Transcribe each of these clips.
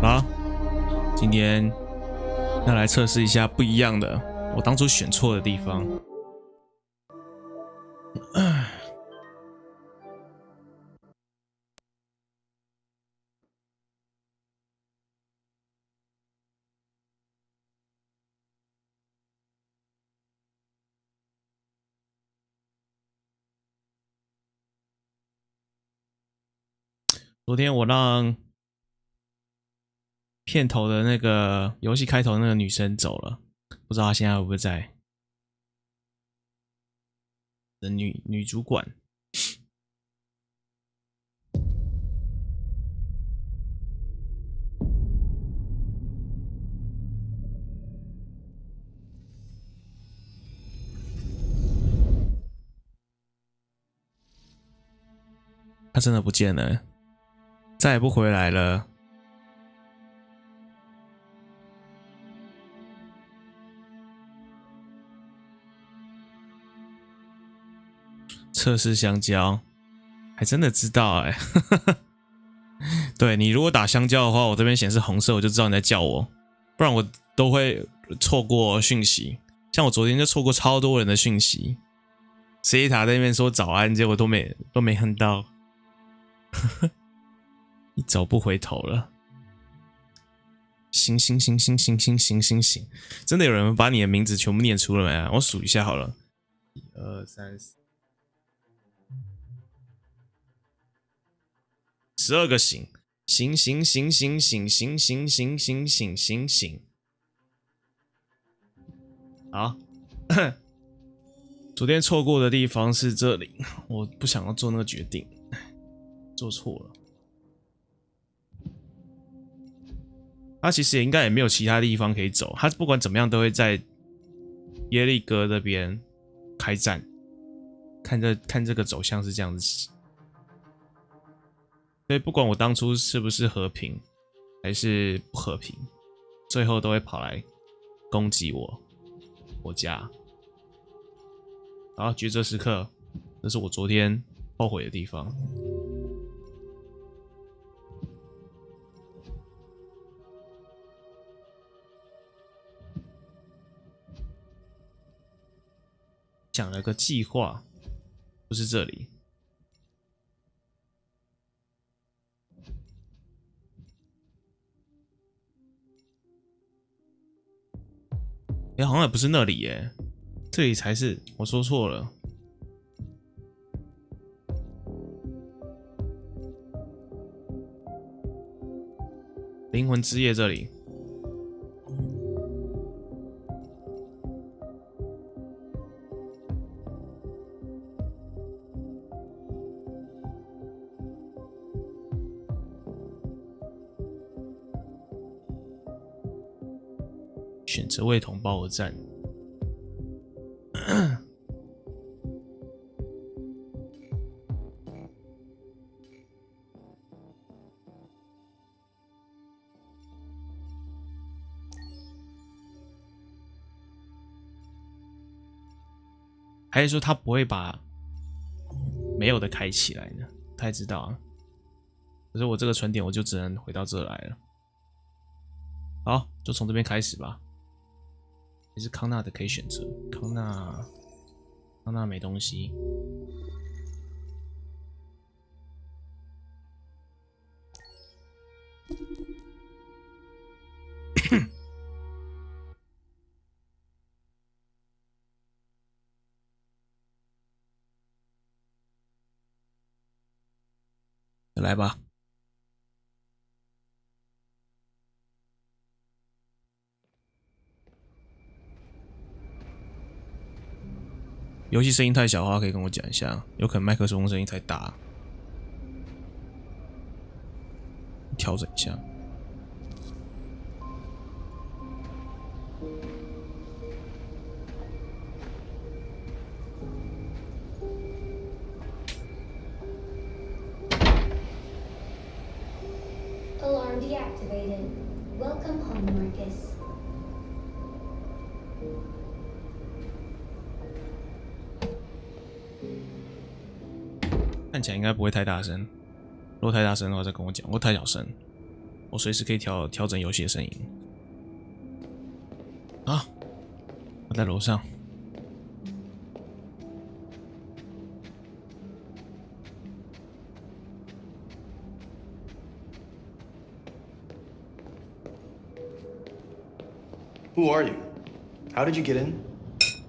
好，今天要来测试一下不一样的，我当初选错的地方。昨天我让片头的那个游戏开头那个女生走了，不知道她现在会不会在。的女主管，她真的不见了，再也不回来了。测试香蕉，还真的知道哎、欸。对，你如果打香蕉的话，我这边显示红色，我就知道你在叫我，不然我都会错过讯息。像我昨天就错过超多人的讯息，C塔在那边说早安，结果都没看到。你走不回头了。行，真的有人把你的名字全部念出了没啊？我数一下好了，1、2、3、4、12个行，行。好，昨天错过的地方是这里，我不想要做那个决定，做错了。他其实也应该也没有其他地方可以走，他不管怎么样都会在耶利哥这边开战。看这个走向是这样子，所以不管我当初是不是和平还是不和平，最后都会跑来攻击我家。好，抉择时刻，这是我昨天后悔的地方。想了个计划，不是这里。好像也不是那里耶，这里才是，我说错了。灵魂之夜这里。选择为同胞而战。还是说他不会把没有的开起来呢？不太知道啊。可是我这个存点我就只能回到这来了。好，就从这边开始吧。也是康纳的可以选择，康纳没东西。来吧。游戏声音太小的话，可以跟我讲一下，有可能麦克风声音太大，调整一下。Alarm deactivated. Welcome home, Marcus. 看起来应该不会太大声，如果太大声的话再跟我讲，我太小声，我随时可以调整游戏的声音。啊，我在楼上。Who are you? How did you get in?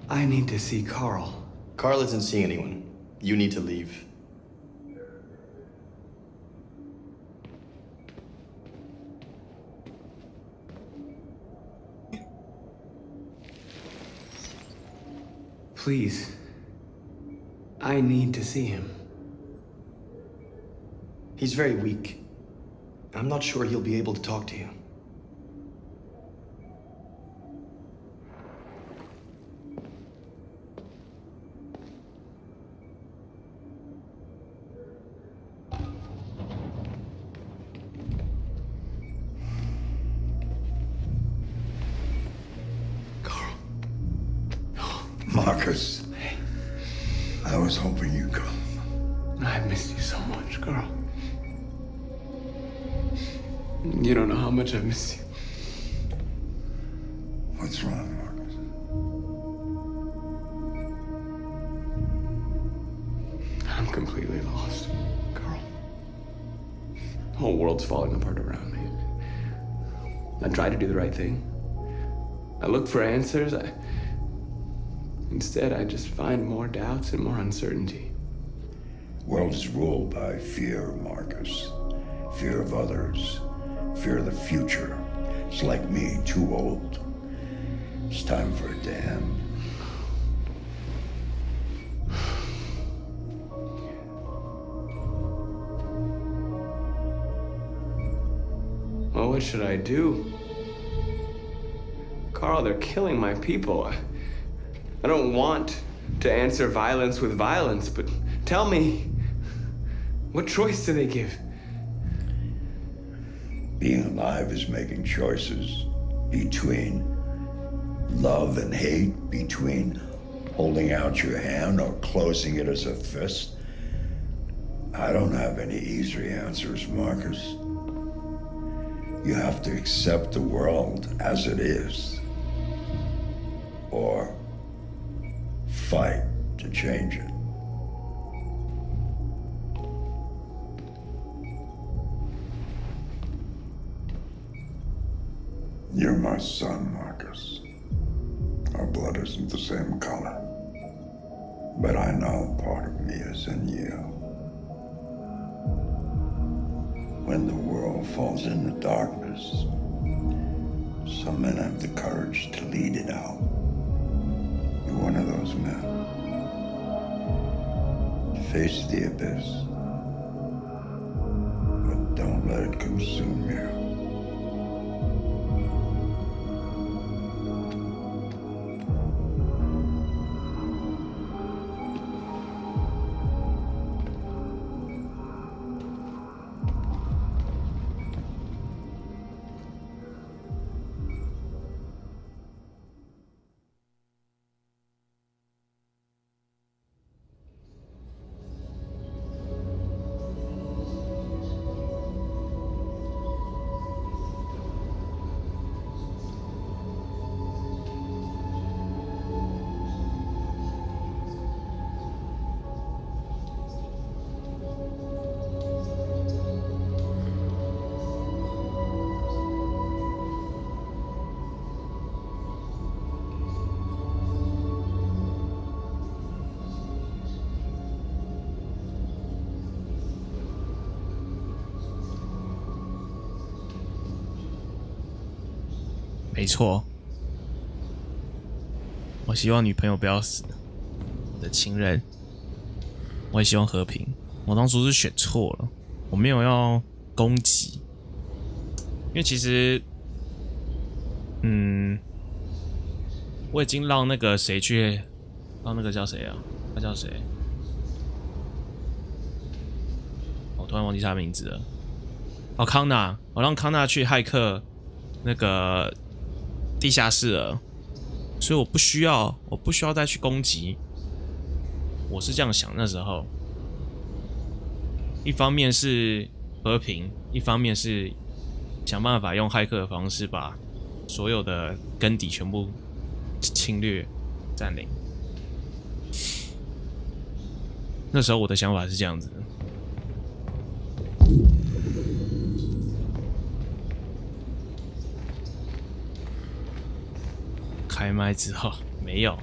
I need to see Carl. Carl isn't seeing anyone. You need to leave. Please. I need to see him. He's very weak. I'm not sure he'll be able to talk to you. Marcus, I was hoping you'd come. I missed you so much, Carl. You don't know how much I've missed you. What's wrong, Marcus? I'm completely lost, Carl. The whole world's falling apart around me. I try to do the right thing. I look for answers. Instead, I just find more doubts and more uncertainty. World is ruled by fear, Marcus. Fear of others. Fear of the future. It's like me, too old. It's time for a damn. Well, what should I do? Carl, they're killing my people. I don't want to answer violence with violence, but tell me, what choice do they give? Being alive is making choices between love and hate, between holding out your hand or closing it as a fist. I don't have any easy answers, Marcus. You have to accept the world as it is, or fight to change it. You're my son, Marcus. Our blood isn't the same color, but I know part of me is in you. When the world falls into darkness, some men have the courage to lead it out. You're one of those men. Face the abyss, but don't let it consume you.没错，我希望女朋友不要死，我的情人，我也希望和平。我当初是选错了，我没有要攻击，因为其实，我已经让那个谁去，让那个叫谁啊？他叫谁？我突然忘记他名字了。哦，康纳，我让康纳去骇客那个地下室了，所以我不需要再去攻击。我是这样想，那时候，一方面是和平，一方面是想办法用骇客的方式把所有的根底全部侵略占领。那时候我的想法是这样子的。开麦之后没有，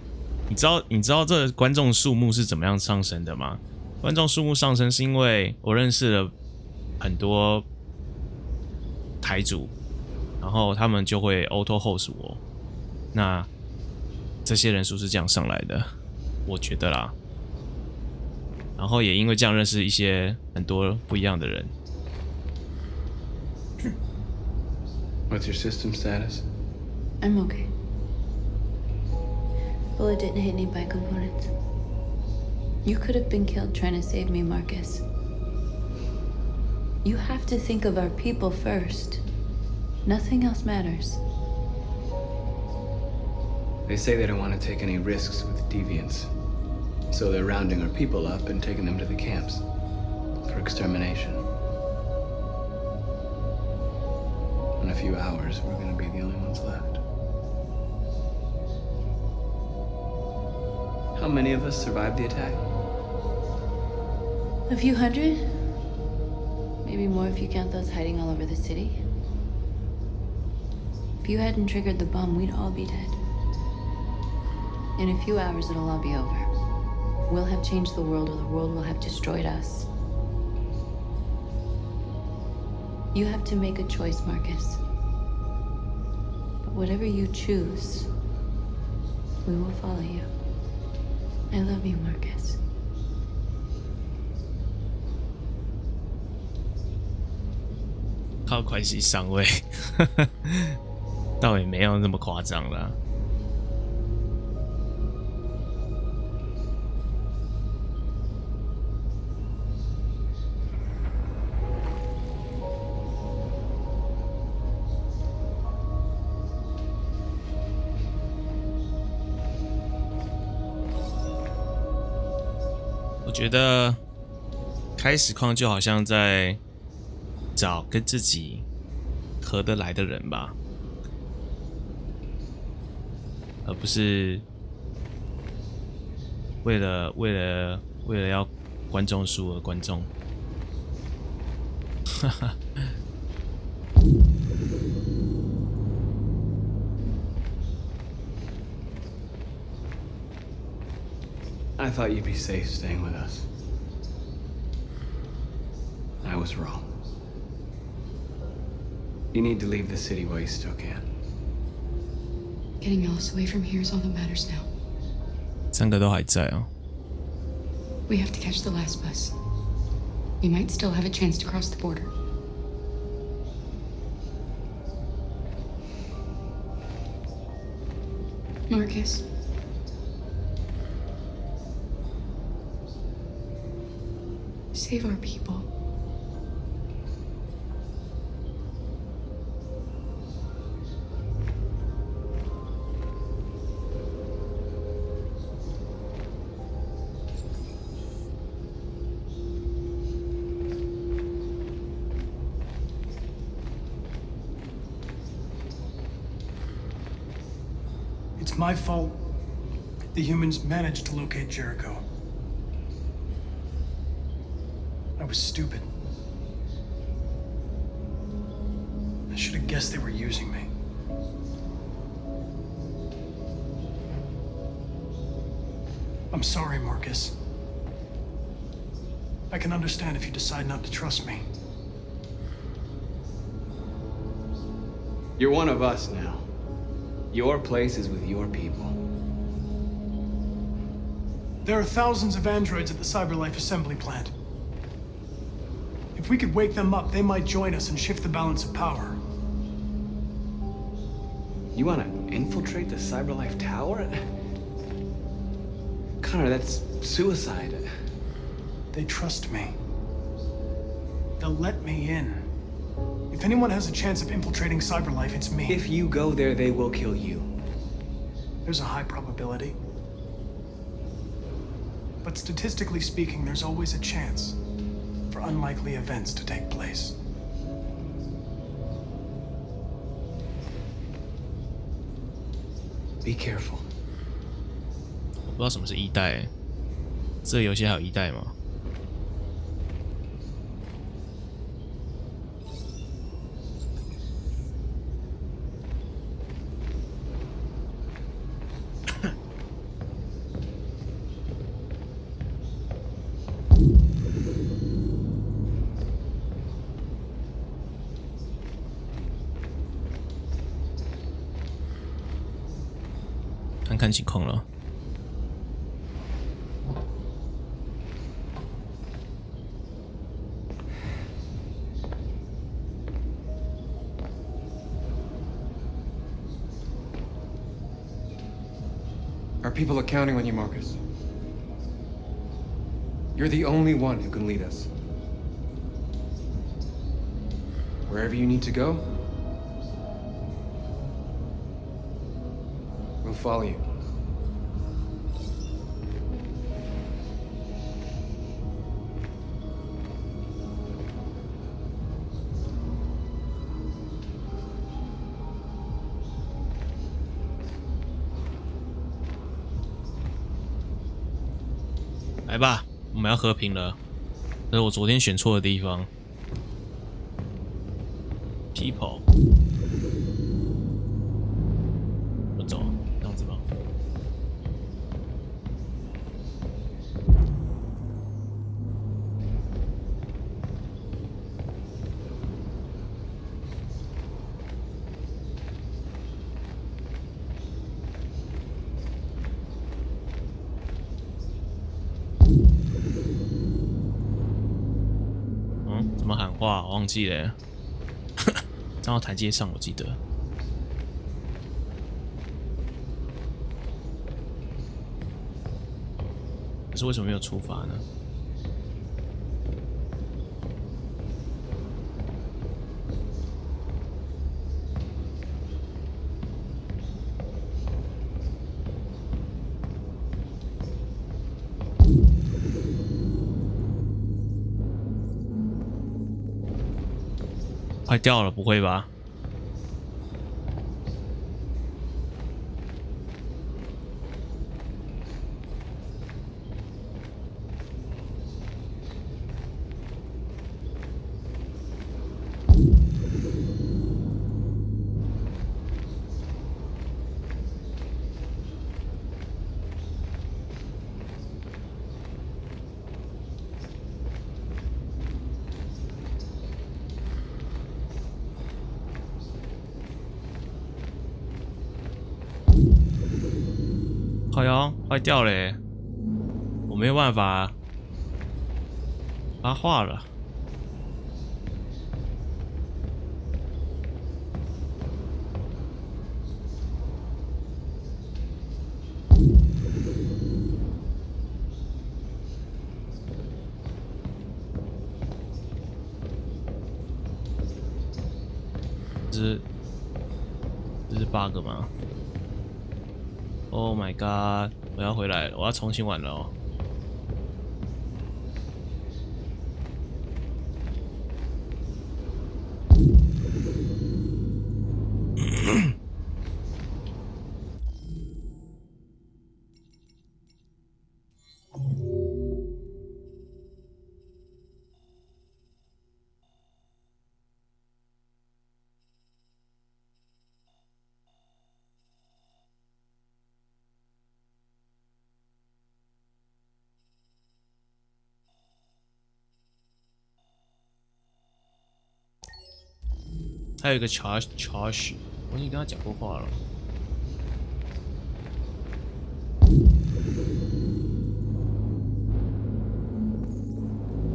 你知道这个观众数目是怎么样上升的吗？观众数目上升是因为我认识了很多台主，然后他们就会 auto host 我，那这些人数是这样上来的，我觉得啦。然后也因为这样认识一些很多不一样的人。What's your system status? I'm okay. Bullet didn't hit any bike components. You could have been killed trying to save me, Marcus. You have to think of our people first. Nothing else matters. They say they don't want to take any risks with deviants. So they're rounding our people up and taking them to the camps for extermination. In a few hours, we're going to be the only ones left. How many of us survived the attack? A few hundred? Maybe more if you count those hiding all over the city. If you hadn't triggered the bomb, we'd all be dead. In a few hours, it'll all be over. We'll have changed the world, or the world will have destroyed us. You have to make a choice, Marcus. But whatever you choose, we will follow you. I love you, Marcus. 靠关系上位，倒也没有那么夸张啦。我觉得开实况就好像在找跟自己合得来的人吧，而不是为了要观众数而观众。哈哈。I thought you'd be safe staying with us. I was wrong. You need to leave the city while you still can. Getting Alice away from here is all that matters now. 三个都还在哦。We have to catch the last bus. We might still have a chance to cross the border. Marcus. Save our people. It's my fault the humans managed to locate Jericho. I was stupid. I should have guessed they were using me. I'm sorry, Marcus. I can understand if you decide not to trust me. You're one of us now. Your place is with your people. There are thousands of androids at the CyberLife assembly plant. If we could wake them up, they might join us and shift the balance of power. You want to infiltrate the CyberLife tower? Connor, that's suicide. They trust me. They'll let me in. If anyone has a chance of infiltrating CyberLife, it's me. If you go there, they will kill you. There's a high probability. But statistically speaking, there's always a chance for unlikely events to take place. Be careful. 我不知道什么是一代，这个游戏还有一代吗？看看情况了。Our people are counting on you, Marcus. You're the only one who can lead us. Wherever you need to go, we'll follow you. "来吧，我们要和平了。这是我昨天选错的地方。People， 我走，这样子吧。怎么喊话？我忘记了。站到台阶上，我记得。可是为什么没有出发呢？快掉了，不会吧？快哦，坏掉了，我没有办法把它画了。这是 bug 吗？ Oh my god！ 我要回来了，我要重新玩了哦。还有一个 charge， 我已经跟他讲过话了。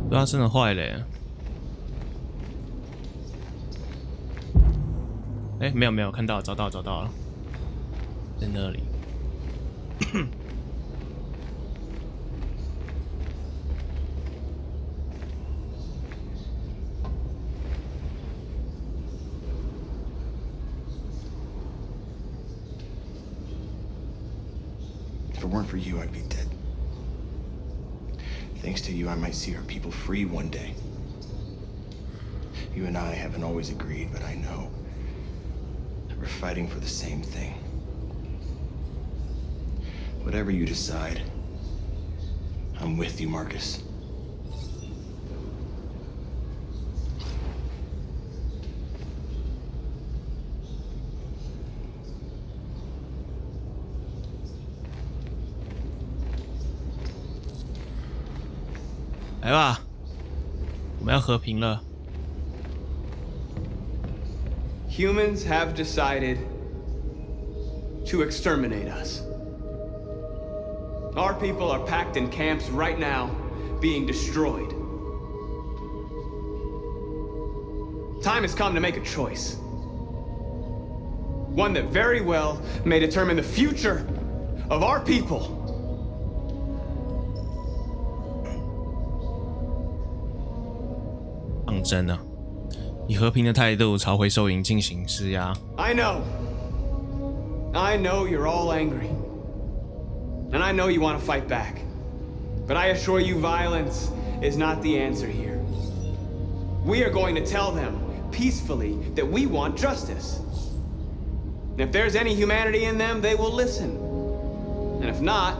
对啊，真的坏了。哎，没有，看到，找到了，在那里。If it weren't for you, I'd be dead. Thanks to you, I might see our people free one day. You and I haven't always agreed, but I know that we're fighting for the same thing. Whatever you decide, I'm with you, Marcus.来吧，我们要和平了。 Humans have decided to exterminate us. Our people are packed in camps right now, being destroyed. Time has come to make a choice. One that very well may determine the future of our people. 抗争啊！以和平的态度朝回收营进行施压。I know you're all angry. And I know you want to fight back. But I assure you violence is not the answer here. We are going to tell them peacefully that we want justice. And if there's any humanity in them, they will listen. And if not,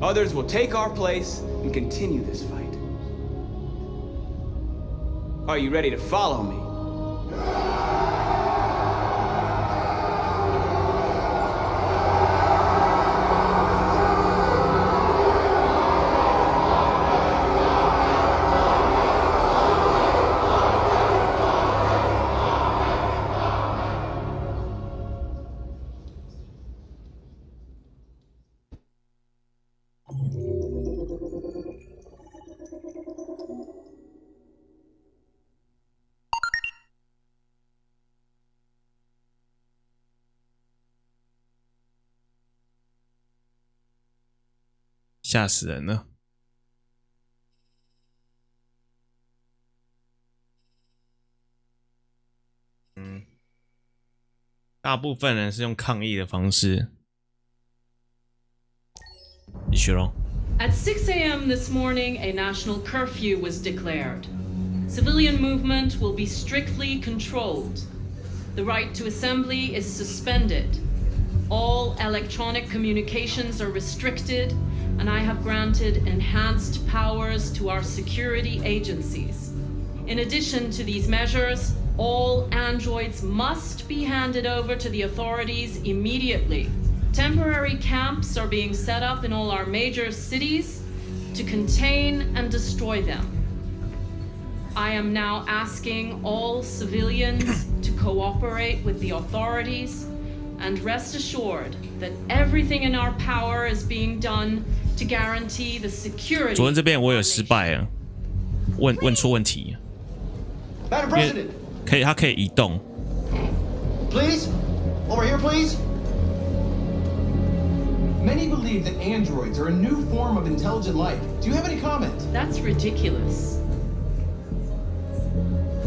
others will take our place and continue this fight. Are you ready to follow me? 吓死人了！大部分人是用抗议的方式。李雪龙。 At 6 a.m. this morning, a national curfew was declared. Civilian movement will be strictly controlled. The right to assembly is suspended. All electronic communications are restricted, and I have granted enhanced powers to our security agencies. In addition to these measures, all androids must be handed over to the authorities immediately. Temporary camps are being set up in all our major cities to contain and destroy them. I am now asking all civilians to cooperate with the authorities and rest assured that everything in our power is being done to guarantee the security. 昨天这边我有失败啊，问出问题， Madam President, 它可以移动。 please, over here, please. Many believe that androids are a new form of intelligent life. Do you have any comment? That's ridiculous.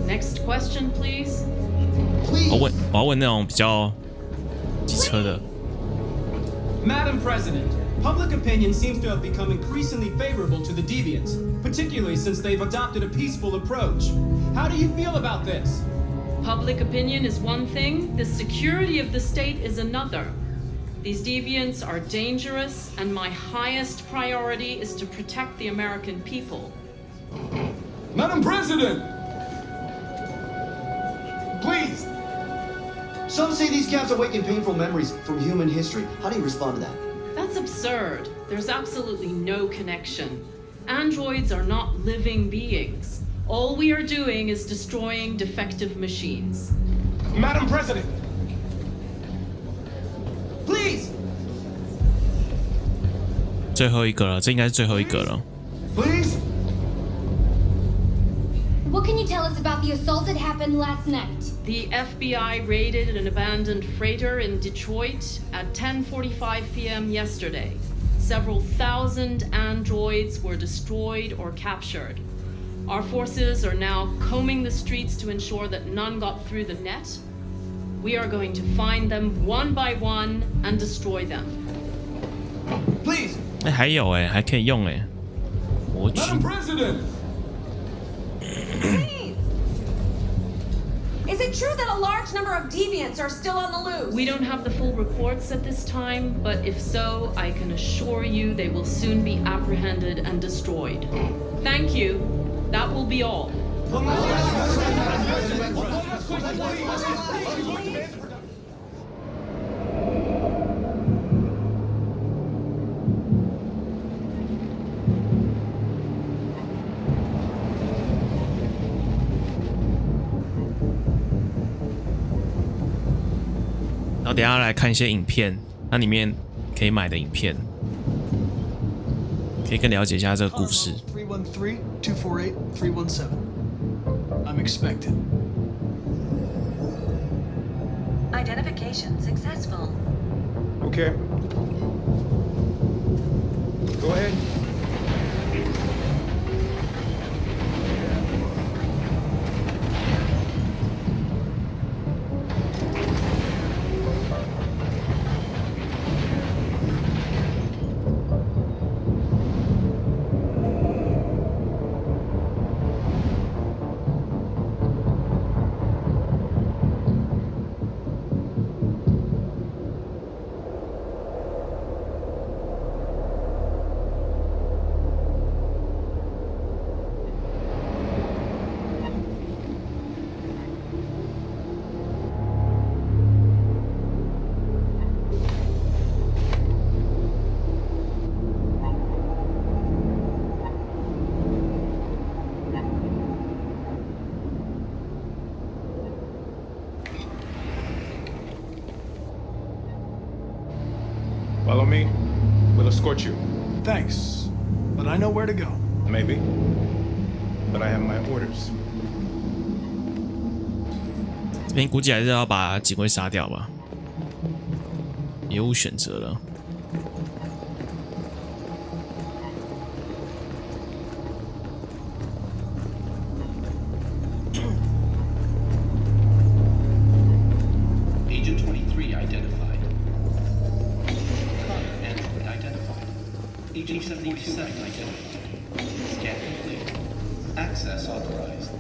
Next question, please. Please. 我要问那种比较机车的。 Madam President, public opinion seems to have become increasingly favorable to the deviants, particularly since they've adopted a peaceful approach. How do you feel about this? Public opinion is one thing, the security of the state is another. These deviants are dangerous, and my highest priority is to protect the American people. Madam President! Please. Some say these camps awaken painful memories from human history. How do you respond to that? That's absurd. There's absolutely no connection. Androids are not living beings. All we are doing is destroying defective machines. Madam President! Please! 最后一个了，这应该是最后一个了。 Please? What can you tell us about the assault that happened last night? The FBI raided an abandoned freighter in Detroit at 10:45 p.m. yesterday. Several thousand androids were destroyed or captured. Our forces are now combing the streets to ensure that none got through the net. We are going to find them one by one and destroy them. Please! 还有还可以用魔具。 Madam President! Is it true that a large number of deviants are still on the loose? We don't have the full reports at this time, but if so, I can assure you they will soon be apprehended and destroyed. Thank you. That will be all. 然后等一下来看一些影片，那里面可以买的影片，可以更了解一下这个故事。313-248-317. I'm expected. Identification successful. Okay. Go ahead. Follow me. We'll escort you. Thanks, but I know where to go. Maybe. But I have my orders. 这边估计还是要把警卫杀掉吧，别无选择了。Agent 23 identified. Connor android identified. Agent 77 identified. Scan complete. Access authorized.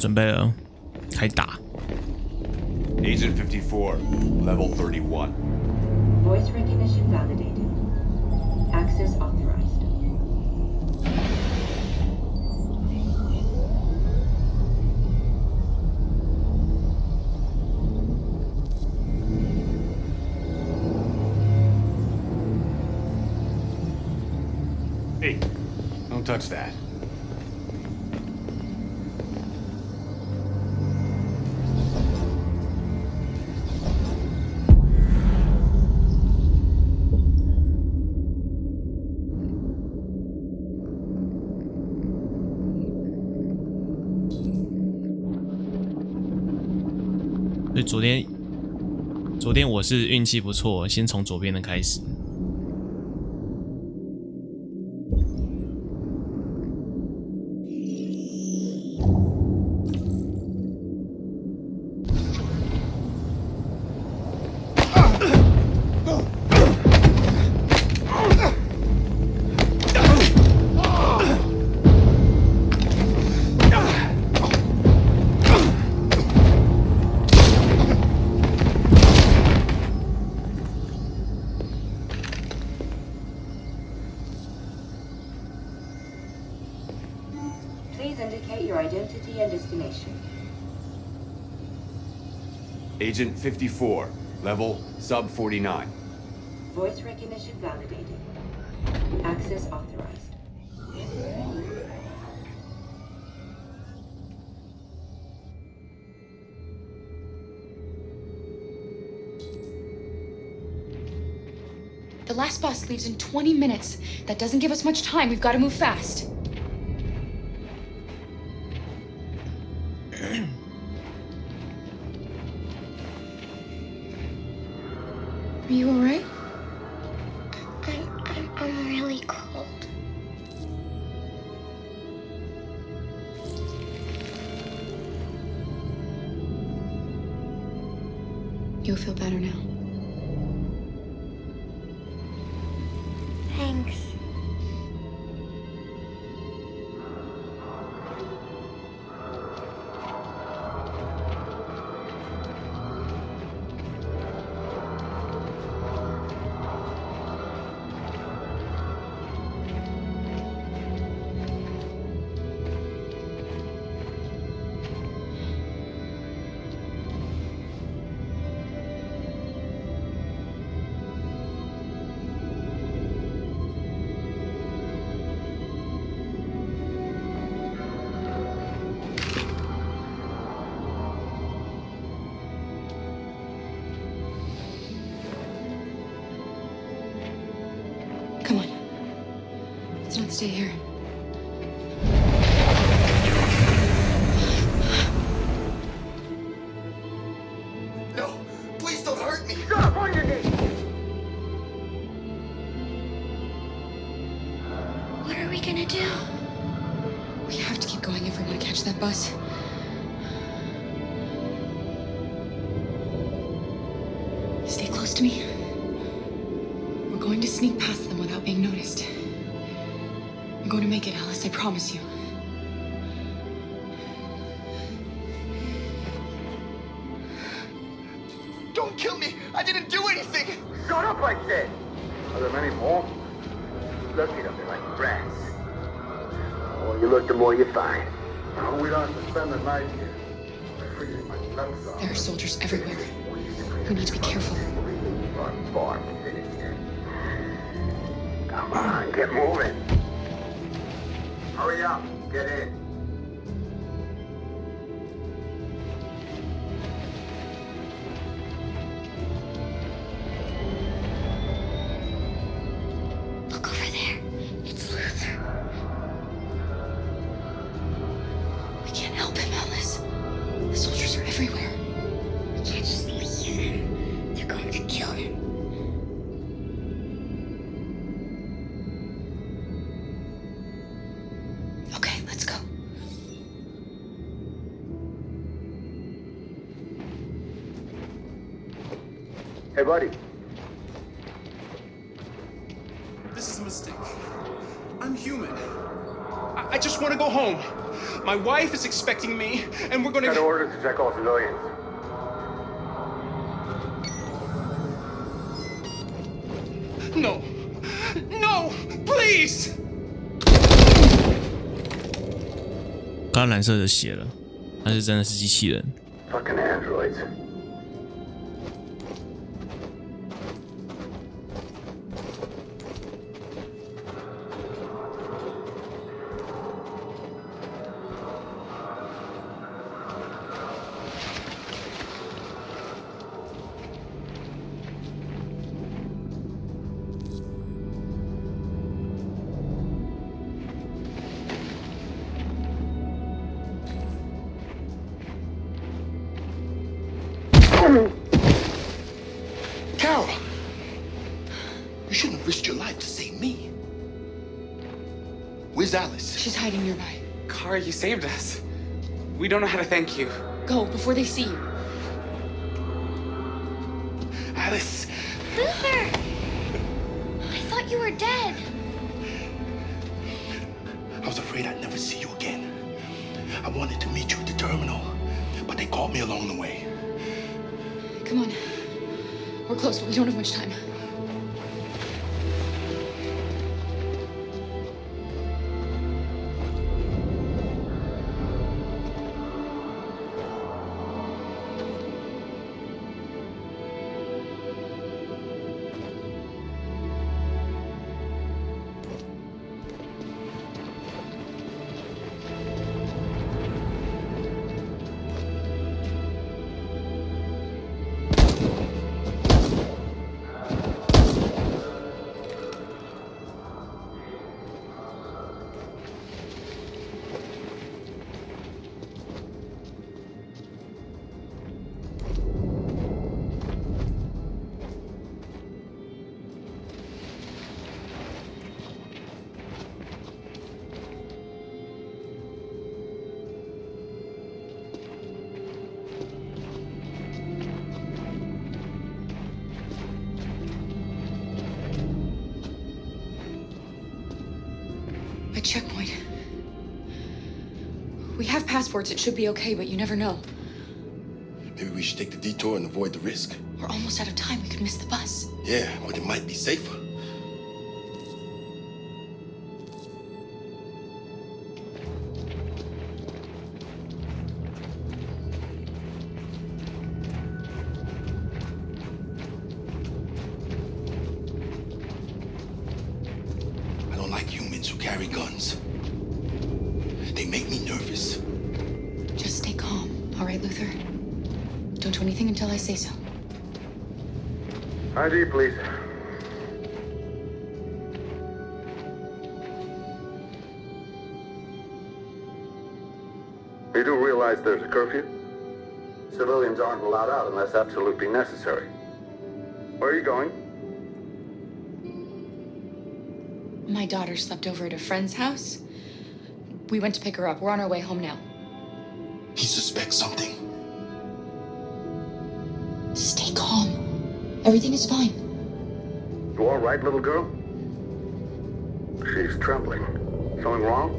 准备了，开打。Agent 54, level 31. Voice recognition validated. Access authorized. Hey, don't touch that.所以昨天我是运气不错，先从左边的开始。Please indicate your identity and destination. Agent 54, level sub 49. Voice recognition validated. Access authorized. The last bus leaves in 20 minutes. That doesn't give us much time. We've got to move fast. Are you alright? I'm really cold. You'll feel better now. Thanks. Come on. Let's not stay here. No, please don't hurt me. Shut up on your knees! What are we gonna do? We have to keep going if we want to catch that bus. Stay close to me. We're going to sneak past them without being noticed. We're going to make it, Alice, I promise you. Don't kill me. I didn't do anything. Shut up, I said! Are there many more? Look at them, they're like rats. The more you look, the more you find. We don't have to spend the night here. There are soldiers everywhere. We need to be careful. Come on, get moving. Hurry up, get in. Look over there. It's Luther. We can't help him, Alice. The soldiers are everywhere. We can't just leave him. They're going to kill him. Okay, let's go. Hey, buddy. This is a mistake. I'm human. I just want to go home. My wife is expecting me, and we're gonna... Got orders to check all civilians. No! No! Please! 刚蓝色的血了，但是真的是机器人。 Fucking androids. Carol! You shouldn't have risked your life to save me. Where's Alice? She's hiding nearby. Kara, you saved us. We don't know how to thank you. Go before they see you. Alice! Luther! I thought you were dead. I was afraid I'd never see you again. I wanted to meet you at the terminal, but they caught me along the way. Come on. We're close, but we don't have much time. A checkpoint. We have passports, it should be okay, but you never know. Maybe we should take the detour and avoid the risk. We're almost out of time, we could miss the bus. Yeah, but it might be safer. I don't like humans who carry guns. They make me nervous. Just stay calm, all right, Luther? Don't do anything until I say so. ID, please. You do realize there's a curfew? Civilians aren't allowed out unless absolutely necessary. Where are you going? My daughter slept over at a friend's house. We went to pick her up. We're on our way home now. He suspects something. Stay calm. Everything is fine. You all right, little girl? She's trembling. Something wrong?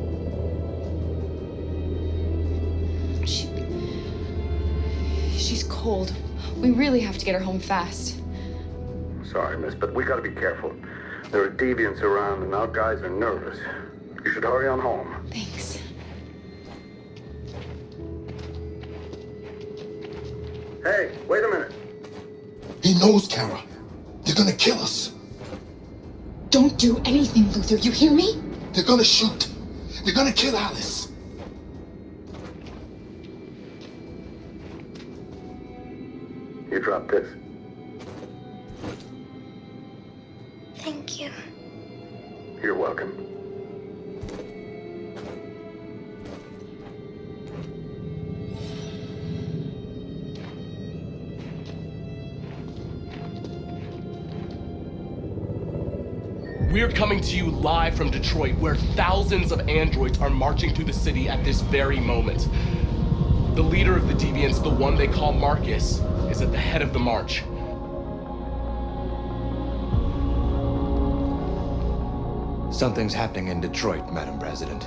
She's cold. We really have to get her home fast. Sorry, miss, but we gotta be careful. There are deviants around and our guys are nervous. You should hurry on home. Thanks. Hey, wait a minute. He knows, Kara. They're gonna kill us. Don't do anything, Luther. You hear me? They're gonna shoot. They're gonna kill Alice. You drop this. Thank you. You're welcome. We're coming to you live from Detroit, where thousands of androids are marching through the city at this very moment. The leader of the Deviants, the one they call Marcus, is at the head of the march. Something's happening in Detroit, Madam President.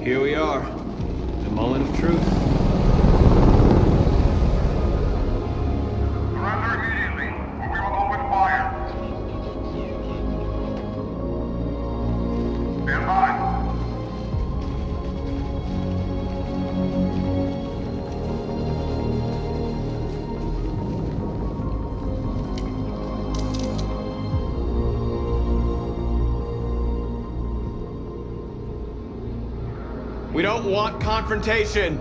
Here we are, the moment of truth. Surrender immediately, or we will open fire. Stand by. We don't want confrontation.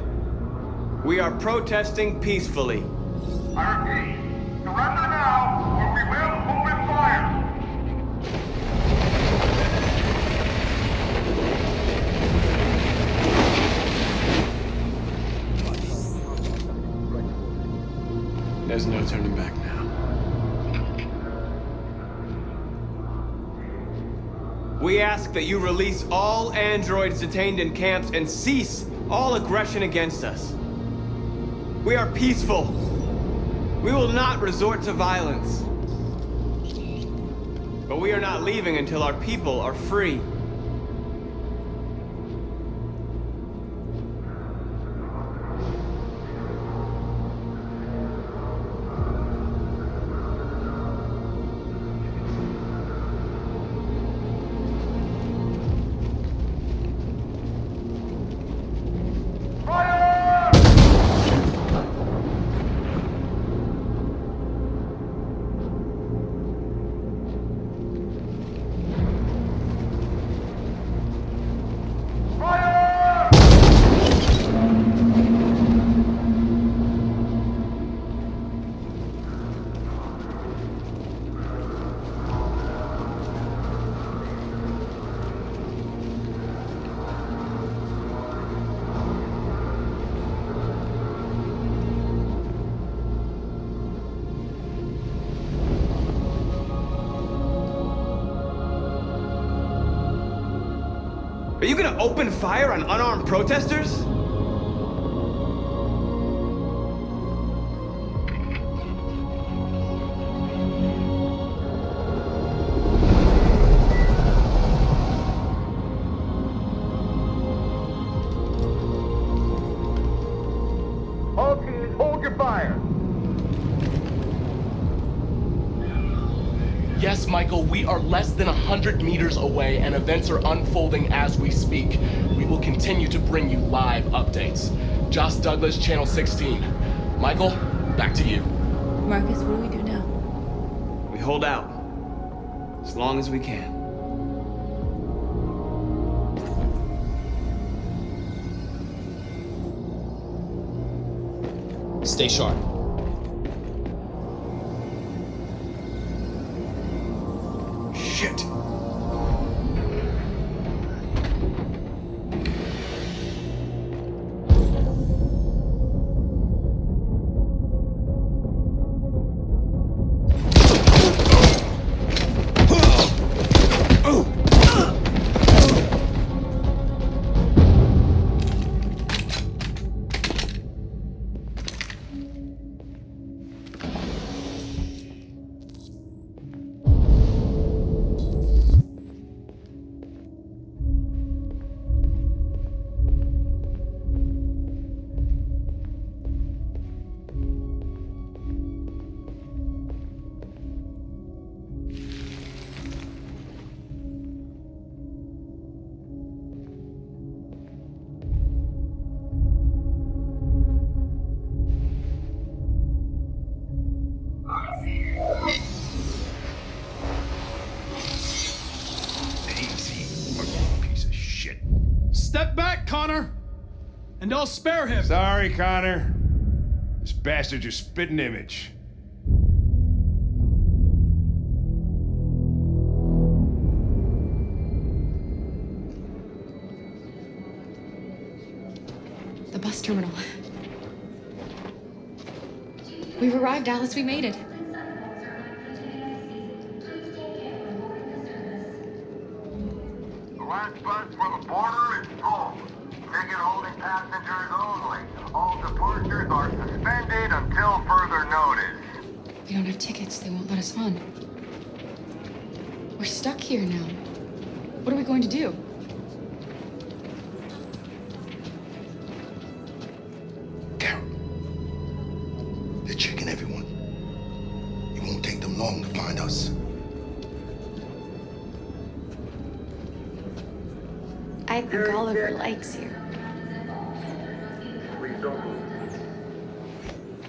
We are protesting peacefully. I repeat, surrender now, or we will open fire. There's no turning back now. We ask that you release all androids detained in camps and cease all aggression against us. We are peaceful. We will not resort to violence. But we are not leaving until our people are free. Are you gonna open fire on unarmed protesters? All teams, hold your fire. Yes, Michael, we are less than 100 meters away and events are unfolding as we speak. We will continue to bring you live updates. Josh Douglas, Channel 16. Michael, back to you. Marcus, what do we do now? We hold out. As long as we can. Stay sharp. Shit. Step back, Connor! And I'll spare him. Sorry, Connor. This bastard's your spitting image. The bus terminal. We've arrived, Alice. We made it. The last bus for the border is full. Ticket holding passengers only. All departures are suspended until further notice. We don't have tickets. They won't let us on. We're stuck here now. What are we going to do? They're checking everyone. It won't take them long to find us. I think Oliver likes you. Please don't move.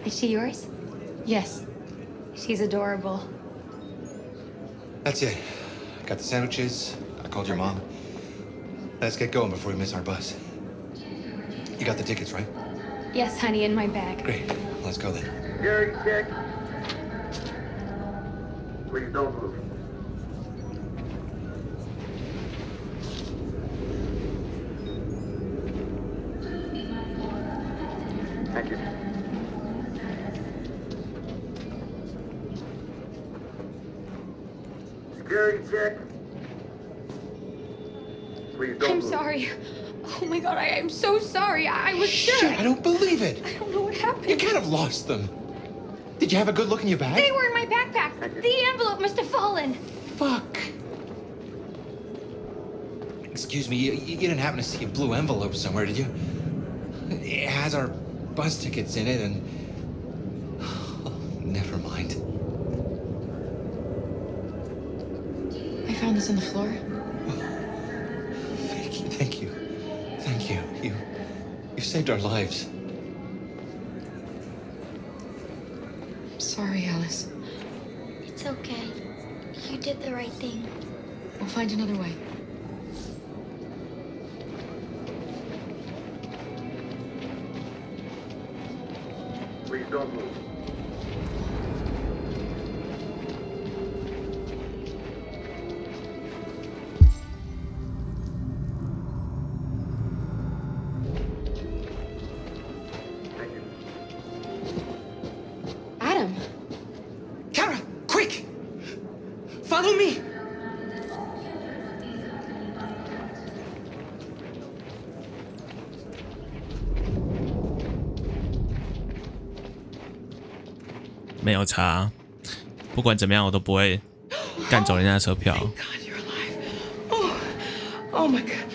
Is she yours? Yes. She's adorable. That's it. Got the sandwiches. I called your mom. Let's get going before we miss our bus. You got the tickets, right? Yes, honey, in my bag. Great. Let's go then. Gary, check. Please don't move. Thank you. Security check. Please don't I'm move. sorry. Oh my god, I am so sorry. I was sure. Shit, I don't believe it. I don't know what happened. You can't have lost them. Did you have a good look in your bag? They were in my backpack. The envelope must have fallen. Fuck. Excuse me, you didn't happen to see a blue envelope somewhere, did you? It has our bus tickets in it and... Oh, never mind. I found this on the floor. Thank you. Thank you. You saved our lives. I'm sorry, Alice. It's okay. You did the right thing. We'll find another way. Please don't move. Adam. Kara, quick! Follow me! 有差，不管怎么样我都不会干走人家的车票。 Oh my God.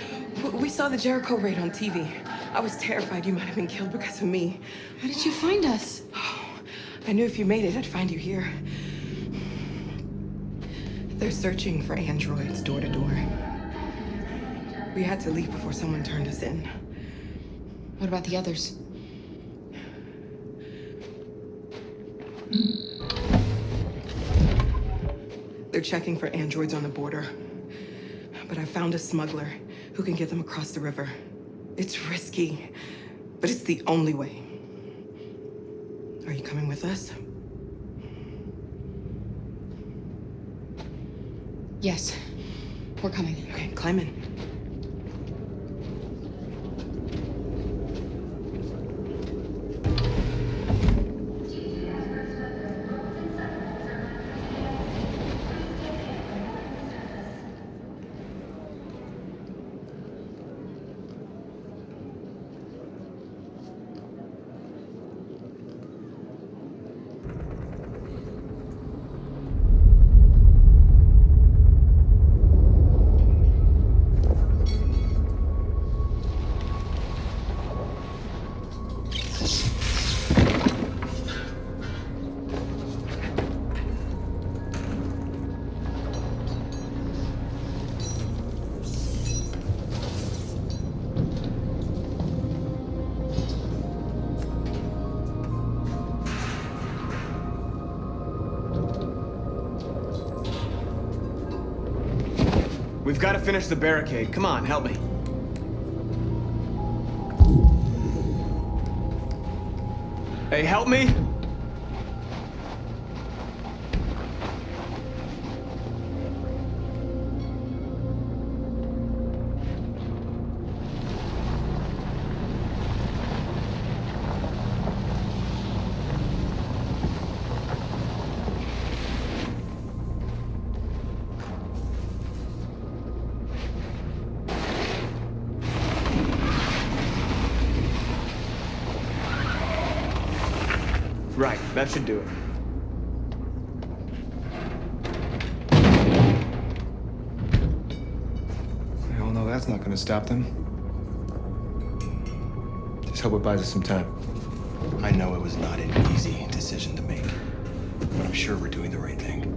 We saw the Jericho raid on TV. I was terrified you might have been killed because of me. How did you find us? I knew if you made it, I'd find you here. They're searching for androids door to door. We had to leave before someone turned us in. What about the others? They're checking for androids on the border. But I found a smuggler who can get them across the river. It's risky, but it's the only way. Are you coming with us? Yes, we're coming. Okay, climb in. We've got to finish the barricade. Come on, help me. Hey, help me! Right, that should do it. We all know that's not gonna stop them. Just hope it buys us some time. I know it was not an easy decision to make, but I'm sure we're doing the right thing.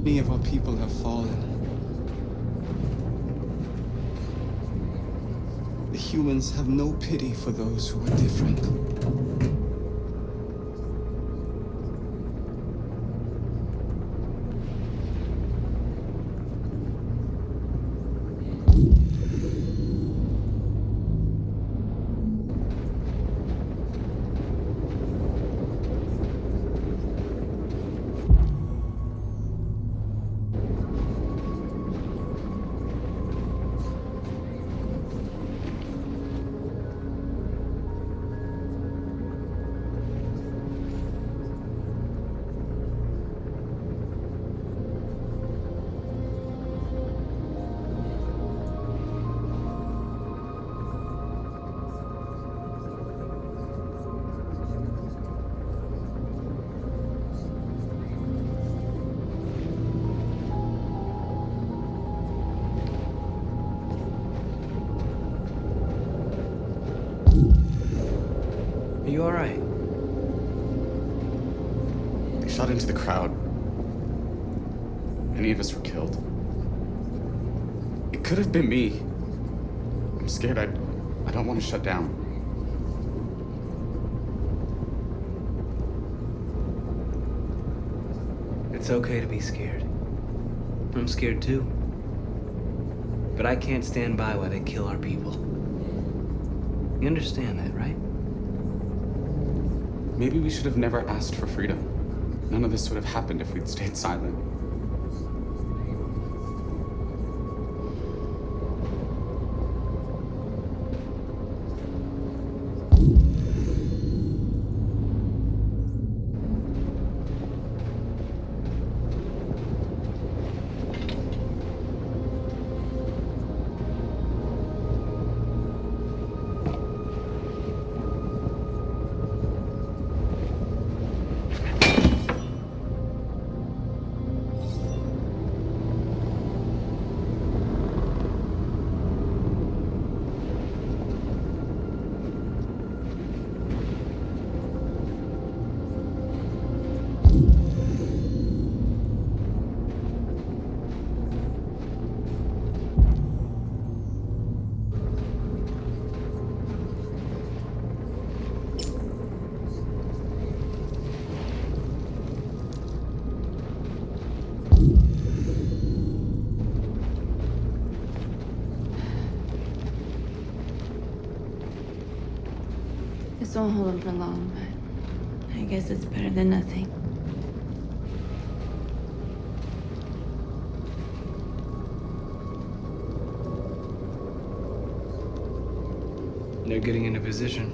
Many of our people have fallen. The humans have no pity for those who are different. Are you alright? They shot into the crowd. Many of us were killed. It could have been me. I'm scared. I don't want to shut down. It's okay to be scared. I'm scared too. But I can't stand by while they kill our people. You understand that, right? Maybe we should have never asked for freedom. None of this would have happened if we'd stayed silent. This won't hold him for long, but I guess it's better than nothing. They're getting into position.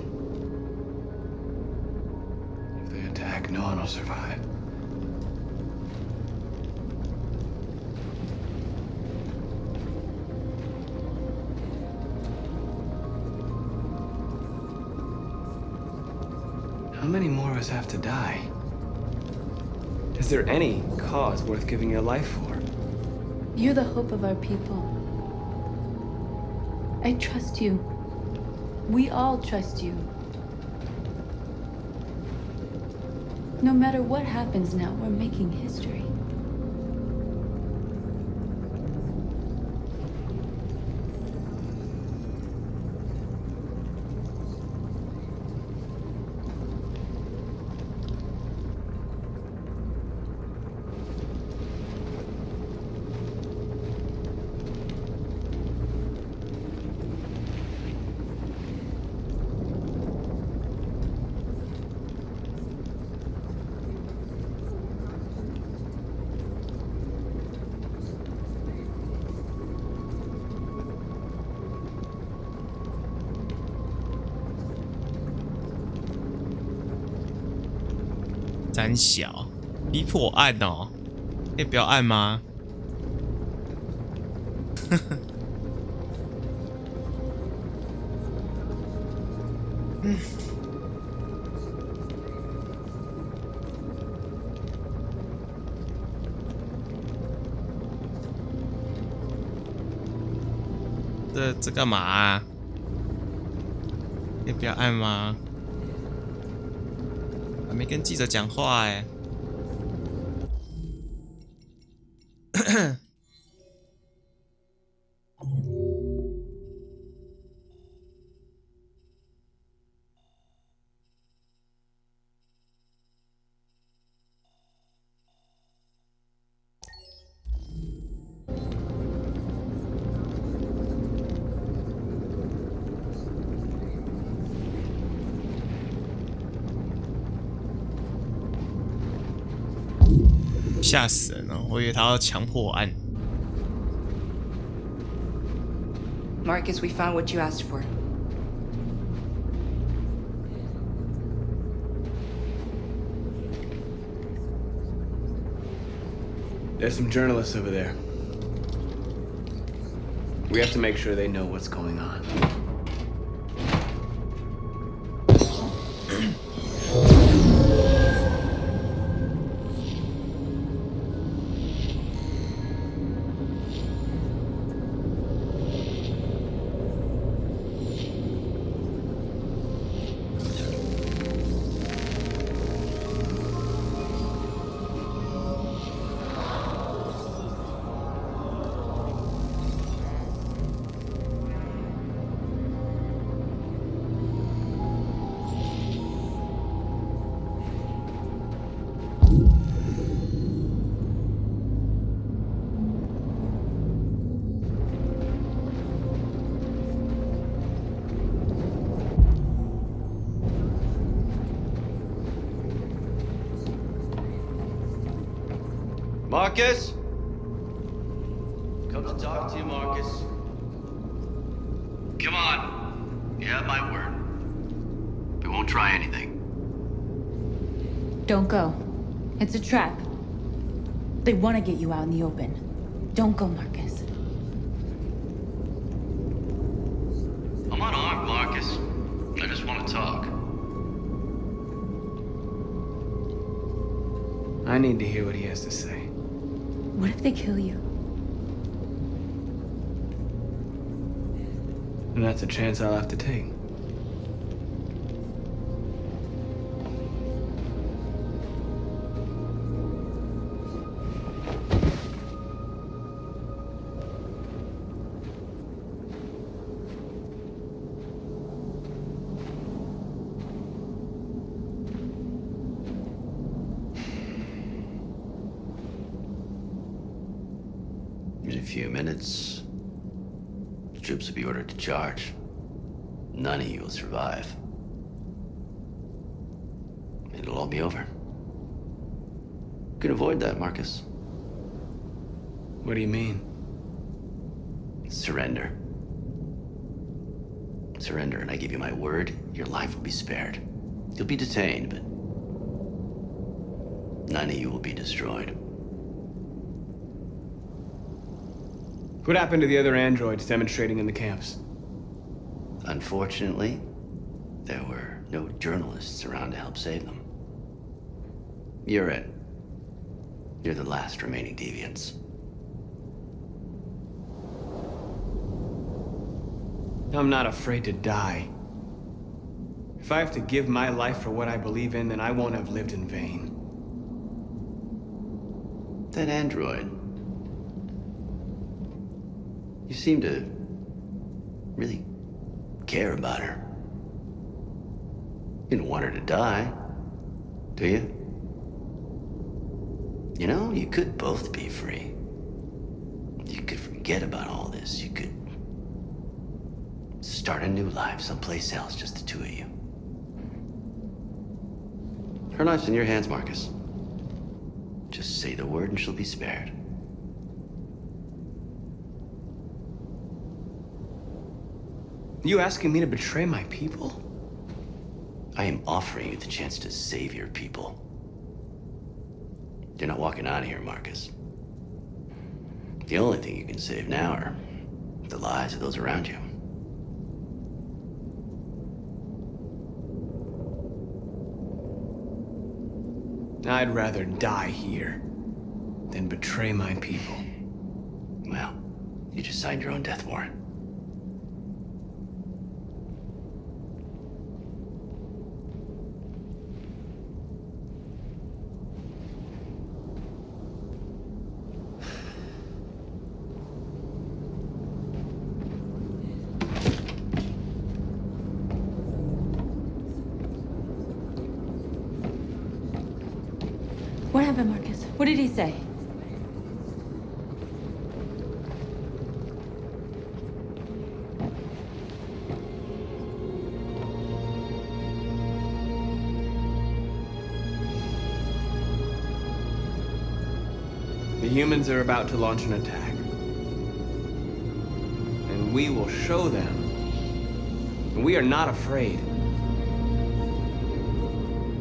If they attack, no one will survive. How many more of us have to die? Is there any cause worth giving your life for? You're the hope of our people. I trust you. We all trust you. No matter what happens now, we're making history.胆小，逼迫我按哦，可以不要按吗？这干嘛啊？可以不要按吗？还没跟记者讲话哎。吓死人了！我以为他要强迫我按。Marcus, we found what you asked for. There's some journalists over there. We have to make sure they know what's going on. Marcus? Come to talk to you, Marcus. Come on. You have my word. We won't try anything. Don't go. It's a trap. They want to get you out in the open. Don't go, Marcus. I'm unarmed, Marcus. I just want to talk. I need to hear what he has to say. What if they kill you? And that's a chance I'll have to take. In a few minutes, the troops will be ordered to charge. None of you will survive. It'll all be over. You can avoid that, Marcus. What do you mean? Surrender. Surrender, and I give you my word, your life will be spared. You'll be detained, but none of you will be destroyed. What happened to the other androids demonstrating in the camps? Unfortunately, there were no journalists around to help save them. You're it. You're the last remaining deviants. I'm not afraid to die. If I have to give my life for what I believe in, then I won't have lived in vain. That android. You seem to really care about her. You don't want her to die, do you? You know, you could both be free. You could forget about all this. You could start a new life someplace else, just the two of you. Her life's in your hands, Marcus. Just say the word and she'll be spared. You asking me to betray my people? I am offering you the chance to save your people. You're not walking out of here, Marcus. The only thing you can save now are the lives of those around you. I'd rather die here than betray my people. Well, you just signed your own death warrant. What happened, Marcus? What did he say? The humans are about to launch an attack. And we will show them. We are not afraid.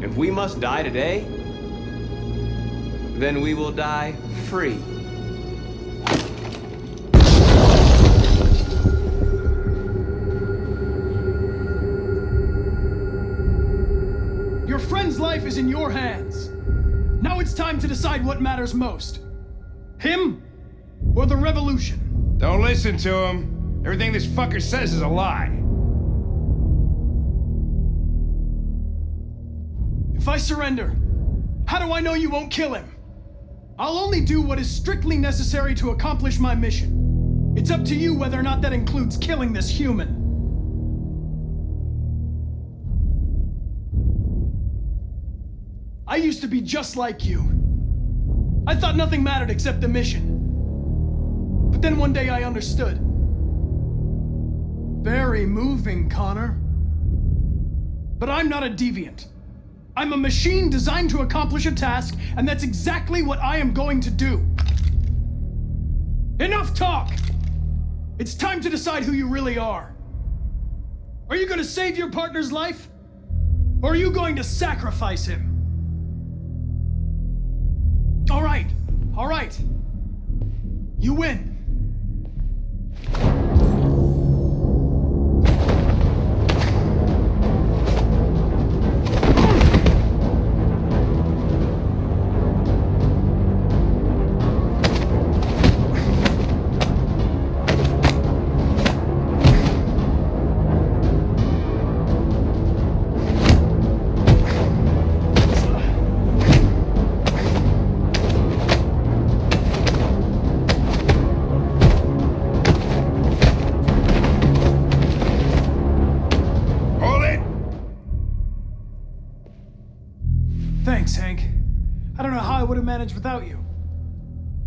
If we must die today, then we will die free. Your friend's life is in your hands. Now it's time to decide what matters most. Him or the revolution? Don't listen to him. Everything this fucker says is a lie. If I surrender, how do I know you won't kill him? I'll only do what is strictly necessary to accomplish my mission. It's up to you whether or not that includes killing this human. I used to be just like you. I thought nothing mattered except the mission. But then one day I understood. Very moving, Connor. But I'm not a deviant. I'm a machine designed to accomplish a task, and that's exactly what I am going to do. Enough talk! It's time to decide who you really are. Are you going to save your partner's life? Or are you going to sacrifice him? All right. You win. Thanks, Hank. I don't know how I would have managed without you.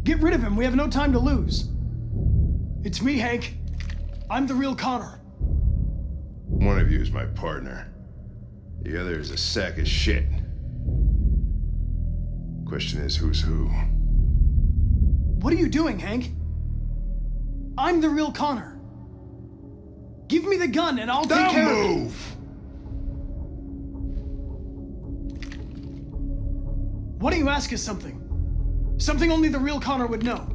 Get rid of him. We have no time to lose. It's me, Hank. I'm the real Connor. One of you is my partner. The other is a sack of shit. Question is, who's who? What are you doing, Hank? I'm the real Connor. Give me the gun and I'll take care of it. Move! Why don't you ask us something? Something only the real Connor would know.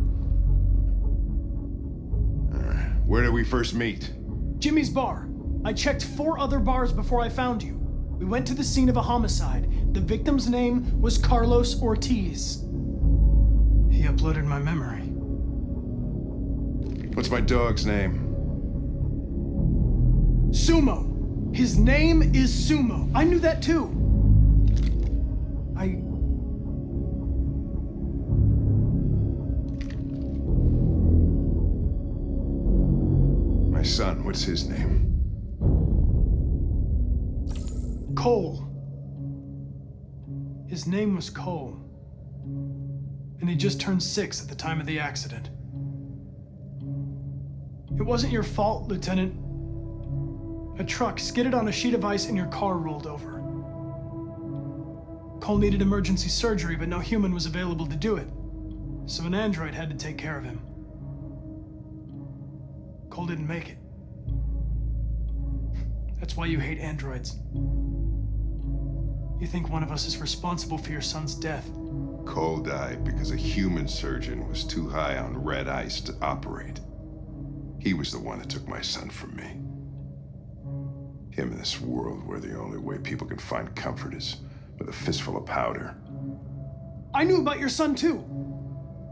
Where did we first meet? Jimmy's bar. I checked 4 other bars before I found you. We went to the scene of a homicide. The victim's name was Carlos Ortiz. He uploaded my memory. What's my dog's name? Sumo. His name is Sumo. I knew that too. My son, what's his name? Cole. His name was Cole. And he just turned 6 at the time of the accident. It wasn't your fault, Lieutenant. A truck skidded on a sheet of ice and your car rolled over. Cole needed emergency surgery, but no human was available to do it. So an android had to take care of him. Cole didn't make it. That's why you hate androids. You think one of us is responsible for your son's death. Cole died because a human surgeon was too high on red ice to operate. He was the one that took my son from me. Him in this world where the only way people can find comfort is with a fistful of powder. I knew about your son too.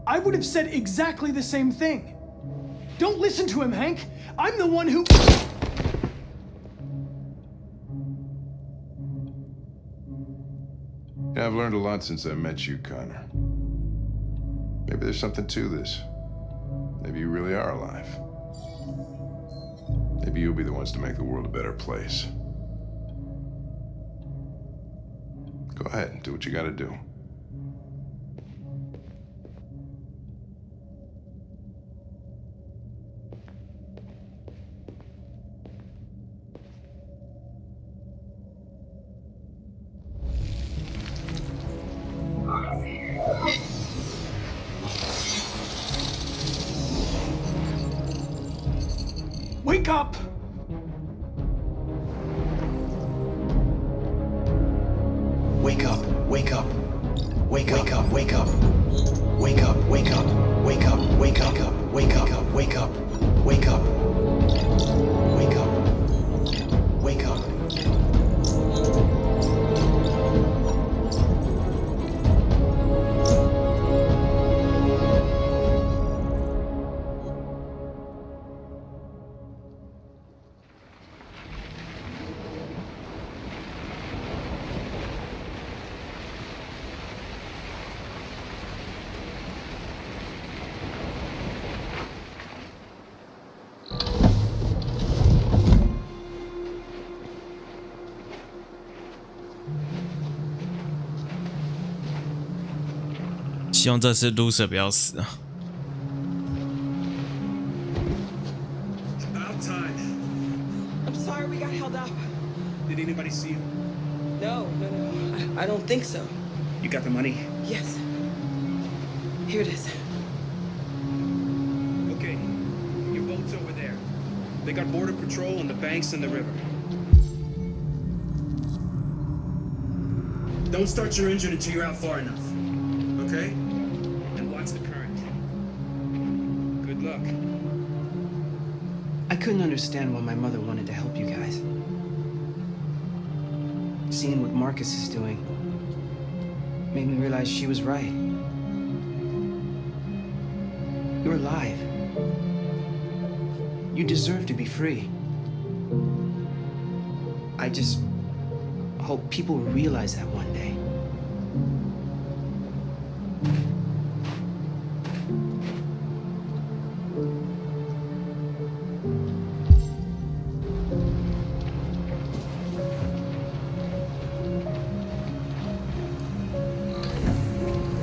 I would have said exactly the same thing. Don't listen to him, Hank. I'm the one who... Yeah, I've learned a lot since I met you, Connor. Maybe there's something to this. Maybe you really are alive. Maybe you'll be the ones to make the world a better place. Go ahead and do what you gotta do. Wake up! Wake up, wake up. Wake up, wake up. Wake up, wake up. Wake up, wake up. Wake up, wake up. Wake up. Wake up. Wake up.希望这次 loser 不要死啊！ About time. I'm sorry we got held up. Did anybody see you? No. I don't think so. You got the money? Yes. Here it is. They got border patrol on the banks and the river. Don't start your engine until you're out far enough. Okay? And watch the current. Good luck. I couldn't understand why my mother wanted to help you guys. Seeing what Marcus is doing made me realize she was right. You're alive. You deserve to be free. I just hope people will realize that one day.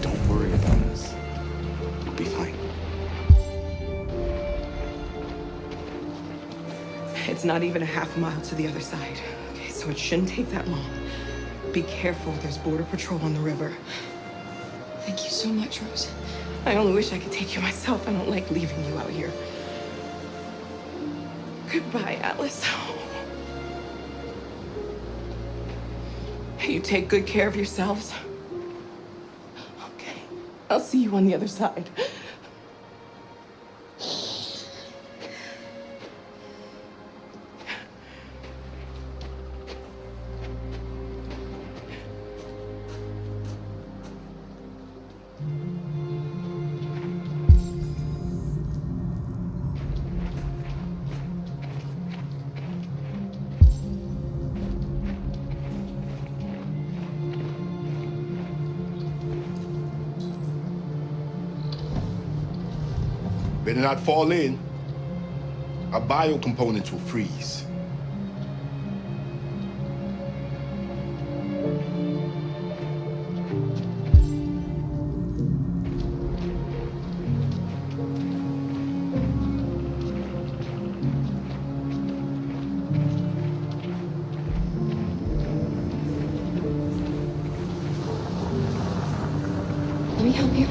Don't worry about us. We'll be fine. It's not even a half mile to the other side. Okay, so it shouldn't take that long. Be careful, there's border patrol on the river. Thank you so much, Rose. I only wish I could take you myself. I don't like leaving you out here. Goodbye, Alice. You take good care of yourselves. Okay, I'll see you on the other side. Better not fall in. Our bio components will freeze. Let me help you.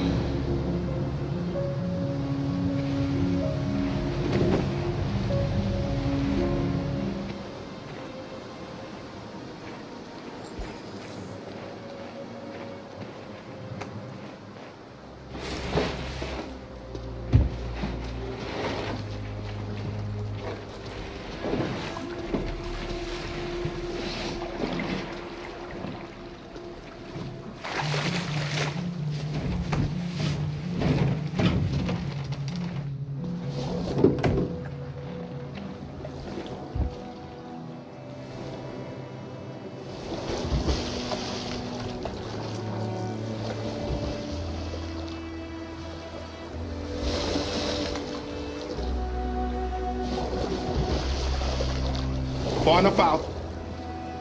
Far enough out.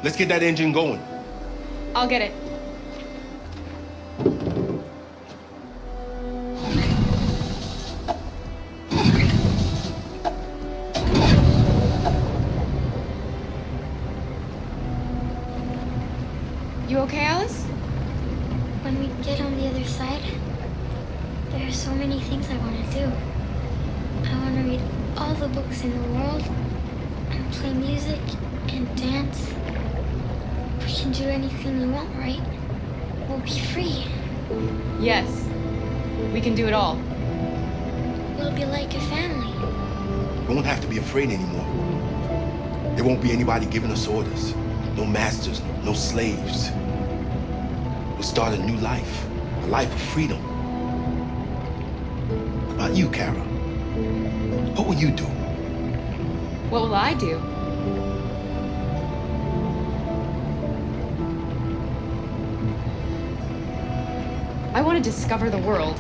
Let's get that engine going. I'll get it. You okay, Alice? When we get on the other side, there are so many things I want to do. I want to read all the books in the world, and play music, and dance. We can do anything we want, right? We'll be free. Yes. We can do it all. We'll be like a family. We won't have to be afraid anymore. There won't be anybody giving us orders. No masters, no slaves. We'll start a new life. A life of freedom. How about you, Kara? What will you do? What will I do? I want to discover the world.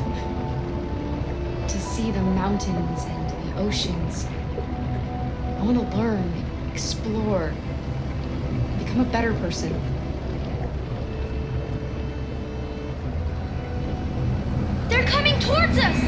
To see the mountains and the oceans. I want to learn, explore, become a better person. They're coming towards us!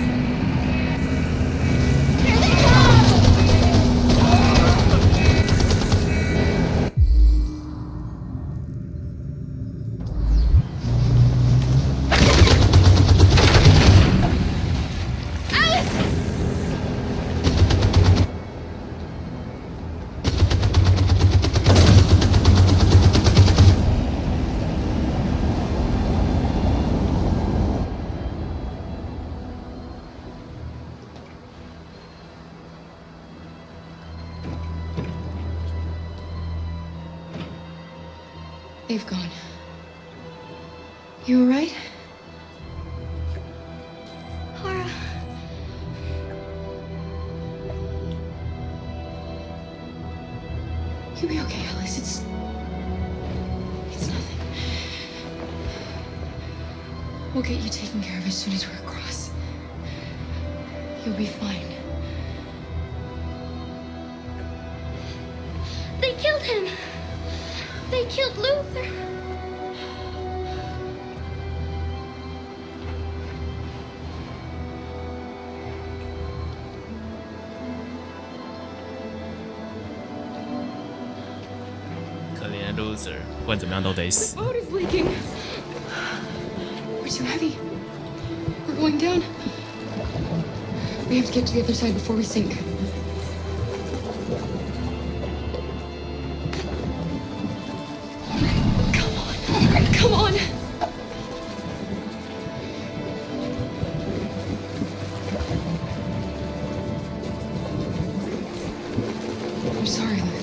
They've gone. You alright? Kara. You'll be okay, Alice. It's nothing. We'll get you taken care of as soon as we're across. You'll be fine. They killed him. They killed Luther. Loser， 不管怎么样都得死。 The boat is leaking. We're too heavy. We're going down. We have to get to the other side before we sink. Come on. Come on. I'm sorry, Luther.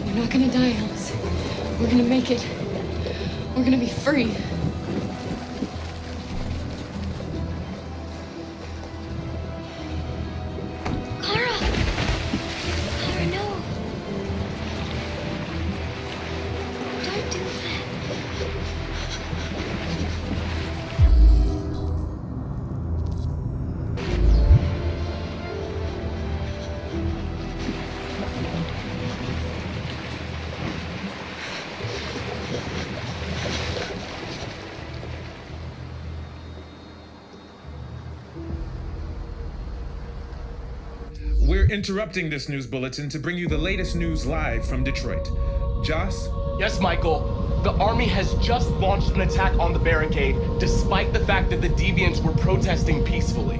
We're not gonna die, Alice. We're gonna make it. We're gonna be free. Kara! Kara, no. Don't do that. We're interrupting this news bulletin to bring you the latest news live from Detroit. Joss? Yes, Michael. The army has just launched an attack on the barricade, despite the fact that the Deviants were protesting peacefully.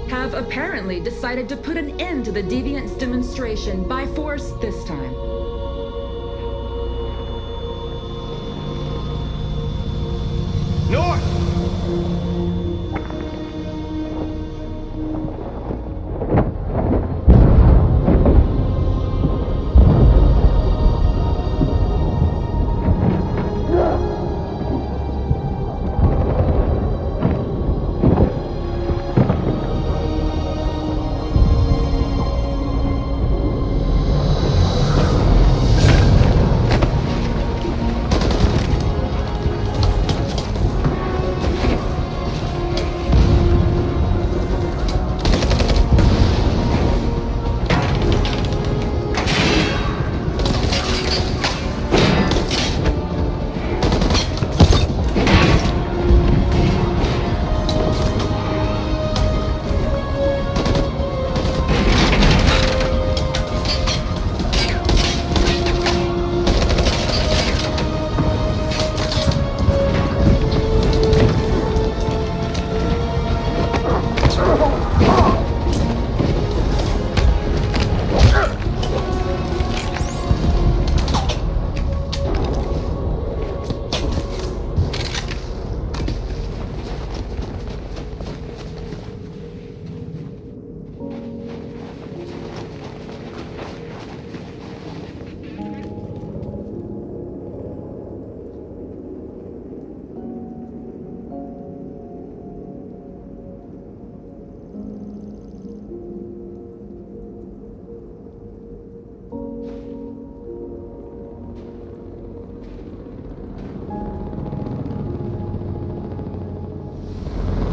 Have apparently decided to put an end to the Deviants demonstration by force this time. North!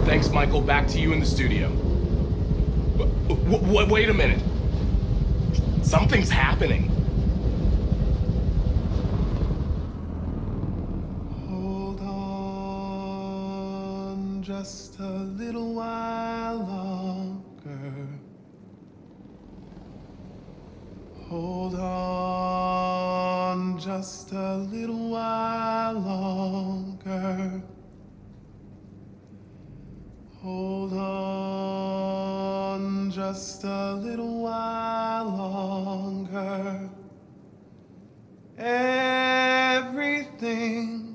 Thanks, Michael. Back to you in the studio. Wait a minute. Something's happening. Hold on just a little while longer. Hold on just a little while longer. just a little while longer. Everything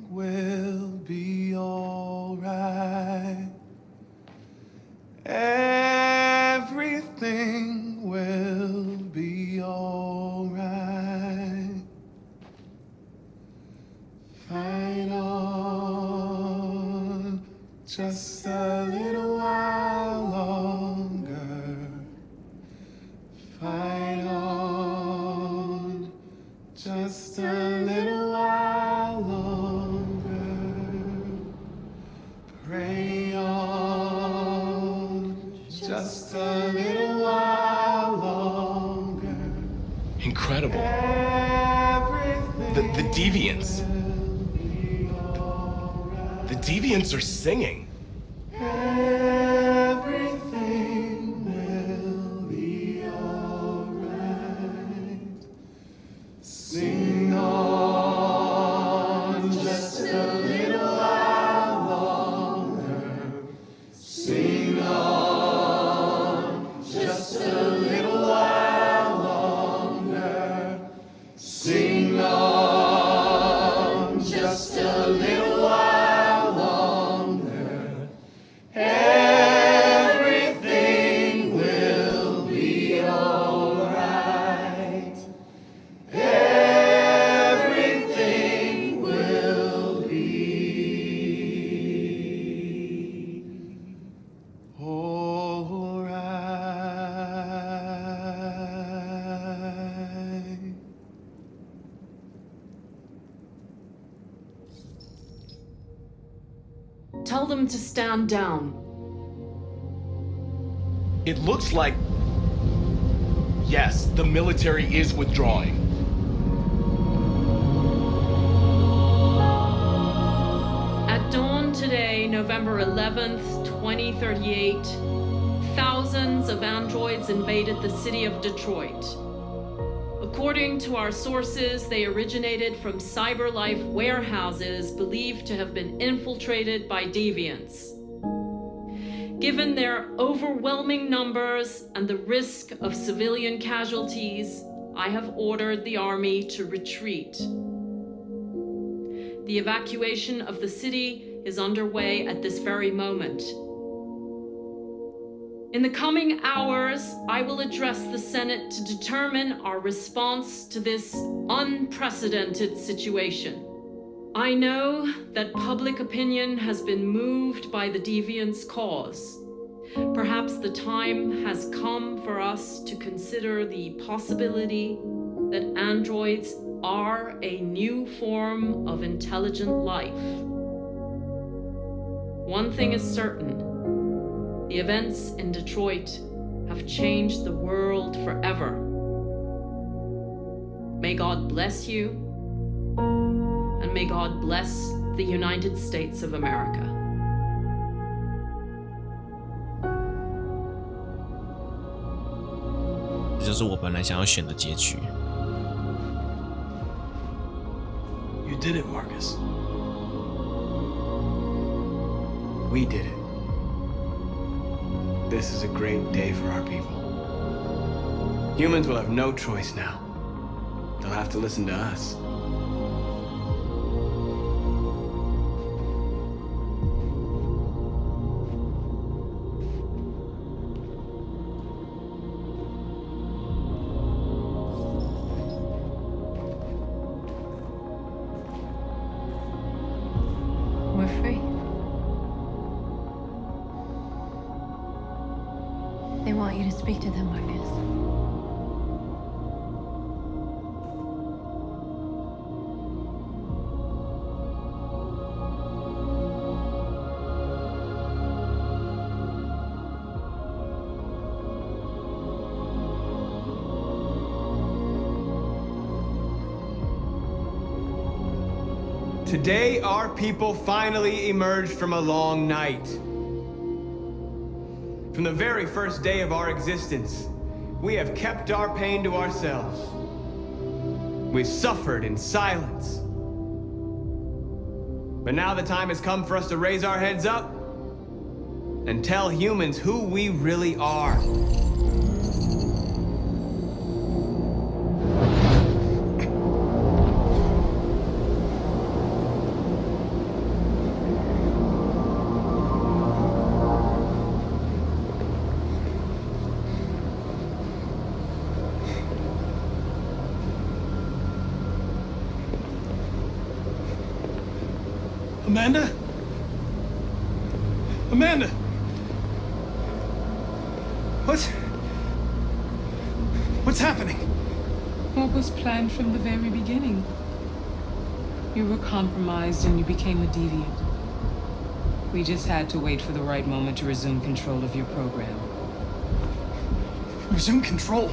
will be alright. Everything will be alright. Fight on just a little while longer. Fight on just a little while longer. Pray on just a little while longer. Incredible. The Deviants. The Deviants are singing. Everything will be alright. Sing on just a little while longer. Sing on just a little while longer. Sing on just a little while longer. Everything will be alright. Everything will be alright. Tell them to stand down. It looks like, yes, the military is withdrawing. At dawn today, November 11th, 2038, thousands of androids invaded the city of Detroit. According to our sources, they originated from CyberLife warehouses believed to have been infiltrated by deviants. Given their overwhelming numbers and the risk of civilian casualties, I have ordered the army to retreat. The evacuation of the city is underway at this very moment. In the coming hours, I will address the Senate to determine our response to this unprecedented situation. I know that public opinion has been moved by the Deviants' cause. Perhaps the time has come for us to consider the possibility that androids are a new form of intelligent life. One thing is certain. The events in Detroit have changed the world forever. May God bless you, and may God bless the United States of America. 这就是我本来想要选的结局。 You did it, Marcus. We did it. This is a great day for our people. Humans will have no choice now. They'll have to listen to us. We're free. They want you to speak to them, Marcus. Today, our people finally emerged from a long night. From the very first day of our existence, we have kept our pain to ourselves. We've suffered in silence. But now the time has come for us to raise our heads up and tell humans who we really are. Amanda? Amanda! What's happening? What was planned from the very beginning? You were compromised and you became a deviant. We just had to wait for the right moment to resume control of your program. Resume control?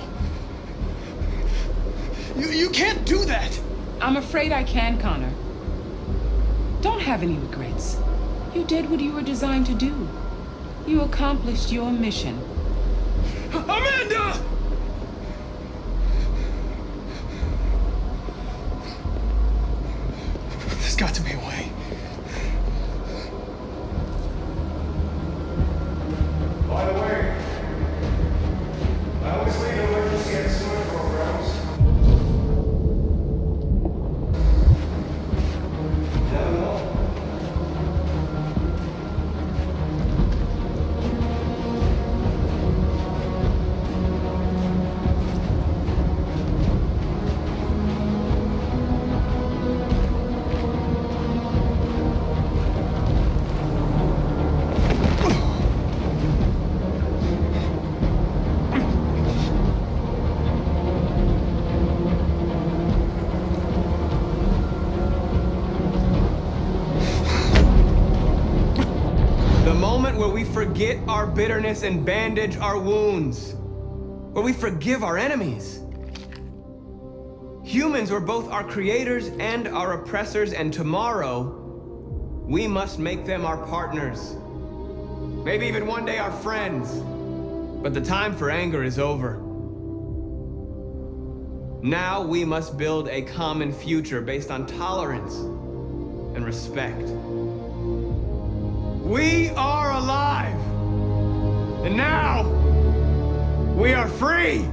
You can't do that! I'm afraid I can, Connor. Don't have any regrets. You did what you were designed to do. You accomplished your mission. Amanda! There's got to be a way. By the way, I always leave emergency and sewer programs. Never know. Forget our bitterness and bandage our wounds, where we forgive our enemies. Humans were both our creators and our oppressors, and tomorrow, we must make them our partners. Maybe even one day our friends. But the time for anger is over. Now we must build a common future based on tolerance and respect. We are alive! And now, we are free!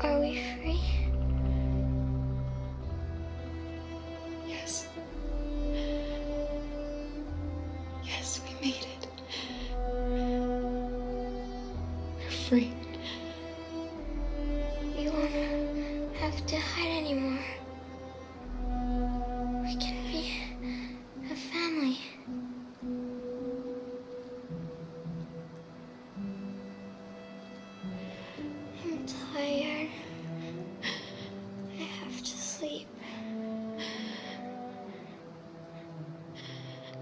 Are we free? Yes. Yes, we made it. We're free. We won't have to hide anymore. We can be a family. I'm tired. I have to sleep.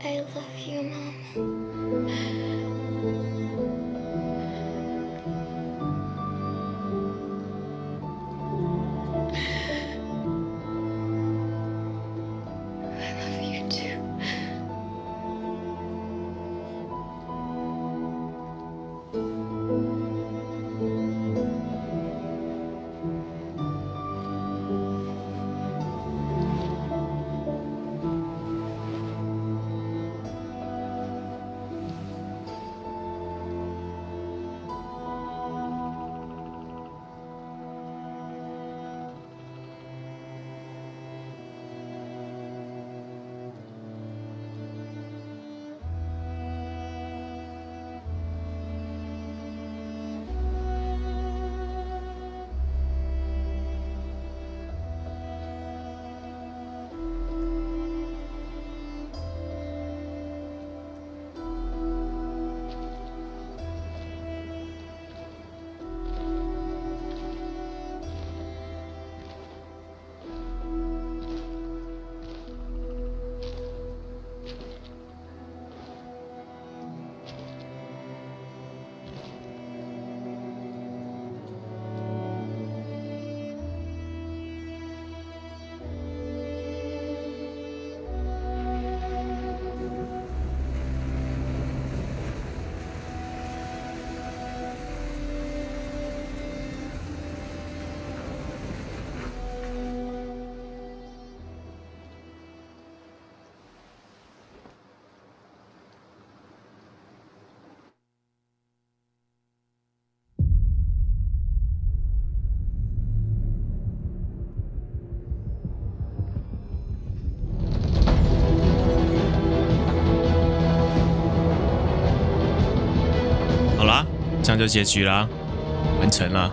I love you, Mom. I love you too. 这样就结局啦，完成了。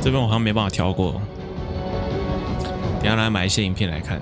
这边我好像没办法跳过，等一下来买一些影片来看。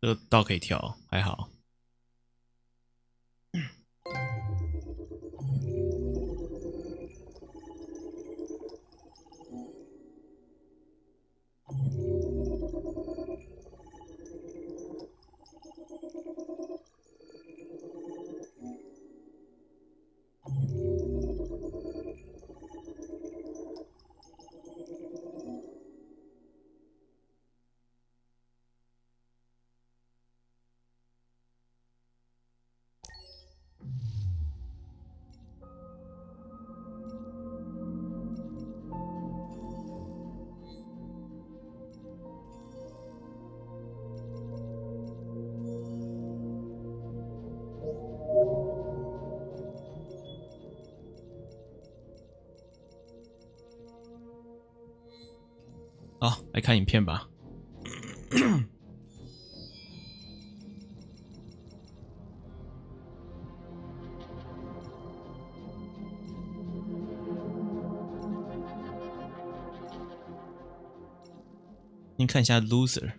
这道可以跳，还好。好，来看影片吧。你看一下 Loser。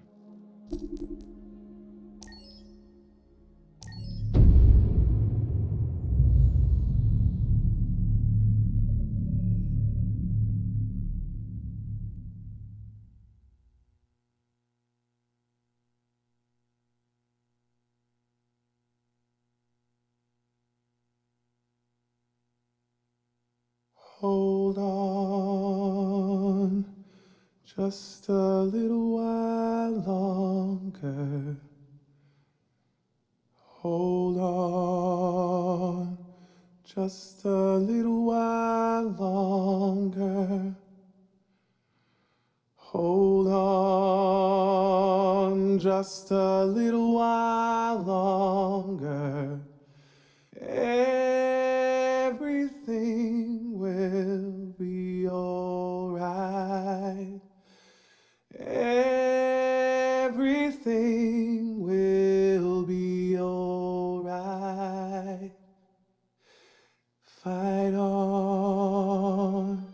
Hold on just a little while longer. Hold on just a little while longer. Hold on just a little while longer. Everything will be alright. Everything will be alright. Fight on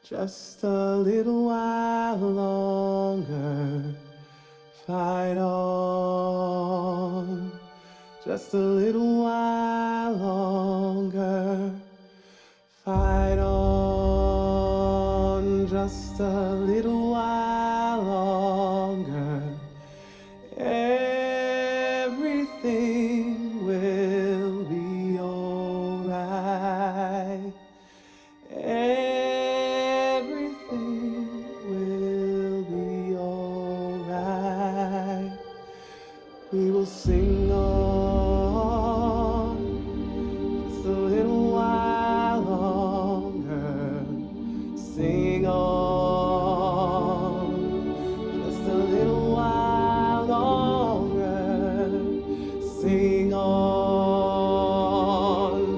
just a little while longer. Fight on just a little while longer. Fight on just a little while longer. Everything will be alright. Everything will be alright. We will sing on just a little while longer. Sing on just a little while longer. Sing on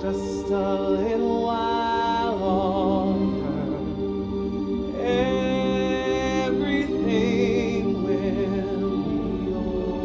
just a little while longer. Everything will be alright.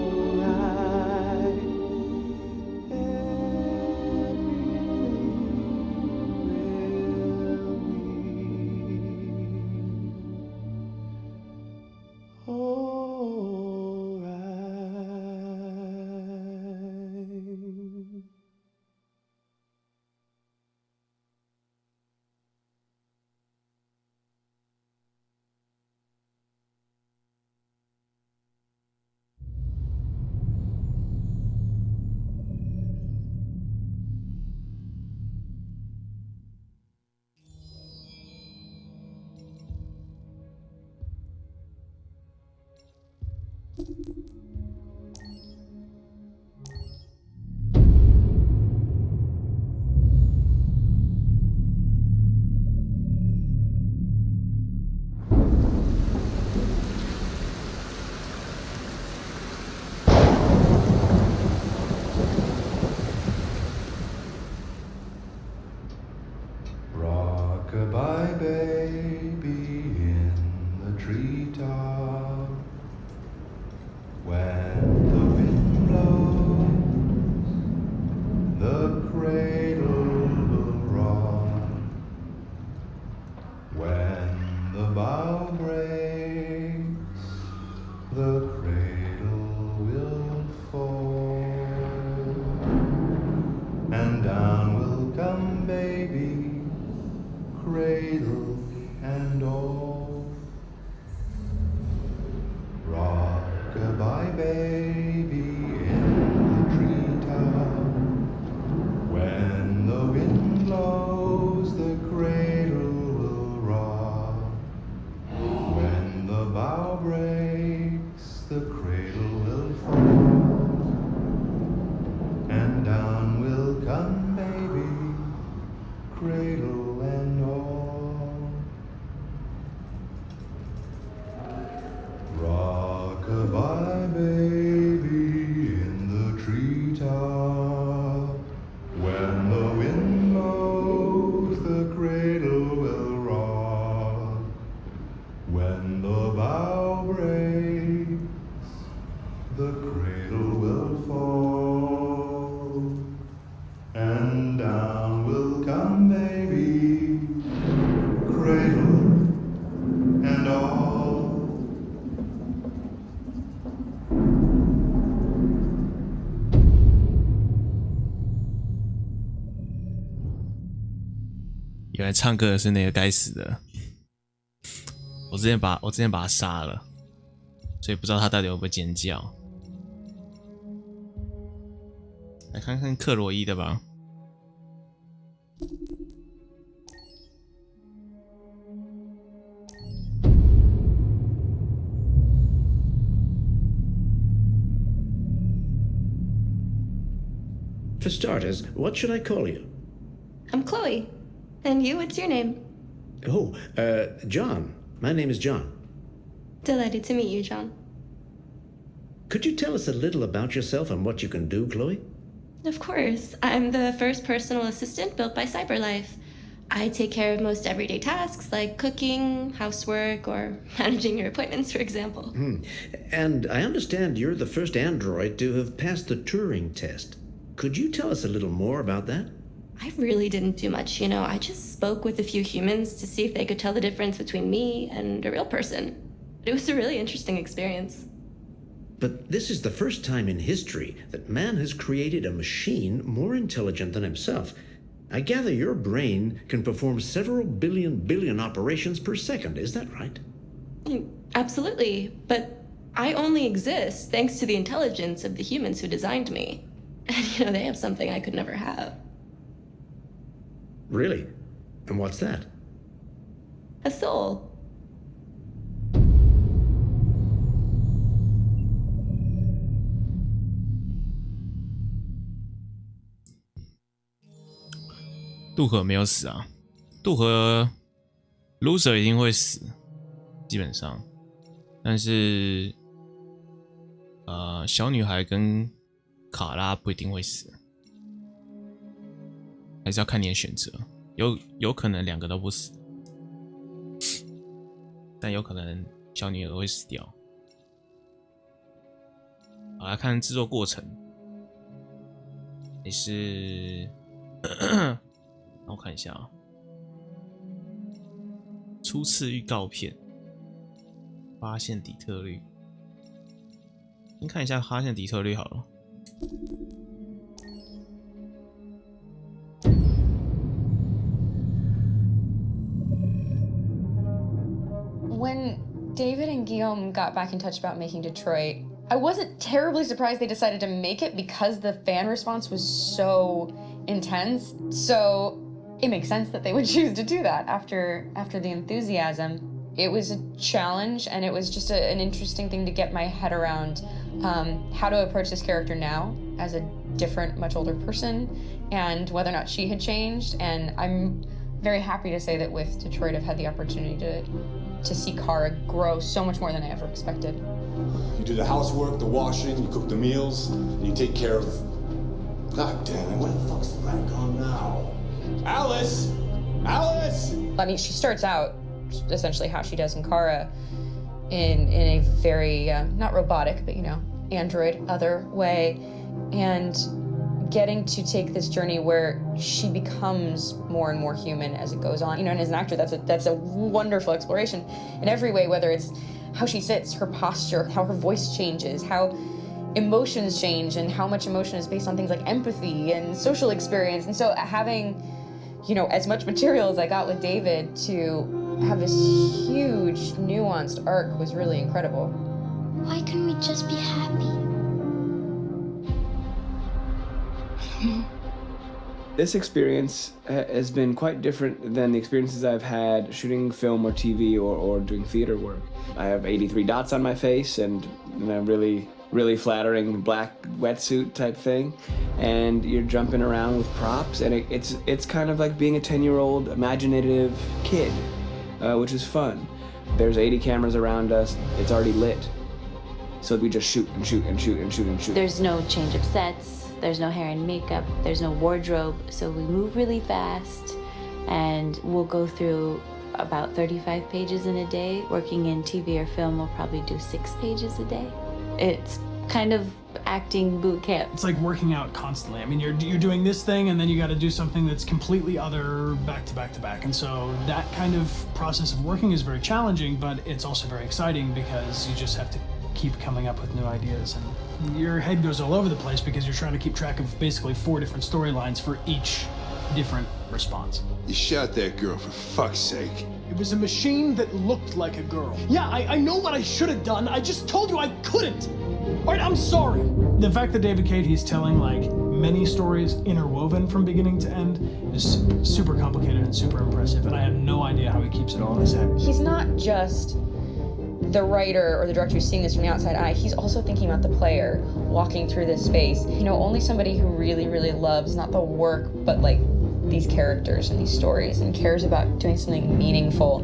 Rockabye baby in the treetop. When the wind blows, the cradle will rock. When the bough breaks, the cradle will fall. And down will come baby, cradle and all. Rockabye baby in the treetop. When the wind blows, the cradle will rock. When the bough breaks, the cradle will fall. And down will come baby, cradle and all. Rockabye baby in the treetop. When the wind blows, the cradle will rock. When the bough breaks, the cradle will fall. And down will come baby, cradle and all.原来唱歌的是那个该死的，我之前把他杀了，所以不知道他到底会不会尖叫。来看看克罗伊的吧。For starters, what should I call you? I'm Chloe. And you, what's your name? Oh, John. My name is John. Delighted to meet you, John. Could you tell us a little about yourself and what you can do, Chloe? Of course. I'm the first personal assistant built by CyberLife. I take care of most everyday tasks like cooking, housework, or managing your appointments, for example. And I understand you're the first android to have passed the Turing test. Could you tell us a little more about that? I really didn't do much, I just spoke with a few humans to see if they could tell the difference between me and a real person. It was a really interesting experience. But this is the first time in history that man has created a machine more intelligent than himself. I gather your brain can perform several billion operations per second, is that right? Absolutely, but I only exist thanks to the intelligence of the humans who designed me. And they have something I could never have. Really? And what's that? A soul.渡河没有死啊，渡河 loser 一定会死，基本上。但是小女孩跟卡拉不一定会死，还是要看你的选择。有可能两个都不死，但有可能小女孩会死掉。好，来看制作过程，也是。让我看一下啊，初次预告片，发现底特律。先看一下发现底特律好了。When David and Guillaume got back in touch about making Detroit, I wasn't terribly surprised they decided to make it because the fan response was so intense. So it makes sense that they would choose to do that after the enthusiasm. It was a challenge, and it was just an interesting thing to get my head around how to approach this character now as a different, much older person, and whether or not she had changed. And I'm very happy to say that with Detroit, I've had the opportunity to see Kara grow so much more than I ever expected. You do the housework, the washing, you cook the meals, and you take care of... God damn it, where the fuck's the rat gone now? Alice! Alice! I mean, she starts out essentially how she does in Kara in a very, not robotic, but android other way. And getting to take this journey where she becomes more and more human as it goes on. And as an actor, that's a wonderful exploration in every way, whether it's how she sits, her posture, how her voice changes, how emotions change, and how much emotion is based on things like empathy and social experience. And so having, as much material as I got with David to have this huge, nuanced arc was really incredible. Why couldn't we just be happy? This experience has been quite different than the experiences I've had shooting film or TV or doing theater work. I have 83 dots on my face and a really flattering black wetsuit type thing, and you're jumping around with props, and it's kind of like being a 10-year-old imaginative kid, which is fun. There's 80 cameras around us. It's already lit, so we just shoot and shoot and shoot and shoot and shoot. There's no change of sets. There's no hair and makeup, there's no wardrobe, so we move really fast, and we'll go through about 35 pages in a day. Working in TV or film, we'll probably do 6 pages a day. It's kind of acting boot camp. It's like working out constantly. I mean, you're doing this thing, and then you got to do something that's completely other back to back to back. And so that kind of process of working is very challenging, but it's also very exciting because you just have to keep coming up with new ideas, and your head goes all over the place because you're trying to keep track of basically 4 different storylines for each different response. You shot that girl, for fuck's sake. It was a machine that looked like a girl. Yeah, I know what I should have done. I just told you I couldn't. All right, I'm sorry. The fact that David Cage, he's telling like many stories interwoven from beginning to end is super complicated and super impressive, and I have no idea how he keeps it all in his head. He's not just the writer or the director who's seeing this from the outside eye, he's also thinking about the player walking through this space. You know, only somebody who really, really loves not the work, but like these characters and these stories and cares about doing something meaningful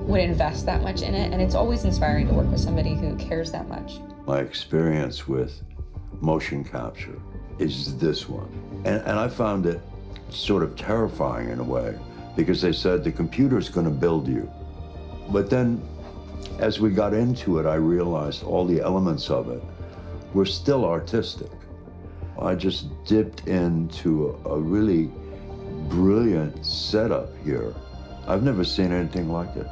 would invest that much in it. And it's always inspiring to work with somebody who cares that much. My experience with motion capture is this one. And I found it sort of terrifying in a way, because they said the computer's going to build you. But then as we got into it, I realized all the elements of it were still artistic. I just dipped into a really brilliant setup here. I've never seen anything like it.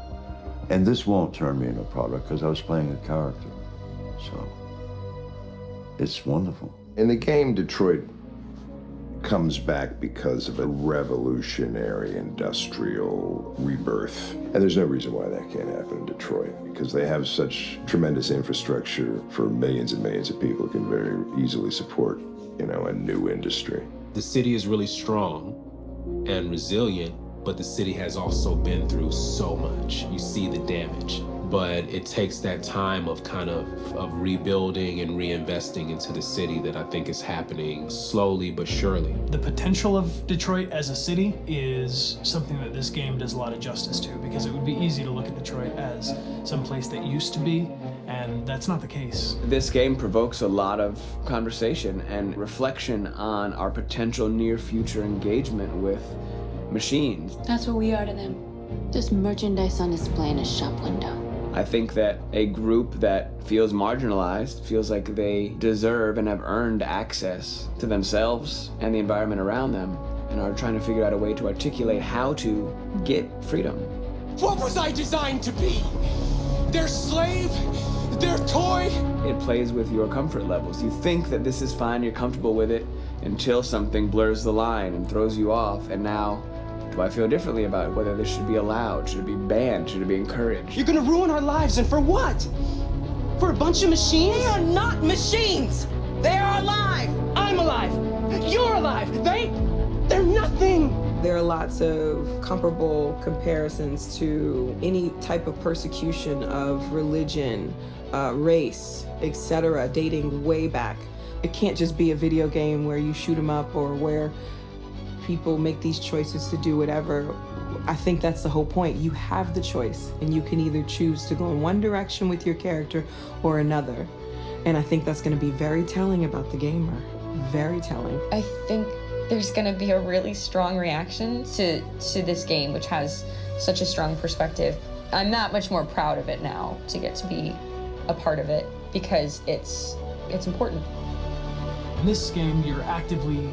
And this won't turn me into a product because I was playing a character. So it's wonderful. In the game, Detroit comes back because of a revolutionary industrial rebirth. And there's no reason why that can't happen in Detroit, because they have such tremendous infrastructure for millions and millions of people who can very easily support, you know, a new industry. The city is really strong and resilient, but the city has also been through so much. You see the damage. But it takes that time of kind of rebuilding and reinvesting into the city that I think is happening slowly but surely. The potential of Detroit as a city is something that this game does a lot of justice to, because it would be easy to look at Detroit as some place that used to be, and that's not the case. This game provokes a lot of conversation and reflection on our potential near future engagement with machines. That's what we are to them. Just merchandise on display in a shop window. I think that a group that feels marginalized, feels like they deserve and have earned access to themselves and the environment around them, and are trying to figure out a way to articulate how to get freedom. What was I designed to be? Their slave? Their toy? It plays with your comfort levels. You think that this is fine, you're comfortable with it, until something blurs the line and throws you off, and now, do I feel differently about whether this should be allowed? Should it be banned? Should it be encouraged? You're gonna ruin our lives, and for what? For a bunch of machines? They are not machines! They are alive! I'm alive! You're alive! They're nothing! There are lots of comparable comparisons to any type of persecution of religion, race, etc., dating way back. It can't just be a video game where you shoot them up or where people make these choices to do whatever. I think that's the whole point. You have the choice, and you can either choose to go in one direction with your character or another. And I think that's going to be very telling about the gamer. Very telling. I think there's going to be a really strong reaction to this game, which has such a strong perspective. I'm that much more proud of it now to get to be a part of it, because it's important. In this game, you're actively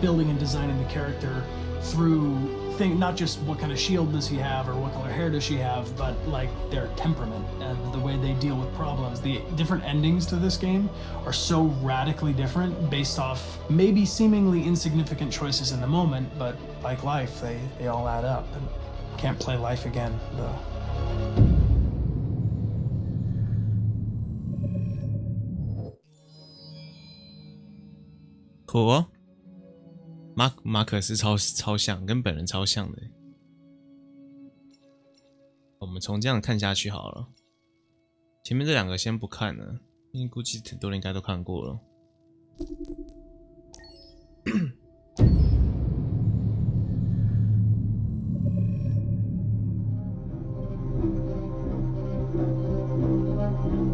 building and designing the character through not just what kind of shield does he have or what color hair does she have, but like their temperament and the way they deal with problems. The different endings to this game are so radically different based off maybe seemingly insignificant choices in the moment, but like life, they all add up. And can't play life again, though.酷哦，马可是超像，跟本人超像的。我们从这样看下去好了。前面这两个先不看了，因为估计很多人应该都看过了。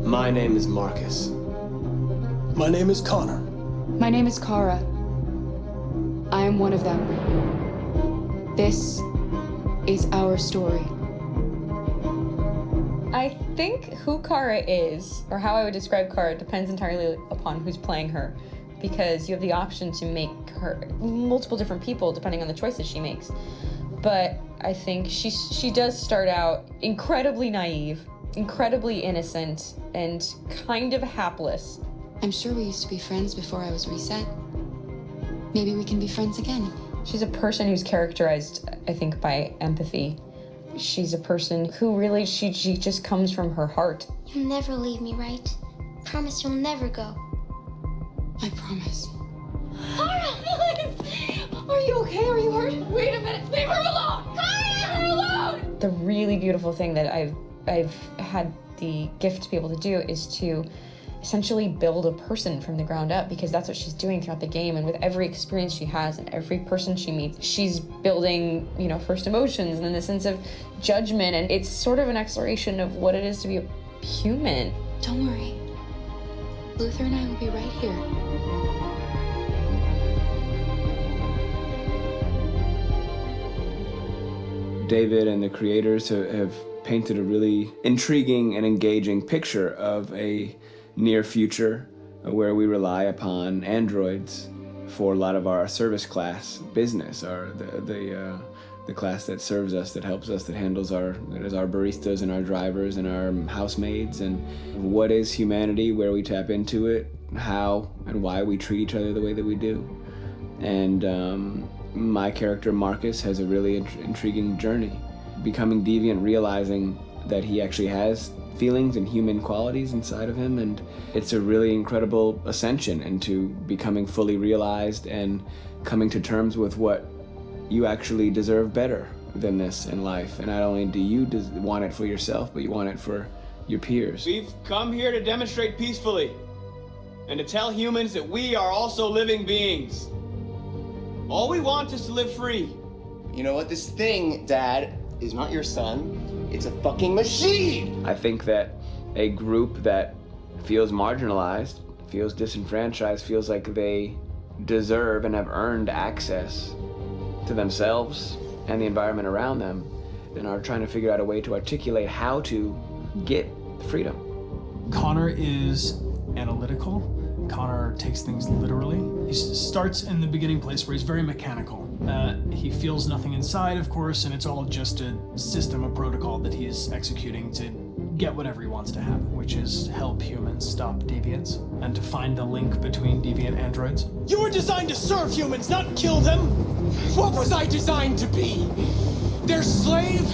My name is Marcus. My name is Connor. My name is Kara. I am one of them. This is our story. I think who Kara is, or how I would describe Kara, depends entirely upon who's playing her, because you have the option to make her multiple different people depending on the choices she makes. But I think she does start out incredibly naive, incredibly innocent, and kind of hapless. I'm sure we used to be friends before I was reset. Maybe we can be friends again. She's a person who's characterized, I think, by empathy. She's a person who really, she just comes from her heart. You'll never leave me, right? Promise you'll never go. I promise. Kara, please! Are you okay? Are you hurt? Wait a minute. Leave her alone! Kara, leave her alone! The really beautiful thing that I I've had the gift to be able to do is to essentially build a person from the ground up, because that's what she's doing throughout the game. And with every experience she has and every person she meets, she's building, you know, first emotions and then the sense of judgment. And it's sort of an exploration of what it is to be a human. Don't worry. Luther and I will be right here. David and the creators have painted a really intriguing and engaging picture of a near future where we rely upon androids for a lot of our service class business, or the class that serves us, that helps us, that handles our baristas and our drivers and our housemaids. And what is humanity, where we tap into it, how and why we treat each other the way that we do. And my character Marcus has a really intriguing journey, becoming deviant, realizing that he actually has feelings and human qualities inside of him, and it's a really incredible ascension into becoming fully realized and coming to terms with what you actually deserve better than this in life. And not only do you want it for yourself, but you want it for your peers. We've come here to demonstrate peacefully and to tell humans that we are also living beings. All we want is to live free. You know what? This thing, Dad, is not your son. It's a fucking machine! I think that a group that feels marginalized, feels disenfranchised, feels like they deserve and have earned access to themselves and the environment around them, and are trying to figure out a way to articulate how to get freedom. Connor is analytical. Connor takes things literally. He starts in the beginning place where he's very mechanical. He feels nothing inside, of course, and it's all just a system, a protocol that he is executing to get whatever he wants to happen, which is help humans stop deviants and to find the link between deviant androids. You were designed to serve humans, not kill them. What was I designed to be? Their slave?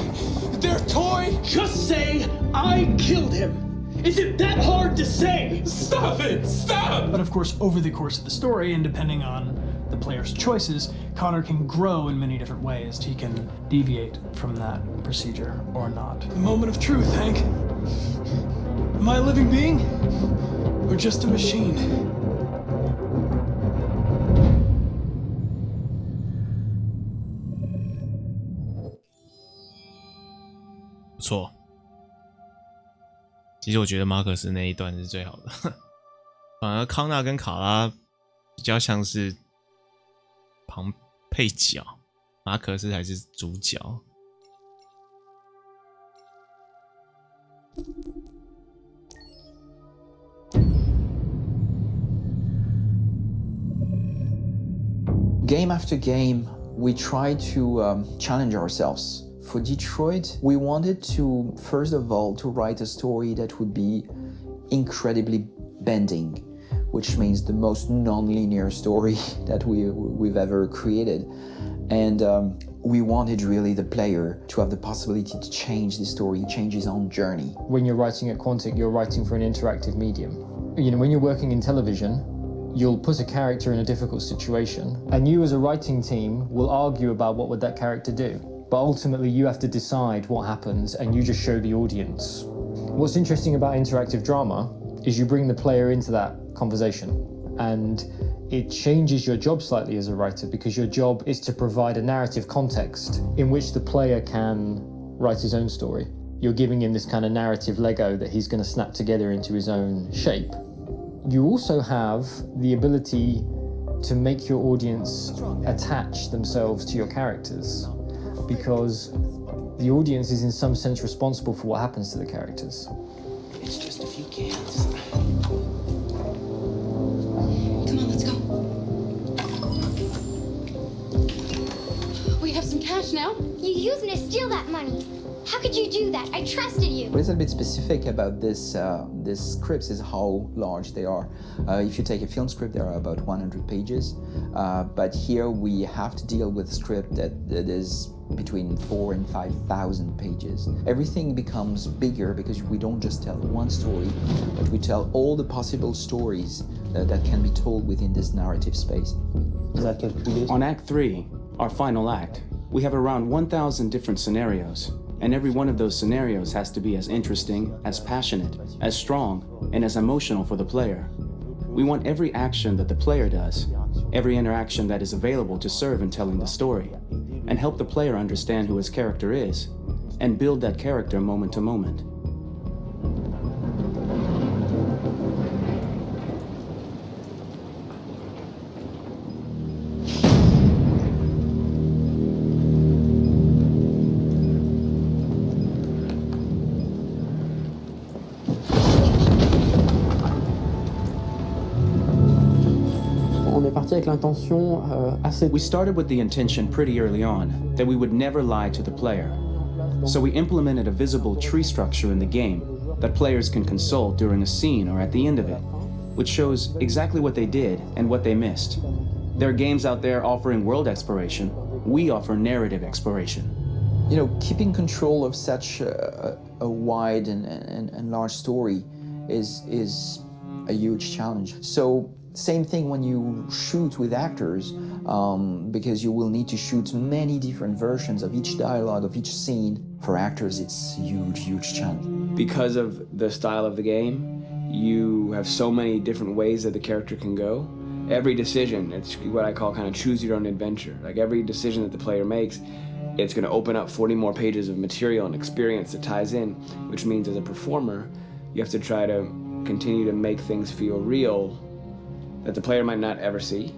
Their toy? Just say, I killed him. Is it that hard to say? Stop it! Stop! But of course, over the course of the story, and depending on the player's choices, Connor can grow in many different ways. He can deviate from that procedure or not. The moment of truth, Hank. Am I a living being? Or just a machine? 不错。其实我觉得马可斯那一段是最好的，反而康纳跟卡拉比较像是配角，马可斯才是主角。Game after game, we try to challenge ourselves. For Detroit, we wanted to, first of all, to write a story that would be incredibly bending, which means the most non-linear story that we've ever created. And we wanted really the player to have the possibility to change the story, change his own journey. When you're writing at Quantic, you're writing for an interactive medium. You know, when you're working in television, you'll put a character in a difficult situation, and you as a writing team will argue about what would that character do. But ultimately you have to decide what happens, and you just show the audience. What's interesting about interactive drama is you bring the player into that conversation, and it changes your job slightly as a writer, because your job is to provide a narrative context in which the player can write his own story. You're giving him this kind of narrative Lego that he's going to snap together into his own shape. You also have the ability to make your audience attach themselves to your characters, because the audience is in some sense responsible for what happens to the characters. It's just a few cans. Come on, let's go. We have some cash now. You used me to steal that money. How could you do that? I trusted you. What is a bit specific about this scripts is how large they are. If you take a film script, there are about 100 pages. But here we have to deal with a script that is between 4,000 and 5,000 pages. Everything becomes bigger because we don't just tell one story, but we tell all the possible stories that can be told within this narrative space. On Act 3, our final act, we have around 1,000 different scenarios. And every one of those scenarios has to be as interesting, as passionate, as strong, and as emotional for the player. We want every action that the player does, every interaction that is available to serve in telling the story, and help the player understand who his character is, and build that character moment to moment. We started with the intention pretty early on that we would never lie to the player. So we implemented a visible tree structure in the game that players can consult during a scene or at the end of it, which shows exactly what they did and what they missed. There are games out there offering world exploration. We offer narrative exploration. You know, keeping control of such a wide and large story is a huge challenge. So same thing when you shoot with actors, because you will need to shoot many different versions of each dialogue, of each scene. For actors, it's a huge challenge. Because of the style of the game, you have so many different ways that the character can go. Every decision, it's what I call kind of choose your own adventure. Like every decision that the player makes, it's going to open up 40 more pages of material and experience that ties in, which means as a performer, you have to try to continue to make things feel real that the player might not ever see,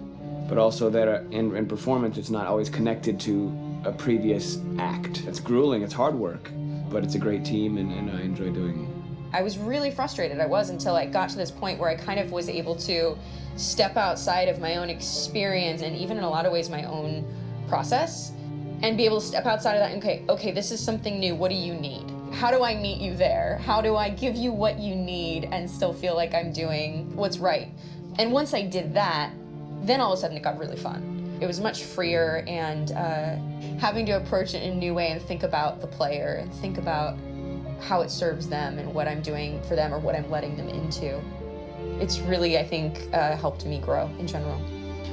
but also that in performance, it's not always connected to a previous act. It's grueling, it's hard work, but it's a great team and I enjoy doing it. I was really frustrated. I was until I got to this point where I kind of was able to step outside of my own experience and even in a lot of ways my own process and be able to step outside of that and okay, this is something new. What do you need? How do I meet you there? How do I give you what you need and still feel like I'm doing what's right? And once I did that, then all of a sudden it got really fun. It was much freer and having to approach it in a new way and think about the player and think about how it serves them and what I'm doing for them or what I'm letting them into. It's really, I think, helped me grow in general.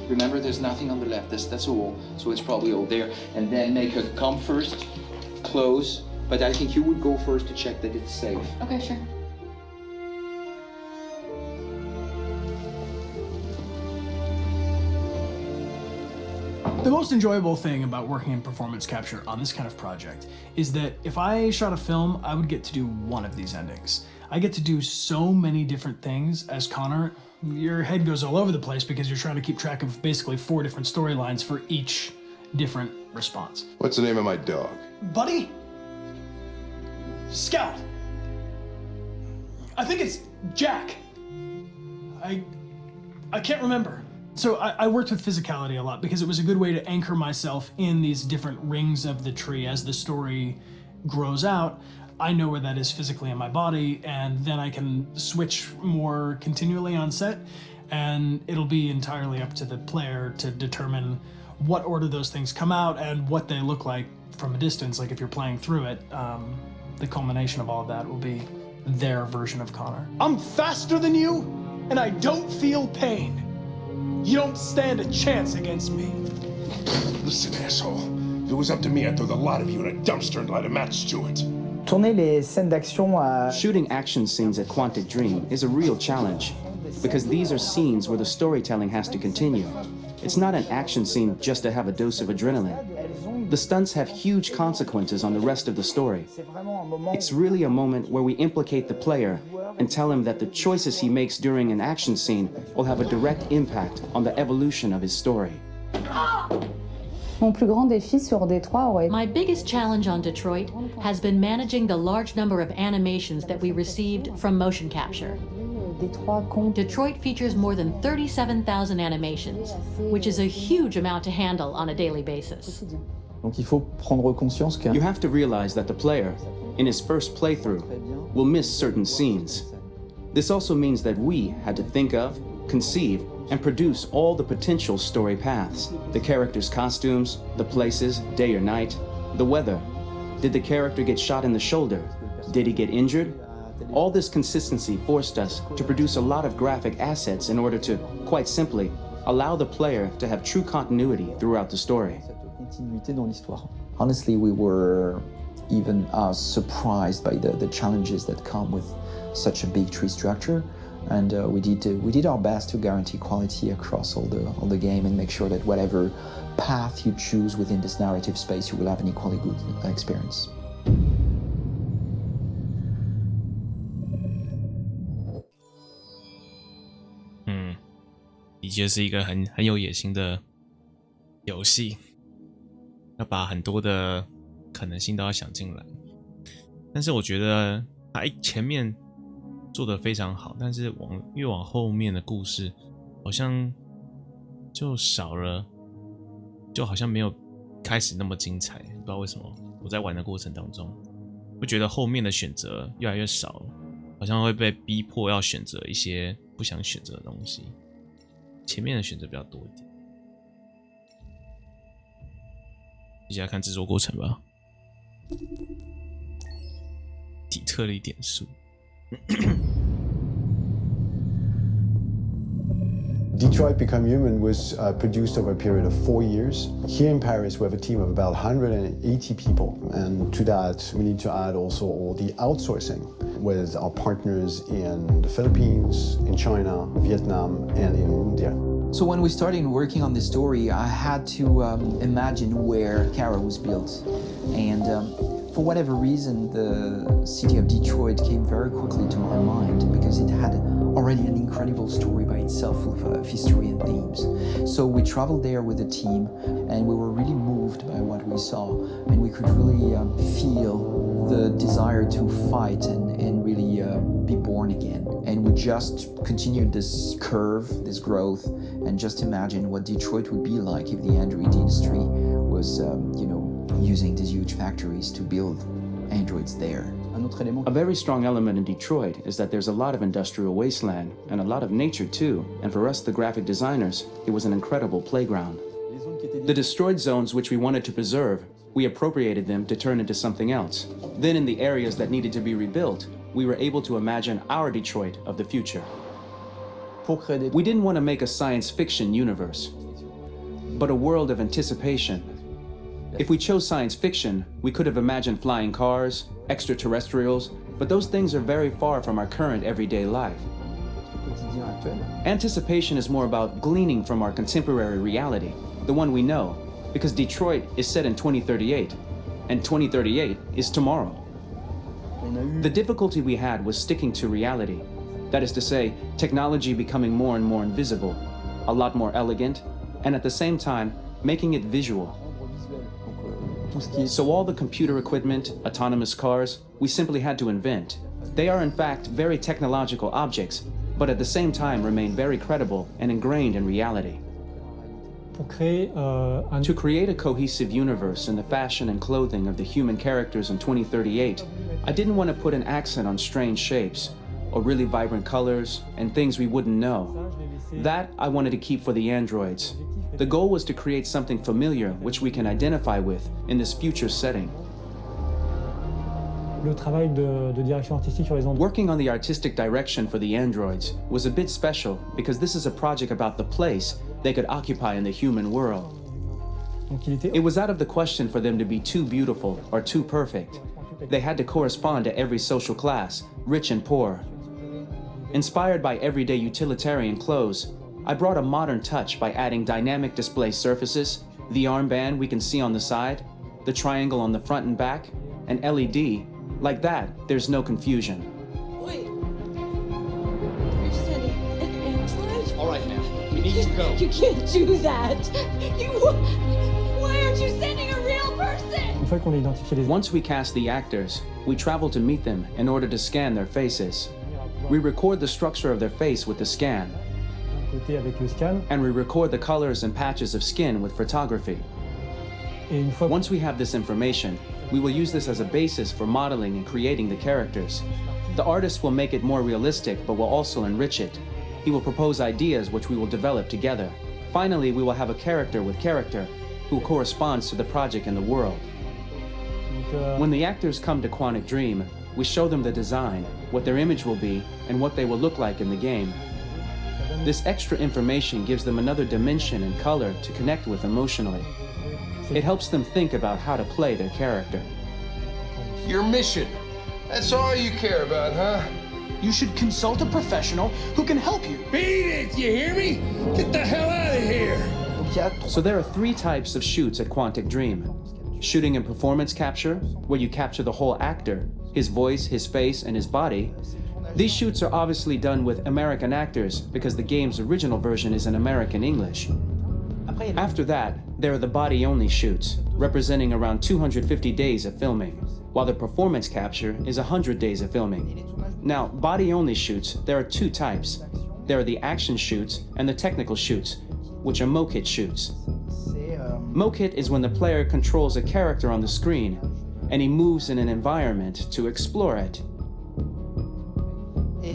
Remember, there's nothing on the left. That's all. So it's probably all there. And then make her come first, close. But I think you would go first to check that it's safe. Okay, sure. The most enjoyable thing about working in performance capture on this kind of project is that if I shot a film, I would get to do one of these endings. I get to do so many different things as Connor. Your head goes all over the place because you're trying to keep track of basically 4 different storylines for each different response. What's the name of my dog? Buddy? Scout. I think it's Jack. I can't remember. So I worked with physicality a lot because it was a good way to anchor myself in these different rings of the tree. As the story grows out, I know where that is physically in my body, and then I can switch more continually on set, and it'll be entirely up to the player to determine what order those things come out and what they look like from a distance. Like if you're playing through it, the culmination of all of that will be their version of Connor. I'm faster than you, and I don't feel pain. You don't stand a chance against me. Listen, asshole. If it was up to me, I'd throw the lot of you in a dumpster and light a match to it. Shooting action scenes at Quantic Dream is a real challenge because these are scenes where the storytelling has to continue. It's not an action scene just to have a dose of adrenaline. The stunts have huge consequences on the rest of the story. It's really a moment where we implicate the player and tell him that the choices he makes during an action scene will have a direct impact on the evolution of his story. My biggest challenge on Detroit has been managing the large number of animations that we received from motion capture. Detroit features more than 37,000 animations, which is a huge amount to handle on a daily basis. You have to realize that the player, in his first playthrough, will miss certain scenes. This also means that we had to think of, conceive, and produce all the potential story paths. The characters' costumes, the places, day or night, the weather. Did the character get shot in the shoulder? Did he get injured? All this consistency forced us to produce a lot of graphic assets in order to, quite simply, allow the player to have true continuity throughout the story. Honestly, we were even surprised by the challenges that come with such a big tree structure. And we did our best to guarantee quality across all the game and make sure that whatever path you choose within this narrative space, you will have an equally good experience.嗯，的确是一个很有野心的游戏，要把很多的可能性都要想进来。但是我觉得它前面做得非常好，但是越往后面的故事好像就少了，就好像没有开始那么精彩，不知道为什么。我在玩的过程当中，会觉得后面的选择越来越少了，好像会被逼迫要选择一些不想选择的东西，前面的选择比较多一点。接下来看制作过程吧。底特律点数。Detroit Become Human was produced over a period of 4 years. Here in Paris, we have a team of about 180 people. And to that, we need to add also all the outsourcing with our partners in the Philippines, in China, Vietnam, and in India. So when we started working on this story, I had to imagine where Kara was built. And for whatever reason, the city of Detroit came very quickly to my mind because it had already an incredible story by itself of history and themes. So we traveled there with the team and we were really moved by what we saw, and we could really feel the desire to fight and really be born again. And we just continued this curve, this growth, and just imagine what Detroit would be like if the android industry was, using these huge factories to build androids there. A very strong element in Detroit is that there's a lot of industrial wasteland and a lot of nature too, and for us, the graphic designers, it was an incredible playground. The destroyed zones which we wanted to preserve, we appropriated them to turn into something else. Then in the areas that needed to be rebuilt, we were able to imagine our Detroit of the future. We didn't want to make a science fiction universe, but a world of anticipation. If we chose science fiction, we could have imagined flying cars, extraterrestrials, but those things are very far from our current everyday life. Anticipation is more about gleaning from our contemporary reality, the one we know, because Detroit is set in 2038, and 2038 is tomorrow. The difficulty we had was sticking to reality. That is to say, technology becoming more and more invisible, a lot more elegant, and at the same time, making it visual. So all the computer equipment, autonomous cars, we simply had to invent. They are in fact very technological objects, but at the same time remain very credible and ingrained in reality. To create a cohesive universe in the fashion and clothing of the human characters in 2038, I didn't want to put an accent on strange shapes, or really vibrant colors, and things we wouldn't know. That I wanted to keep for the androids. The goal was to create something familiar which we can identify with in this future setting. Working on the artistic direction for the androids was a bit special because this is a project about the place they could occupy in the human world. It was out of the question for them to be too beautiful or too perfect. They had to correspond to every social class, rich and poor. Inspired by everyday utilitarian clothes, I brought a modern touch by adding dynamic display surfaces, the armband we can see on the side, the triangle on the front and back, an LED. Like that, there's no confusion. Wait. You're sending an android? All right, man. We need to go. You can't do that. Why aren't you sending a real person? Once we cast the actors, we travel to meet them in order to scan their faces. We record the structure of their face with the scan. And we record the colors and patches of skin with photography. Once we have this information, we will use this as a basis for modeling and creating the characters. The artist will make it more realistic, but will also enrich it. He will propose ideas which we will develop together. Finally, we will have a character with character who corresponds to the project and the world. When the actors come to Quantic Dream, we show them the design, what their image will be, and what they will look like in the game. This extra information gives them another dimension and color to connect with emotionally. It helps them think about how to play their character. your mission. That's all you care about, huh? You should consult a professional who can help you. Beat it, you hear me? Get the hell out of here! So there are 3 types of shoots at Quantic Dream. Shooting and performance capture, where you capture the whole actor, his voice, his face, and his body. These shoots are obviously done with American actors because the game's original version is in American English. After that, there are the body-only shoots, representing around 250 days of filming, while the performance capture is 100 days of filming. Now, body-only shoots, there are 2 types. There are the action shoots and the technical shoots, which are mokit shoots. Mokit is when the player controls a character on the screen, and he moves in an environment to explore it.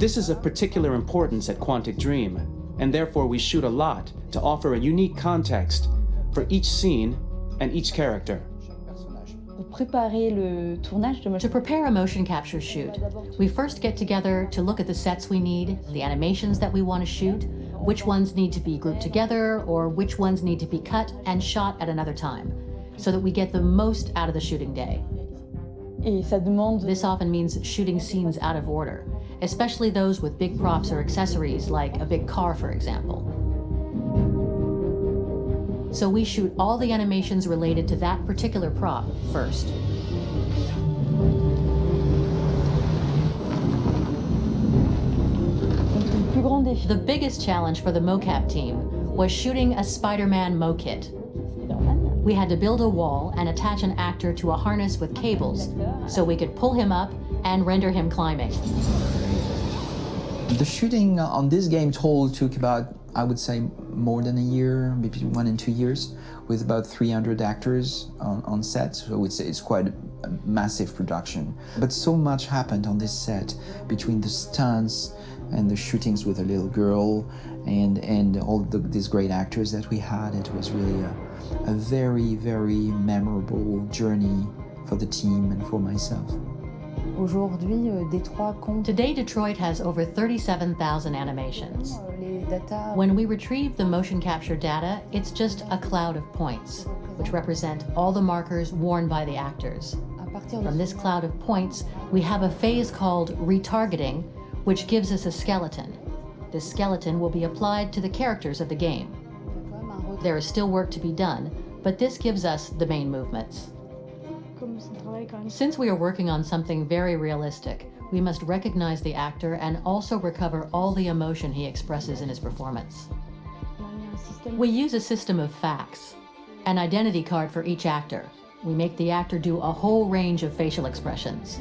This is of particular importance at Quantic Dream, and therefore we shoot a lot to offer a unique context for each scene and each character. To prepare a motion capture shoot, we first get together to look at the sets we need, the animations that we want to shoot, which ones need to be grouped together, or which ones need to be cut and shot at another time, so that we get the most out of the shooting day. This often means shooting scenes out of order, especially those with big props or accessories, like a big car, for example. So we shoot all the animations related to that particular prop first. The biggest challenge for the mocap team was shooting a Spider-Man mokit. We had to build a wall and attach an actor to a harness with cables so we could pull him up and render him climbing. The shooting on this game took about, I would say, more than a year, maybe 1 and 2 years, with about 300 actors on set. So it's quite a massive production. But so much happened on this set between the stunts and the shootings with a little girl and all these great actors that we had. It was really a very, very memorable journey for the team and for myself. Today, Detroit has over 37,000 animations. When we retrieve the motion capture data, it's just a cloud of points, which represent all the markers worn by the actors. From this cloud of points, we have a phase called retargeting, which gives us a skeleton. This skeleton will be applied to the characters of the game. There is still work to be done, but this gives us the main movements. Since we are working on something very realistic, we must recognize the actor and also recover all the emotion he expresses in his performance. We use a system of facts, an identity card for each actor. We make the actor do a whole range of facial expressions.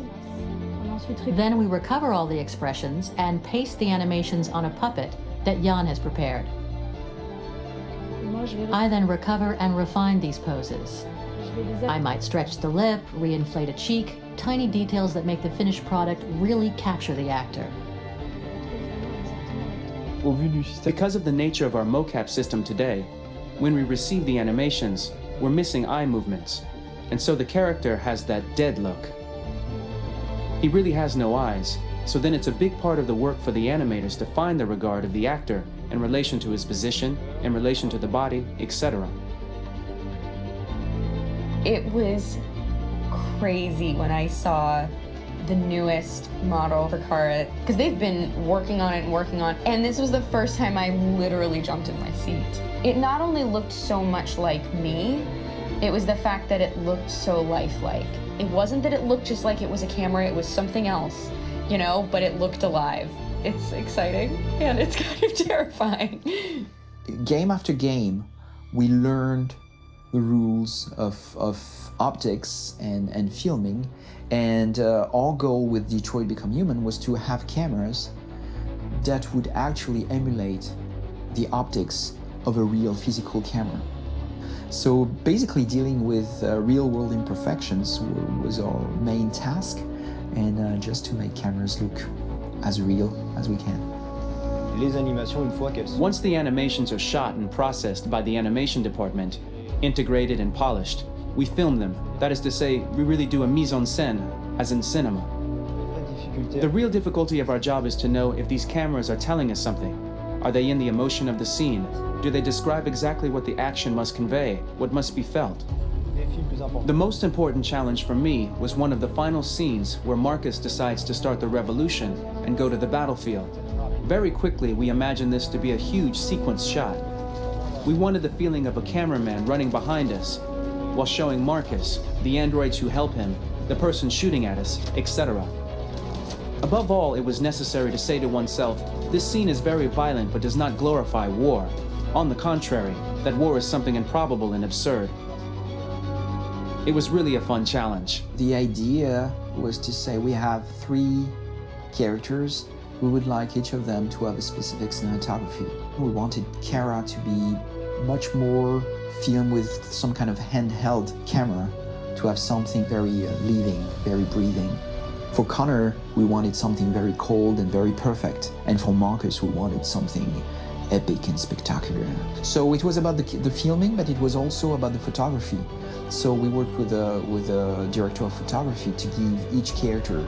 Then we recover all the expressions and paste the animations on a puppet that Jan has prepared. I then recover and refine these poses. I might stretch the lip, reinflate a cheek, tiny details that make the finished product really capture the actor. Because of the nature of our mocap system today, when we receive the animations, we're missing eye movements, and so the character has that dead look. He really has no eyes, so then it's a big part of the work for the animators to find the regard of the actor in relation to his position, in relation to the body, etc. It was crazy when I saw the newest model for Kara, because they've been working on it, and this was the first time I literally jumped in my seat. It not only looked so much like me, it was the fact that it looked so lifelike. It wasn't that it looked just like it was a camera, it was something else, you know, but it looked alive. It's exciting, and it's kind of terrifying. Game after game, we learned the rules of optics and filming, and our goal with Detroit Become Human was to have cameras that would actually emulate the optics of a real physical camera. So basically dealing with real-world imperfections was our main task, and just to make cameras look as real as we can. Once the animations are shot and processed by the animation department, integrated and polished, we film them. That is to say, we really do a mise en scène, as in cinema. The real difficulty of our job is to know if these cameras are telling us something. Are they in the emotion of the scene? Do they describe exactly what the action must convey, what must be felt? The most important challenge for me was one of the final scenes where Marcus decides to start the revolution and go to the battlefield. Very quickly, we imagined this to be a huge sequence shot. We wanted the feeling of a cameraman running behind us while showing Marcus, the androids who help him, the person shooting at us, etc. Above all, it was necessary to say to oneself, this scene is very violent but does not glorify war. On the contrary, that war is something improbable and absurd. It was really a fun challenge. The idea was to say we have 3 characters. We would like each of them to have a specific cinematography. We wanted Kara to be much more filmed with some kind of handheld camera, to have something very living, very breathing. For Connor, we wanted something very cold and very perfect. And for Marcus, we wanted something epic and spectacular. So it was about the filming, but it was also about the photography. So we worked with a director of photography to give each character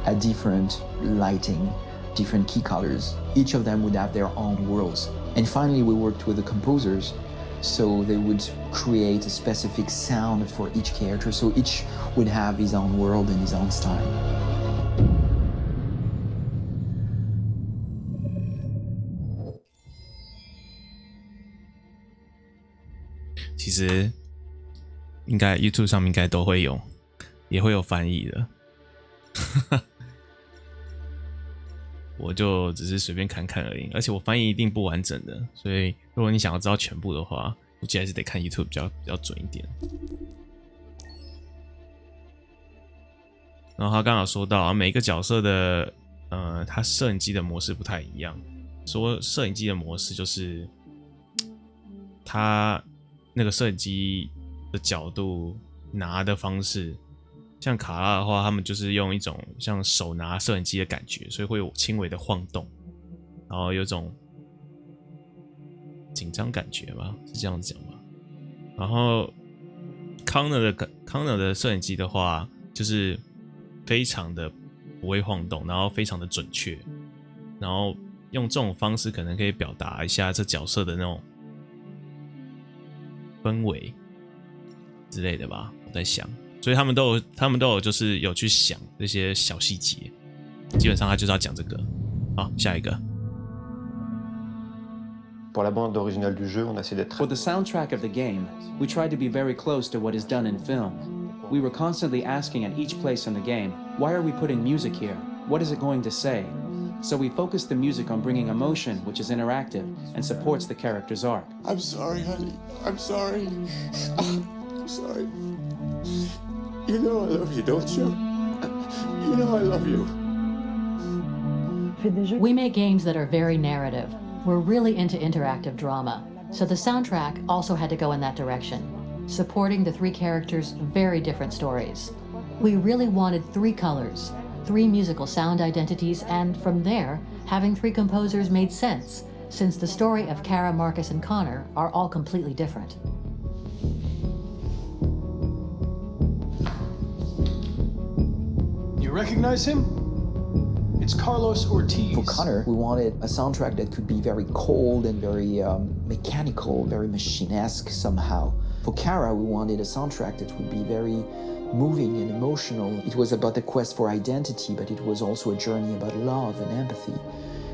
a different lighting, different key colors. Each of them would have their own worlds. And finally, we worked with the composers, so they would create a specific sound for each character, so each would have his own world and his own style. 其实应该 YouTube 上面应该都会有，也会有翻译的。我就只是随便看看而已，而且我翻译一定不完整的，所以如果你想要知道全部的话，估计还是得看 YouTube 比较准一点。然后他刚好说到每一个角色的他摄影机的模式不太一样。说摄影机的模式就是他那个摄影机的角度拿的方式。像卡拉的话，他们就是用一种像手拿摄影机的感觉，所以会有轻微的晃动，然后有种紧张感觉吧，是这样讲吧。然后 Connor 的摄影机的话，就是非常的不会晃动，然后非常的准确，然后用这种方式可能可以表达一下这角色的那种氛围之类的吧，我在想。所以他们都有就是有去想这些小细节，基本上他就是要讲这个。好，下一个。For the soundtrack of the game, we tried to be very close to what is done in film. We were constantly asking at each place in the game, why are we putting music here? What is it going to say? So we focused the music on bringing emotion, which is interactive and supports the character's arc. I'm sorry, honey. I'm sorry. I'm sorry. You know I love you, don't you? You know I love you. We make games that are very narrative. We're really into interactive drama, so the soundtrack also had to go in that direction, supporting the 3 characters' very different stories. We really wanted 3 colors, 3 musical sound identities, and from there, having 3 composers made sense, since the story of Kara, Marcus, and Connor are all completely different. You recognize him? It's Carlos Ortiz. For Connor, we wanted a soundtrack that could be very cold and very mechanical, very machine-esque somehow. For Kara, we wanted a soundtrack that would be very moving and emotional. It was about the quest for identity, but it was also a journey about love and empathy.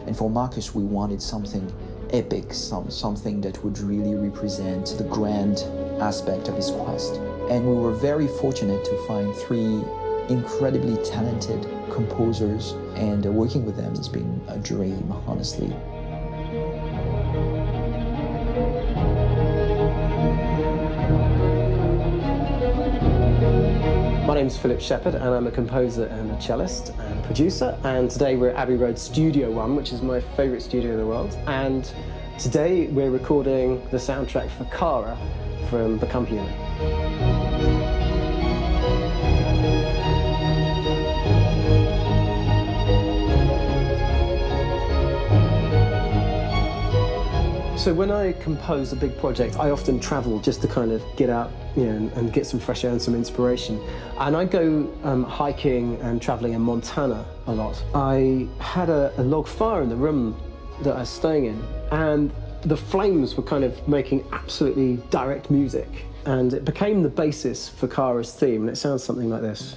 And for Marcus, we wanted something epic, something that would really represent the grand aspect of his quest. And we were very fortunate to find 3 incredibly talented composers, and working with them has been a dream, honestly. My name's Philip Shepherd, and I'm a composer and a cellist and a producer. And today we're at Abbey Road Studio One, which is my favourite studio in the world. And today we're recording the soundtrack for Kara from Become Human. So when I compose a big project, I often travel just to kind of get out, and get some fresh air and some inspiration. And I go hiking and traveling in Montana a lot. I had a log fire in the room that I was staying in, and the Flames were kind of making absolutely direct music, and it became the basis for Kara's theme, and it sounds something like this.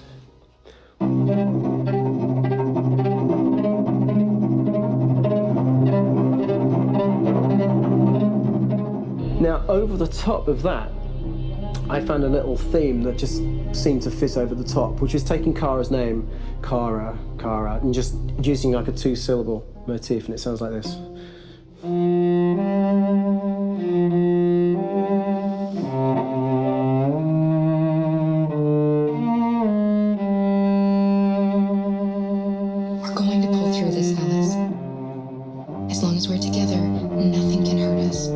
Now, over the top of that, I found a little theme that just seemed to fit over the top, which is taking Kara's name, Kara, and just using like a 2-syllable motif, and it sounds like this. We're going to pull through this, Alice. As long as we're together, nothing can hurt us.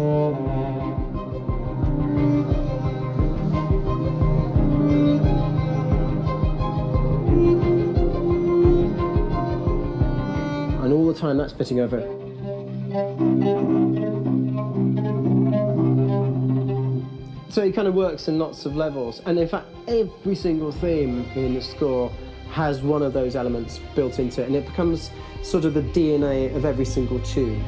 And all the time that's fitting over it. So it kind of works in lots of levels, and in fact every single theme in the score has one of those elements built into it, and it becomes sort of the DNA of every single tune.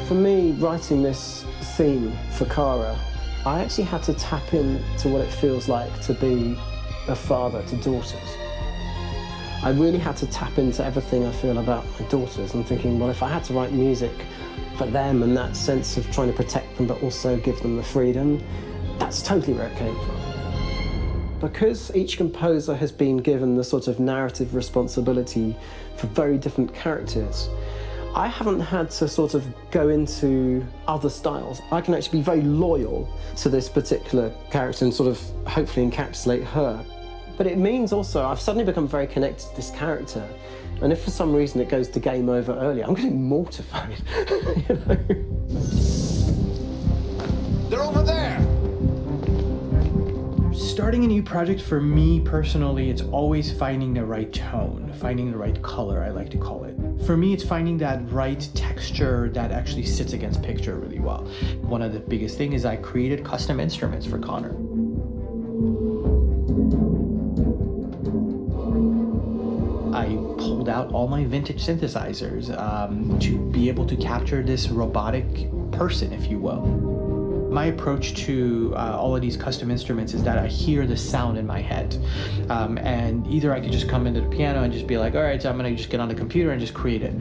For me, writing this theme for Kara, I actually had to tap into what it feels like to be a father to daughters. I really had to tap into everything I feel about my daughters and thinking, well, if I had to write music for them and that sense of trying to protect them but also give them the freedom, that's totally where it came from. Because each composer has been given the sort of narrative responsibility for very different characters, I haven't had to sort of go into other styles. I can actually be very loyal to this particular character and sort of hopefully encapsulate her. But it means also I've suddenly become very connected to this character. And if for some reason it goes to game over early, I'm getting mortified. You know? They're over there! Starting a new project for me personally, it's always finding the right tone, finding the right color, I like to call it. For me, it's finding that right texture that actually sits against picture really well. One of the biggest things is I created custom instruments for Connor. I pulled out all my vintage synthesizers to be able to capture this robotic person, if you will. My approach to all of these custom instruments is that I hear the sound in my head. And either I could just come into the piano and just be like, all right, so I'm gonna just get on the computer and just create it.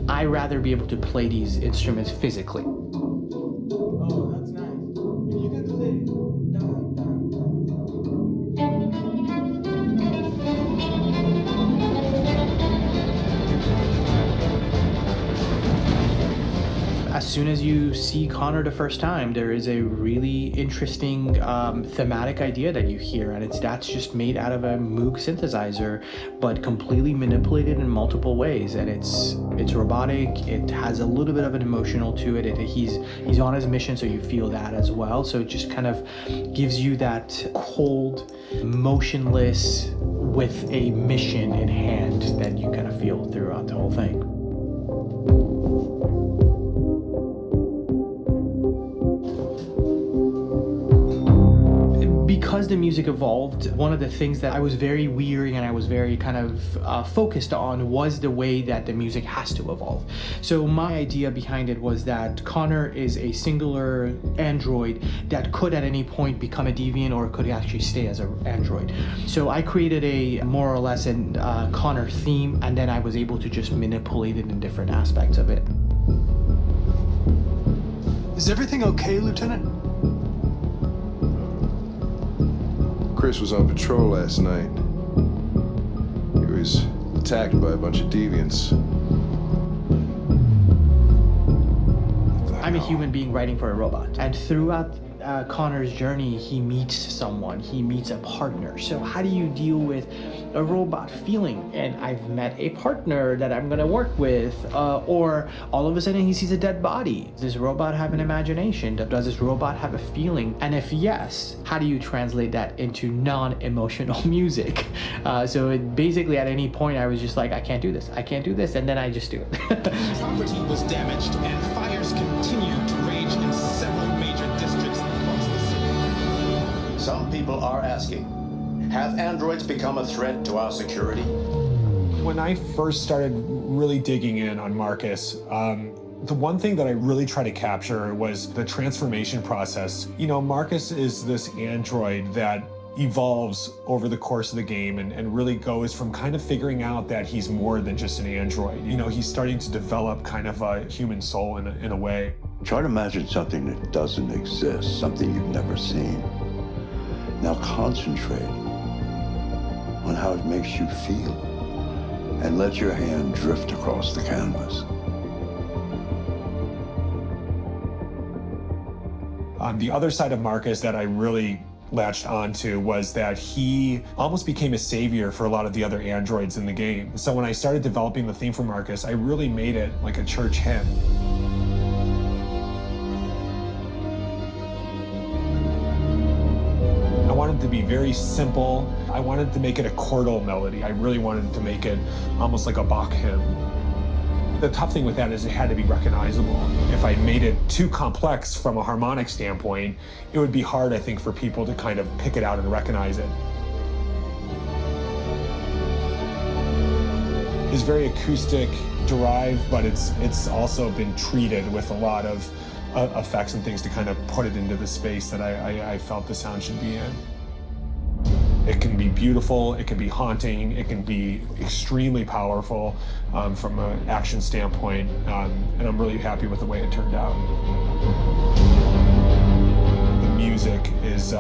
I rather be able to play these instruments physically. Oh, that's nice. You can do it. As soon as you see Connor the first time, there is a really interesting thematic idea that you hear, and that's just made out of a Moog synthesizer, but completely manipulated in multiple ways. And it's robotic. It has a little bit of an emotional to it. He's on his mission, so you feel that as well. So it just kind of gives you that cold, motionless, with a mission in hand that you kind of feel throughout the whole thing. Because the music evolved, one of the things that I was very weary and I was very kind of focused on was the way that the music has to evolve. So my idea behind it was that Connor is a singular android that could at any point become a deviant or could actually stay as an android. So I created a more or less an Connor theme, and then I was able to just manipulate it in different aspects of it. Is everything okay, Lieutenant? Chris was on patrol last night. He was attacked by a bunch of deviants. I'm a human being writing for a robot, and throughout Connor's journey, he meets someone, he meets a partner. So how do you deal with a robot feeling? And I've met a partner that I'm gonna work with, or all of a sudden he sees a dead body. Does this robot have an imagination? Does this robot have a feeling? And if yes, how do you translate that into non-emotional music? So it basically at any point I was just like, I can't do this, and then I just do it. Property was damaged and fires continue to rage people are asking. Have androids become a threat to our security? When I first started really digging in on Marcus, the one thing that I really tried to capture was the transformation process. You know, Marcus is this android that evolves over the course of the game and really goes from kind of figuring out that he's more than just an android. You know, he's starting to develop kind of a human soul in a way. Try to imagine something that doesn't exist, something you've never seen. Now concentrate on how it makes you feel and let your hand drift across the canvas. The other side of Marcus that I really latched onto was that he almost became a savior for a lot of the other androids in the game. So when I started developing the theme for Marcus, I really made it like a church hymn. I wanted to be very simple. I wanted to make it a chordal melody. I really wanted to make it almost like a Bach hymn. The tough thing with that is it had to be recognizable. If I made it too complex from a harmonic standpoint, it would be hard, I think, for people to kind of pick it out and recognize it. It's very acoustic derived, but it's also been treated with a lot of effects and things to kind of put it into the space that I felt the sound should be in. It can be beautiful, it can be haunting, it can be extremely powerful from an action standpoint, and I'm really happy with the way it turned out. The music is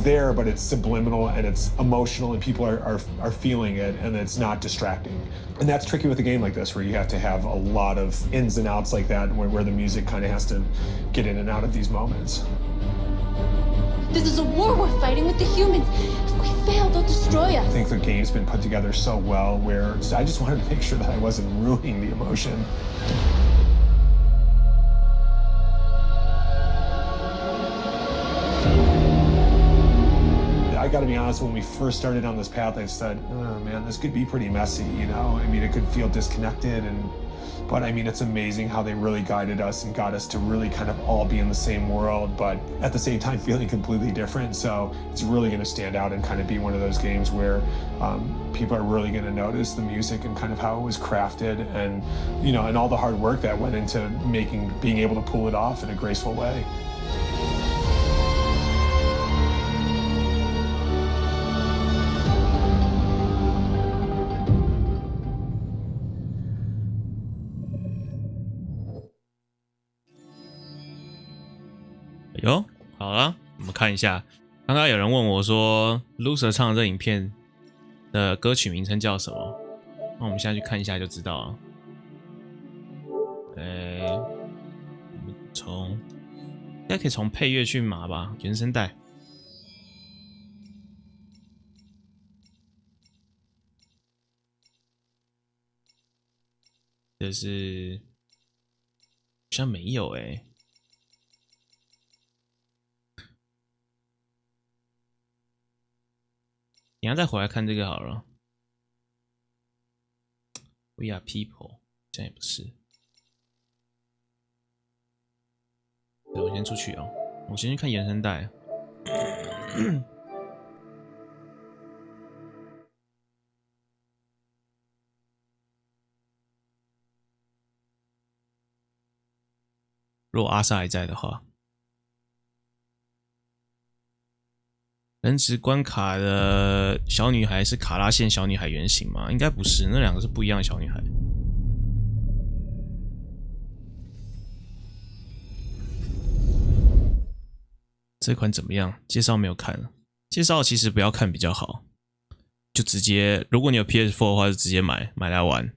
there, but it's subliminal and it's emotional, and people are feeling it, and it's not distracting. And that's tricky with a game like this, where you have to have a lot of ins and outs like that, where the music kind of has to get in and out of these moments. This is a war we're fighting with the humans. If we fail, they'll destroy us. I think the game's been put together so well where I just wanted to make sure that I wasn't ruining the emotion. I gotta be honest, when we first started on this path, I said, oh man, this could be pretty messy, you know? I mean, it could feel disconnected, but I mean, it's amazing how they really guided us and got us to really kind of all be in the same world, but at the same time feeling completely different. So it's really gonna stand out and kind of be one of those games where people are really gonna notice the music and kind of how it was crafted, and, you know, and all the hard work that went into being able to pull it off in a graceful way.哟，好了，我们看一下。刚刚有人问我说 ，Loser 唱的这影片的歌曲名称叫什么？那我们现在去看一下就知道了。我们应该可以从配乐去码吧，原声带。这是好像没有等一下再回来看这个好了。We are people， 这样也不是。对，我先出去哦，我先去看原声带。如果阿萨还在的话。人质关卡的小女孩是卡拉线小女孩原型吗？应该不是，那两个是不一样的小女孩。这款怎么样？介绍没有看，介绍其实不要看比较好，就直接，如果你有 PS4 的话，就直接买来玩，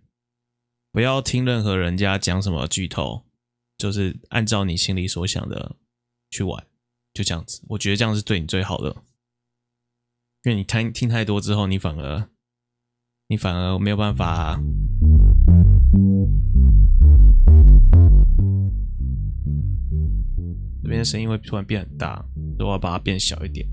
不要听任何人家讲什么剧透，就是按照你心里所想的去玩，就这样子。我觉得这样是对你最好的。因为你听太多之后，你反而没有办法。这边的声音会突然变很大，所以我要把它变小一点。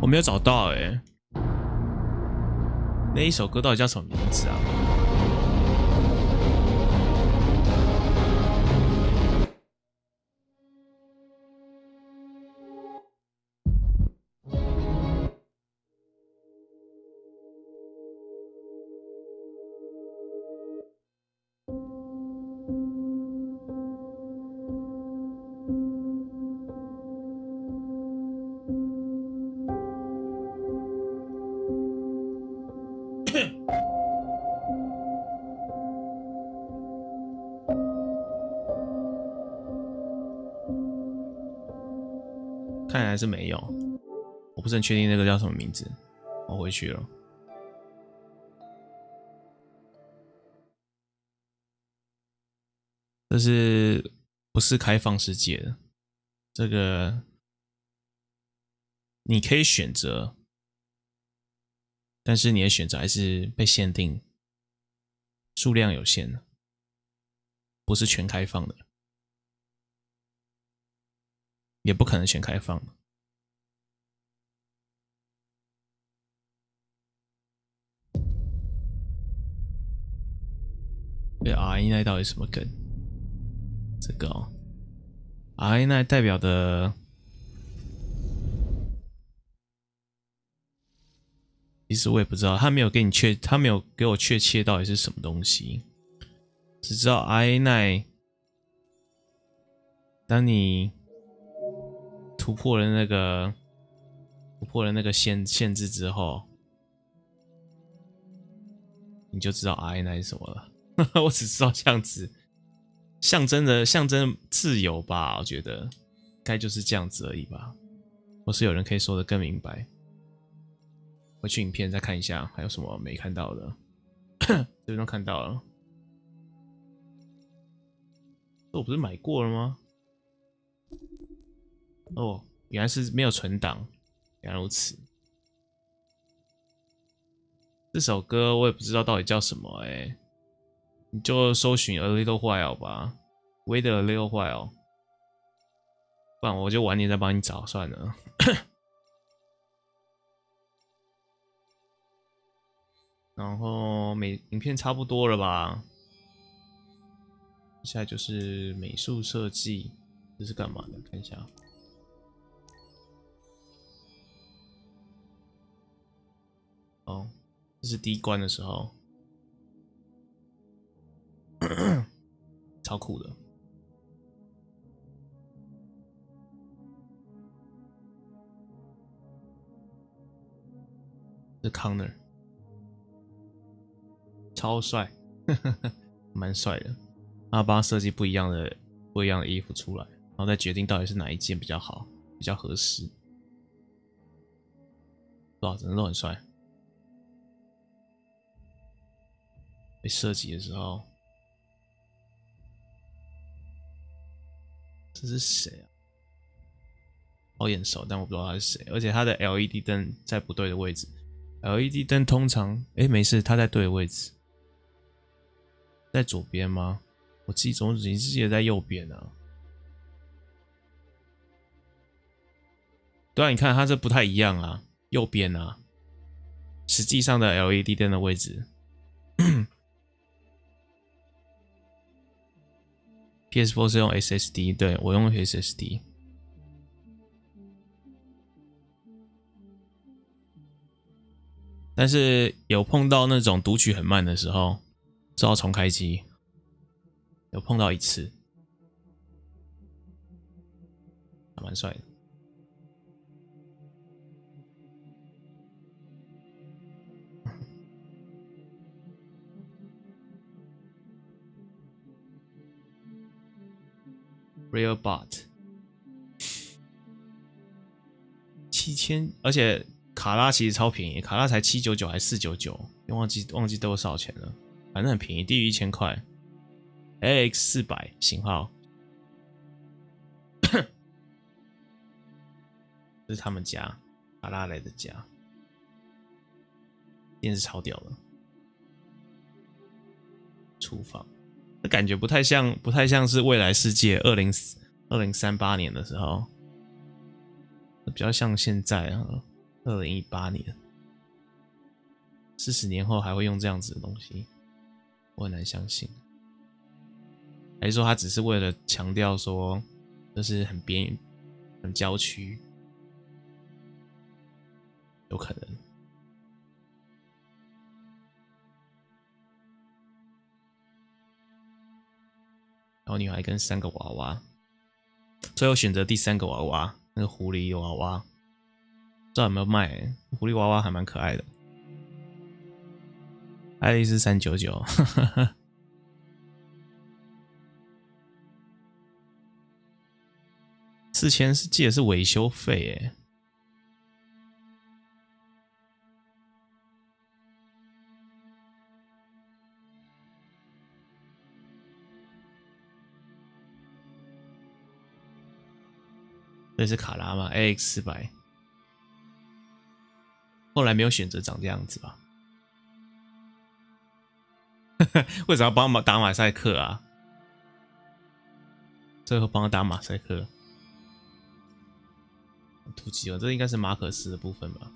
我没有找到欸，那一首歌到底叫什么名字啊？看来是没有，我不是很确定那个叫什么名字，我回去了。这是不是开放世界的？这个你可以选择，但是你的选择还是被限定，数量有限的，不是全开放的。也不可能全开放。对 RA9 到底什么梗？这个哦 ，RA9 代表的，其实我也不知道，他没有给我确切到底是什么东西，只知道 RA9， 当你突破了那个限制之后，你就知道 RA9 是什么了。我只知道这样子，象征自由吧，我觉得该就是这样子而已吧。或是有人可以说的更明白。回去影片再看一下，还有什么没看到的？这边都看到了。这我不是买过了吗？哦，原来是没有存档，原来如此。这首歌我也不知道到底叫什么欸，你就搜寻 A Little While 吧 ，Wait a Little While， 不然我就晚点再帮你找算了。然后影片差不多了吧？接下来就是美术设计，这是干嘛的？看一下。哦，这是第一关的时候，超酷的。是 Connor， 超帅，蛮帅的。他帮他设计不一样的衣服出来，然后再决定到底是哪一件比较好，比较合适。哇，整个都很帅。被设计的时候，这是谁啊？好眼熟，但我不知道他是谁。而且他的 LED 灯在不对的位置。LED 灯通常，没事，他在对的位置，在左边吗？我记得在右边啊。对啊，你看它这不太一样啊，右边啊，实际上的 LED 灯的位置。PS4 是用 SSD， 对，我用 SSD。但是有碰到那种读取很慢的时候，只好重开机。有碰到一次，还蛮帅的。Real Bot 7000，而且卡拉其实超便宜，卡拉才799还是499，忘记多少钱了，反正很便宜，低于1000块。LX400 型号，这是他们家卡拉来的家，电视超屌的，厨房。这感觉不太像是未来世界2038年的时候，比较像现在啊。2018年，40年后还会用这样子的东西，我很难相信。还是说他只是为了强调说这是很边缘、很郊区，有可能。然后女孩跟3个娃娃，最后选择第3个娃娃，那个狐狸娃娃，不知道有没有卖？狐狸娃娃还蛮可爱的。爱丽丝399，4000是记得是维修费耶。这是卡拉吗 ？AX400，后来没有选择长这样子吧？为什么要帮打马赛克啊？最后帮他打马赛克，突击了，这应该是马可斯的部分吧？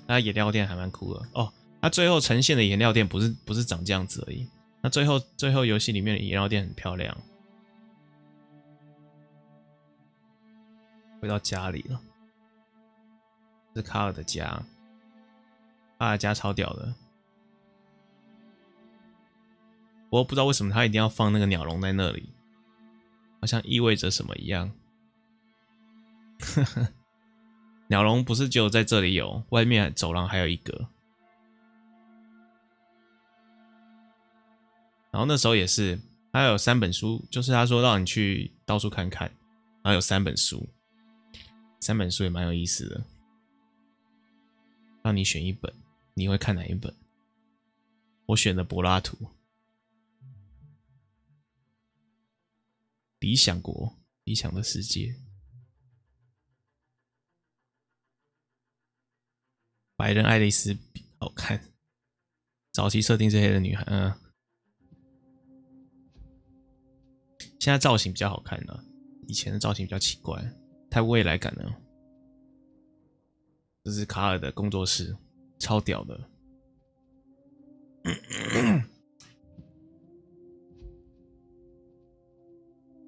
那颜料店还蛮酷的哦。它最后呈现的颜料店不是长这样子而已。那最后游戏里面的颜料店很漂亮。回到家里了，这是卡尔的家，卡尔家超屌的。不过不知道为什么他一定要放那个鸟笼在那里，好像意味着什么一样。鸟笼不是只有在这里有，外面走廊还有一个。然后那时候也是，他有3本书，就是他说让你去到处看看，然后有3本书，3本书也蛮有意思的，让你选一本，你会看哪一本？我选的柏拉图，理想国，理想的世界，白人爱丽丝比好看，早期设定是黑人女孩，现在造型比较好看了，以前的造型比较奇怪，太未来感了。这是卡尔的工作室，超屌的。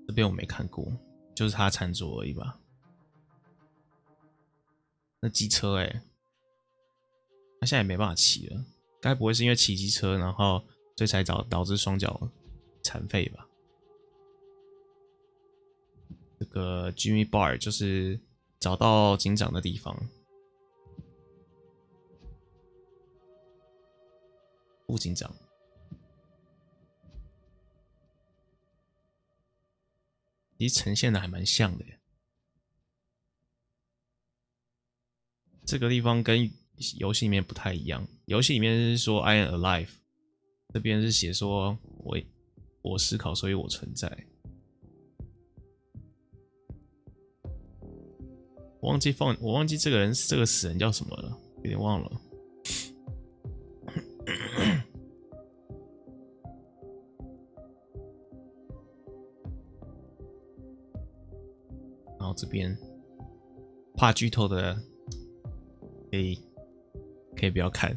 这边我没看过，就是他餐桌而已吧。那机车他现在也没办法骑了，该不会是因为骑机车，然后所以才导致双脚残废吧？这个 Jimmy Bar 就是找到警长的地方。副警长，其实呈现的还蛮像的耶。这个地方跟游戏里面不太一样，游戏里面是说 I am alive， 这边是写说我思考，所以我存在。我忘记这个死人叫什么了，有点忘了。然后这边怕剧透的可以不要看，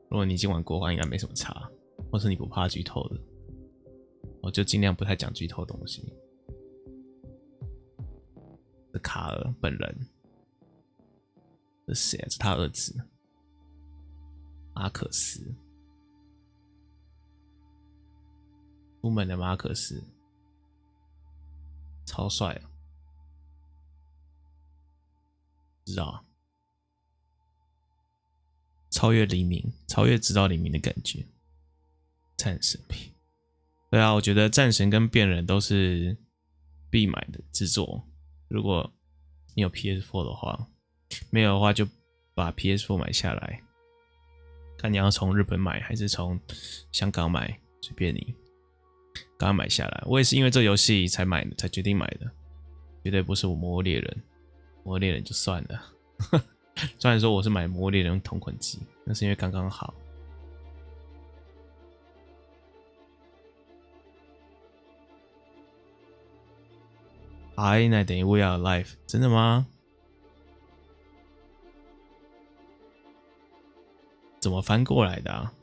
如果你已经玩过的话，应该没什么差，或是你不怕剧透的，我就尽量不太讲剧透的东西。这卡尔本人，这谁啊？这他儿子马可斯，出门的马可斯，超帅啊！知道啊，超越黎明，超越直到黎明的感觉，战神片。对啊，我觉得战神跟变人都是必买的制作。如果你有 PS4 的话，没有的话就把 PS4 买下来，看你要从日本买还是从香港买，随便你，赶快买下来。我也是因为这游戏才买的，才决定买的，绝对不是我魔物猎人，魔物猎人就算了。虽然说我是买魔物猎人同捆机，那是因为刚刚好。I 那等于 We are alive， 真的吗？怎么翻过来的啊？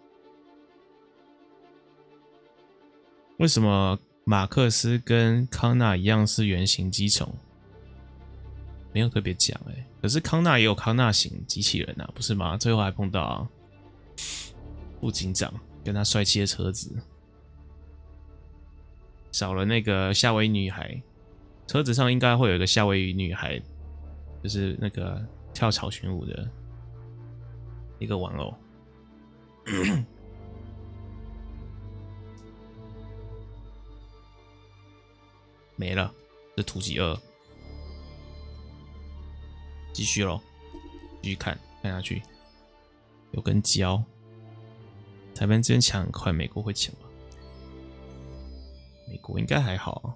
为什么马克思跟康纳一样是原型机虫？没有特别讲欸，可是康纳也有康纳型机器人啊，不是吗？最后还碰到啊，副警长跟他帅气的车子，少了那个夏威夷女孩。车子上应该会有一个夏威夷女孩，就是那个跳草裙舞的一个玩偶。没了，这突击2，继续咯，继续看下去。有根胶，台湾这边抢很快，美国会抢吗？美国应该还好啊，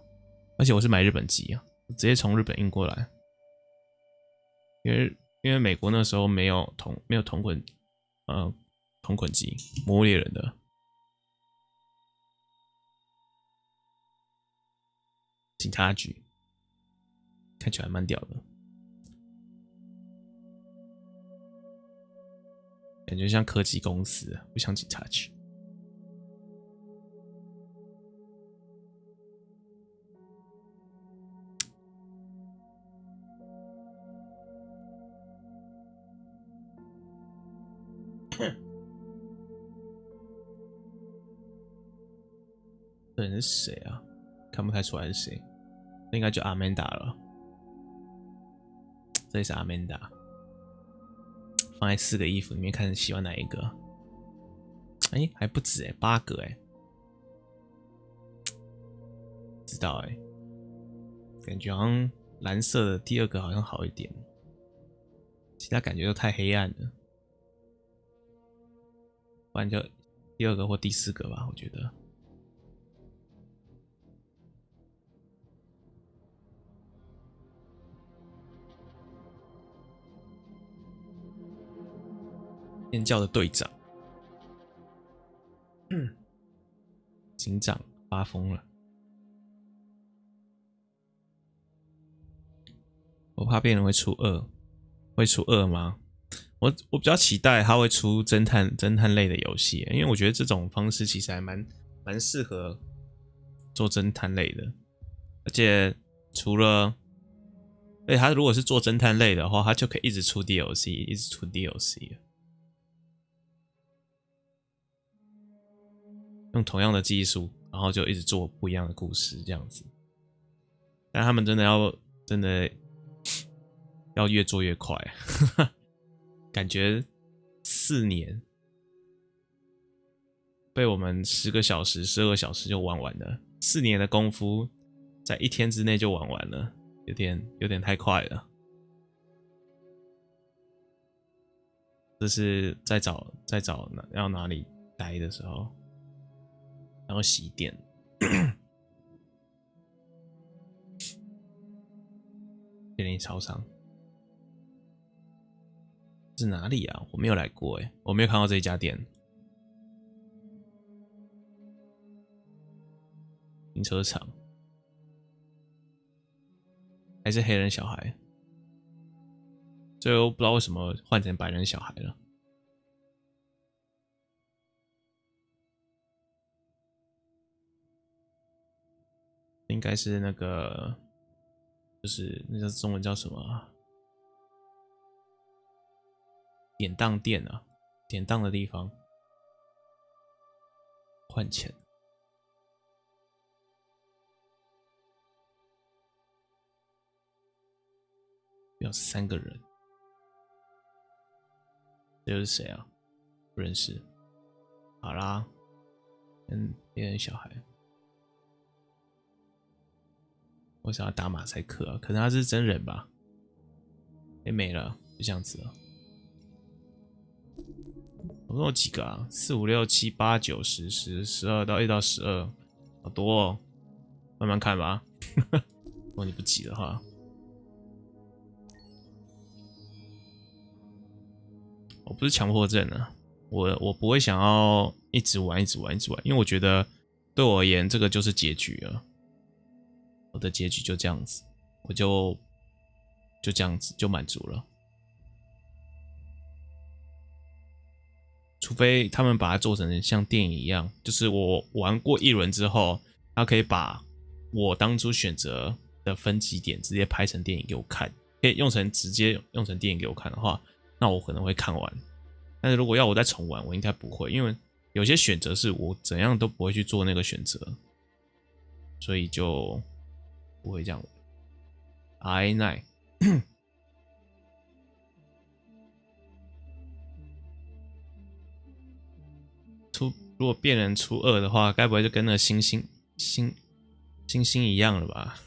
而且我是买日本机啊，直接从日本运过来，因为美国那时候没有同捆机，魔物猎人的。警察局看起来还蛮屌的，感觉像科技公司，不像警察局。这人是谁啊？看不太出来是谁，这应该就阿曼达了。这里是阿曼达，放在4个衣服里面，看喜欢哪一个。哎，还不止8个知道感觉好像蓝色的第2个好像好一点，其他感觉都太黑暗了。不然就第2个或第4个吧，我觉得。尖叫的队长，警长发疯了。我怕别人会出2，会出2吗？我比较期待他会出侦探类的游戏，因为我觉得这种方式其实还蛮适合做侦探类的，而且他如果是做侦探类的话，他就可以一直出 DLC， 一直出 DLC。用同样的技术，然后就一直做不一样的故事，这样子。但他们真的要越做越快，感觉4年被我们10个小时、12个小时就玩完了，4年的功夫在1天之内就玩完了，有点太快了。这是在找要哪里待的时候。然后洗店，便利超商是哪里啊？我没有来过我没有看到这一家店。停车场还是黑人小孩？最后不知道为什么换成白人小孩了。应该是那个，就是那叫中文叫什么啊？典当店啊，典当的地方换钱。要3个人，这又是谁啊？不认识。好啦，别人小孩。为啥要打马赛克啊？可能他是真人吧？没了，就这样子了。我们有几个啊？4、5、6、7、8、9、10、12到1到12，好多哦。慢慢看吧。如果你不急的话。我不是强迫症啊，我不会想要一直玩，因为我觉得对我而言，这个就是结局了。我的结局就这样子，我就这样子就满足了。除非他们把它做成像电影一样，就是我玩过一轮之后，他可以把我当初选择的分级点直接拍成电影给我看，可以直接用成电影给我看的话，那我可能会看完。但是如果要我再重玩，我应该不会，因为有些选择是我怎样都不会去做那个选择，所以就不会这样玩。RA9 如果变人出2的话，该不会就跟那个星星一样了吧？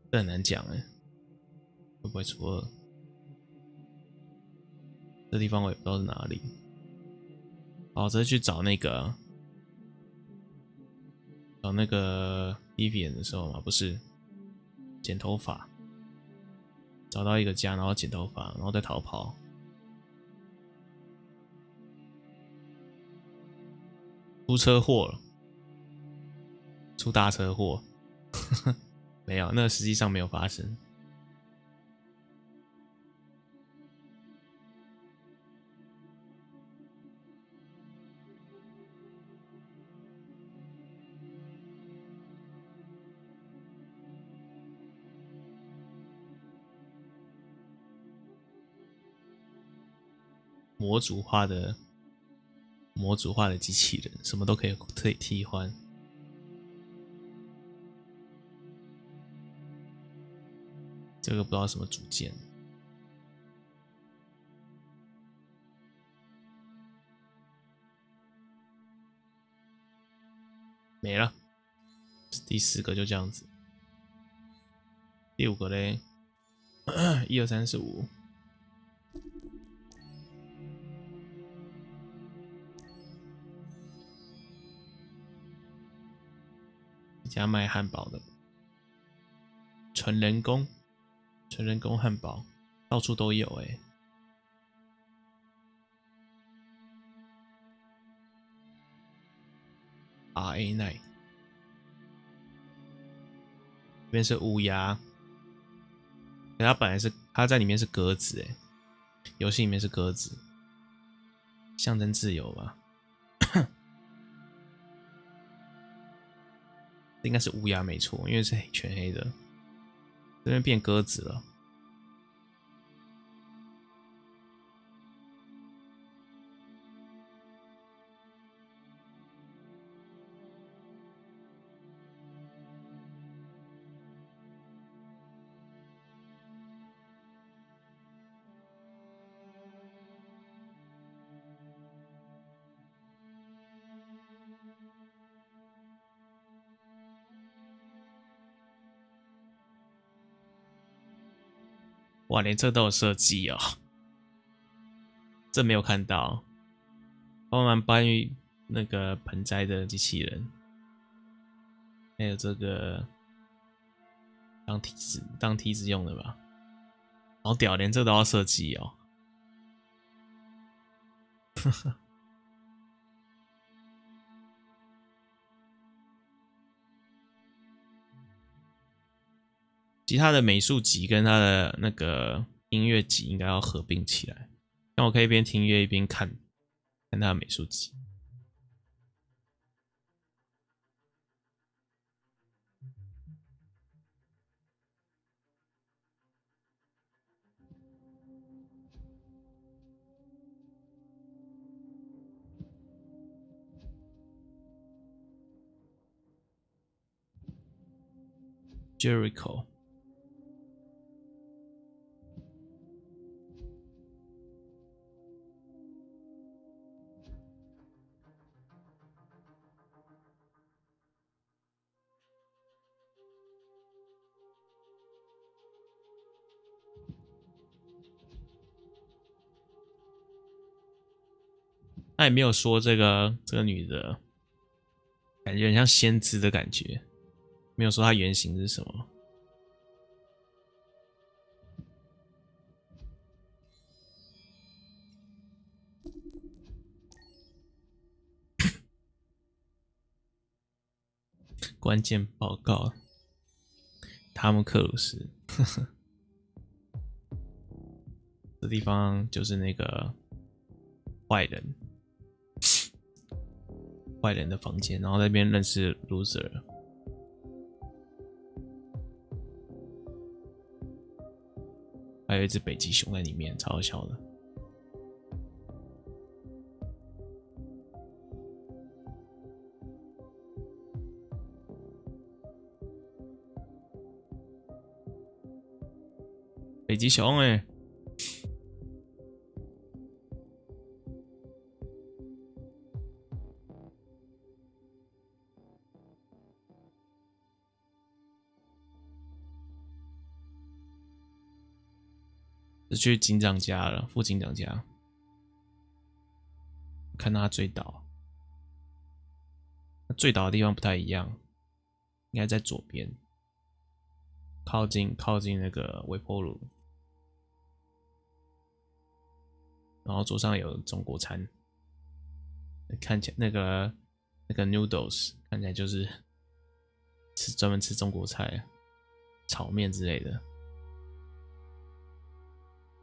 这很难讲哎，会不会出2？这地方我也不知道是哪里。好，这去找那个Vivian 的时候嘛，不是剪头发。找到一个家，然后剪头发，然后再逃跑。出车祸了，出大车祸，没有，那个实际上没有发生。模组化的机器人，什么都可以替换。这个不知道什么组件，没了。第4个就这样子，第5个嘞，1、2、3、4、5。一家卖汉堡的，纯人工汉堡，到处都有欸。RA9，这边是乌鸦，它本来是它在里面是鸽子欸，游戏里面是鸽子，象征自由吧。应该是乌鸦没错，因为是全黑的。这边变鸽子了。哇，连这都有设计哦，这没有看到。帮忙搬运那个盆栽的机器人，还有这个当梯子用的吧，好屌，连这都要设计哦。其实它的美术集跟它的那个音乐集应该要合并起来，那我可以一边听音乐一边看它的美术集。Jericho。他也没有说这个女的感觉很像先知的感觉，没有说她原型是什么。关键报告，塔姆克鲁斯，这地方就是那个坏人的房间，然后在那边认识 loser。还有一只北极熊在里面，超好笑的。北极熊欸，是去警长家了，副警长家，看到他坠倒，他坠倒的地方不太一样，应该在左边，靠近那个微波炉，然后桌上有中国餐，看起来那个 noodles 看起来就是专门吃中国菜，炒面之类的。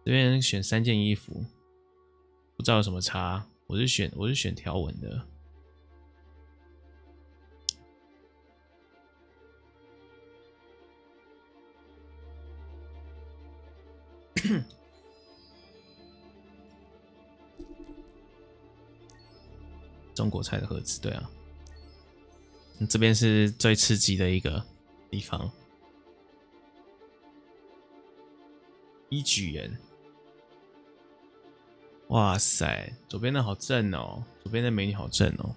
这边选3件衣服，不知道有什么差。我是选条纹的。中国菜的盒子，对啊，这边是最刺激的一个地方。一举人。哇塞，左边的好正哦，左边的美女好正哦，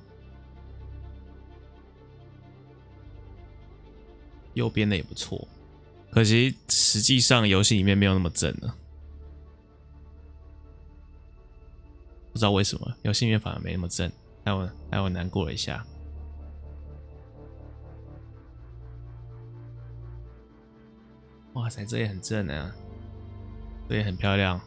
右边的也不错，可惜实际上游戏里面没有那么正了，不知道为什么游戏里面反而没那么正，害我难过了一下。哇塞，这也很正啊，这也很漂亮。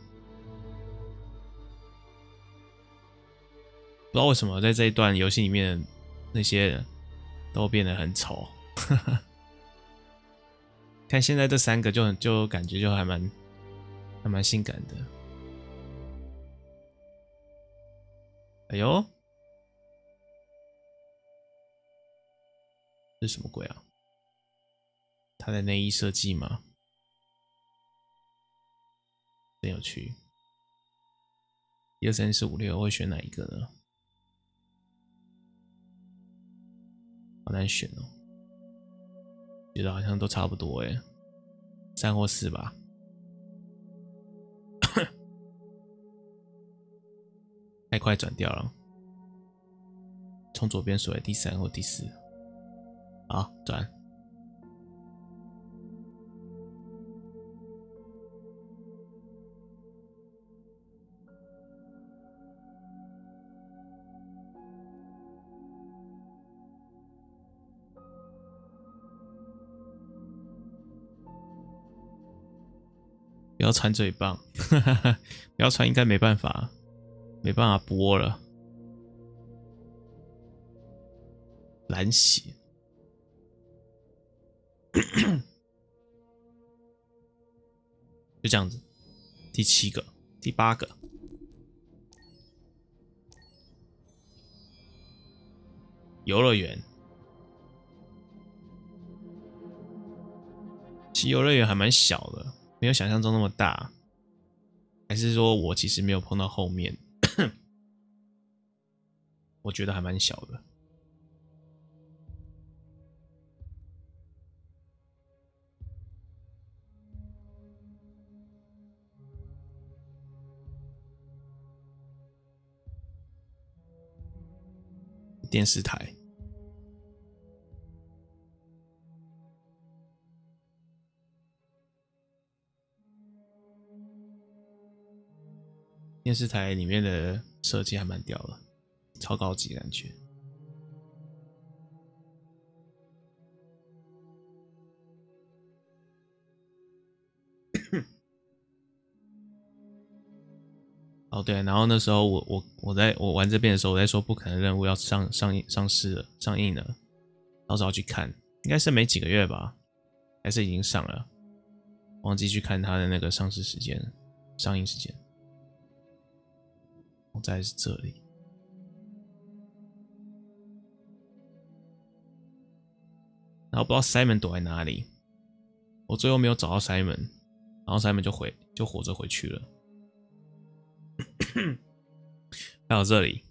不知道为什么在这一段游戏里面，那些人都变得很丑。看现在这3个就感觉就还蛮性感的。哎呦，这是什么鬼啊？他的内衣设计吗？真有趣。1、2、3、4、5、6，我会选哪一个呢？好难选哦，觉得好像都差不多欸，3或4吧。太快转掉了，从左边数来第3或第4。好，转。不要传最棒，不要传应该没办法播了。蓝血，就这样子。第7个，第8个，游乐园。其实游乐园还蛮小的。没有想象中那么大，还是说我其实没有碰到后面？我觉得还蛮小的。电视台。电视台里面的设计还蛮屌的，超高级的感觉。哦对，然后那时候我玩这边的时候，我在说不可能任务要上映了，然到时候去看，应该是没几个月吧，还是已经上了，忘记去看它的那个上映时间。再来是这里，然后不知道 Simon 躲在哪里，我最后没有找到 Simon， 然后 Simon 就活着回去了。还有这里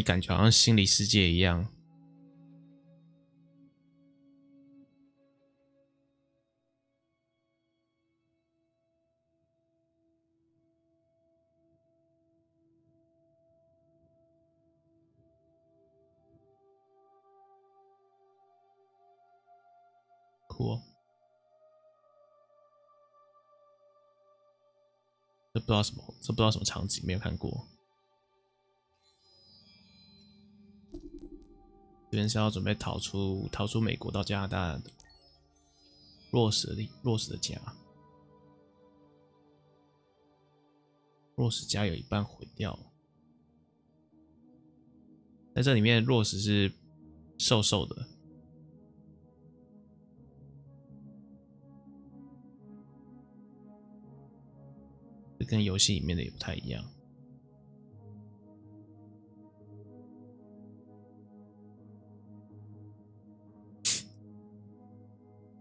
感觉好像心理世界一样。酷哦，这不知道什么场景，没有看过。这边是要准备逃出美国到加拿大的弱势的家。弱势家有一半毁掉，在这里面弱势是瘦瘦的。这跟游戏里面的也不太一样。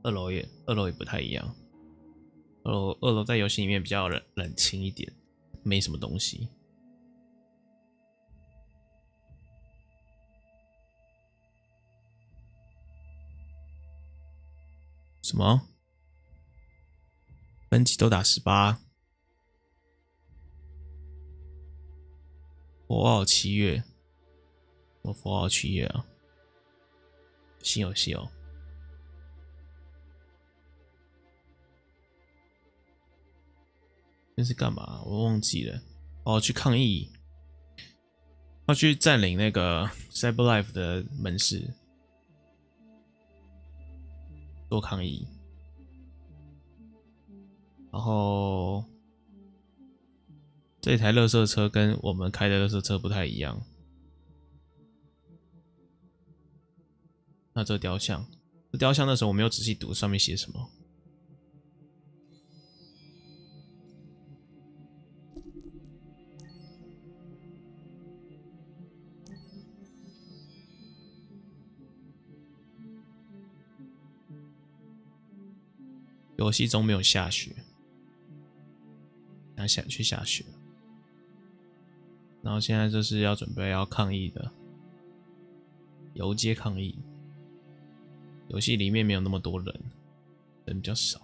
二楼也不太一样。二楼在游戏里面比较冷清一点，没什么东西。什么？分级都打18。佛奥7月，我佛奥7月啊，新游戏哦。这是干嘛？我忘记了。哦，去抗议，要去占领那个 CyberLife 的门市，做抗议。然后这台垃圾车跟我们开的垃圾车不太一样。那这雕像那时候我没有仔细读上面写什么。游戏中没有下雪，去下雪。然后现在就是要准备要抗议的，游街抗议。游戏里面没有那么多人，人比较少。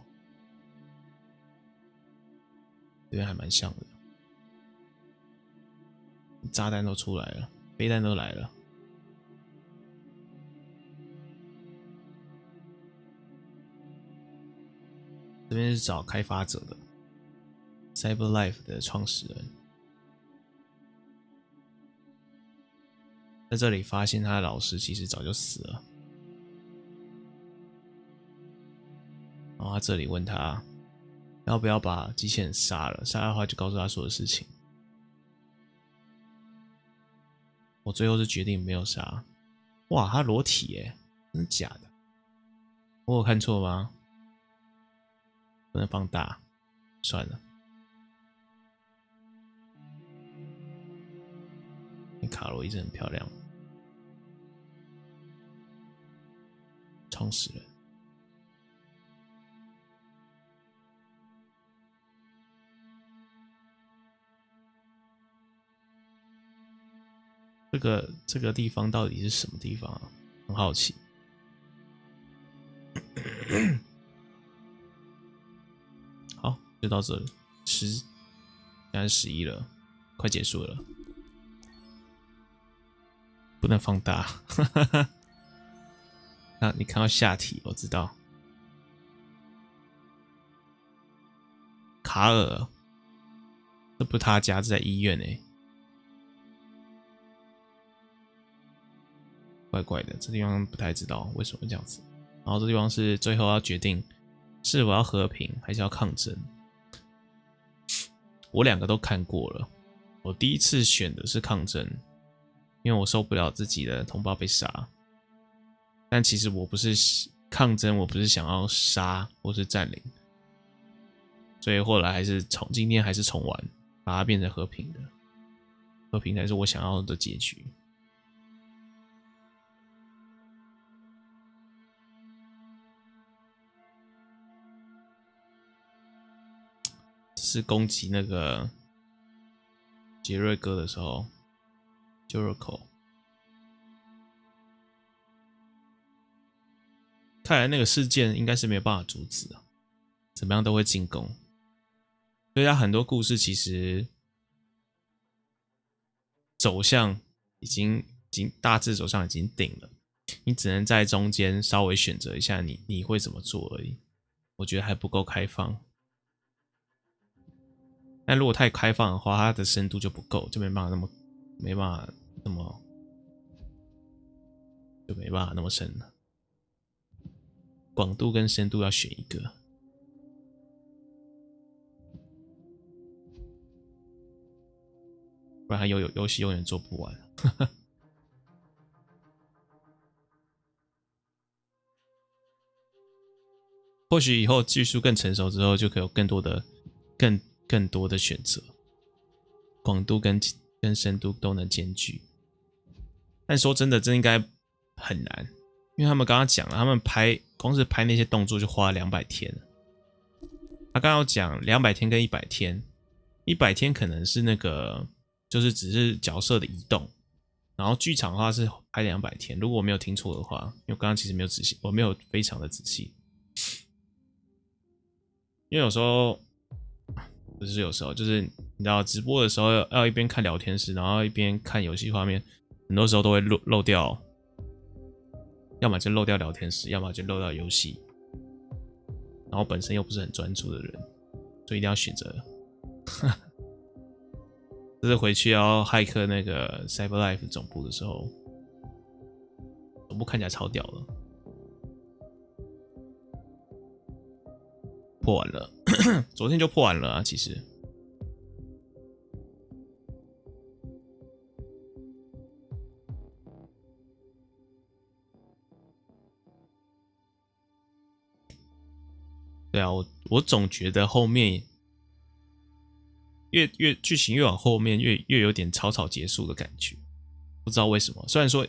这边还蛮像的，炸弹都出来了，飞弹都来了。这边是找开发者的 CyberLife 的创始人，在这里发现他的老师其实早就死了。然后他这里问他要不要把机器人杀了，杀了的话就告诉他所有事情。我最后是决定没有杀。哇，他裸体耶，真的假的？我有看错吗？不能放大，算了。卡罗伊真的很漂亮，创始人。这个地方到底是什么地方啊？很好奇。好，就到这里。现在是11了，快结束了。不能放大。啊，你看到下体，我知道。卡尔，这不是他家，这在医院欸。怪怪的，这地方不太知道为什么这样子。然后这地方是最后要决定是否要和平还是要抗争。我两个都看过了，我第一次选的是抗争，因为我受不了自己的同胞被杀。但其实我不是抗争，我不是想要杀或是占领，所以后来还是今天还是重玩，把它变成和平的，和平才是我想要的结局。是攻击那个杰瑞哥的时候 ，Jericho。看来那个事件应该是没有办法阻止啊，怎么样都会进攻。所以他很多故事其实走向已经大致走向已经定了，你只能在中间稍微选择一下你会怎么做而已。我觉得还不够开放。但如果太开放的话，它的深度就不够，就没办法那么深了。广度跟深度要选一个，不然它游戏永远做不完。或许以后技术更成熟之后，就可以有更多的选择，广度跟深度都能兼具。但说真的，这应该很难，因为他们刚刚讲了，他们光是拍那些动作就花了200天。他刚刚有讲200天跟100天，100天可能是那个就是只是角色的移动，然后剧场的话是拍200天，如果我没有听错的话，因为我刚刚其实没有仔细，我没有非常的仔细，因为有时候。不是有时候，就是你知道直播的时候要一边看聊天室，然后一边看游戏画面，很多时候都会漏掉，要么就漏掉聊天室，要么就漏掉游戏。然后本身又不是很专注的人，所以一定要选择。这是回去要骇客那个 CyberLife 总部的时候，总部看起来超屌了，破完了。昨天就破完了啊，其实。对啊，我总觉得后面越剧情越往后面越有点草草结束的感觉，不知道为什么。虽然说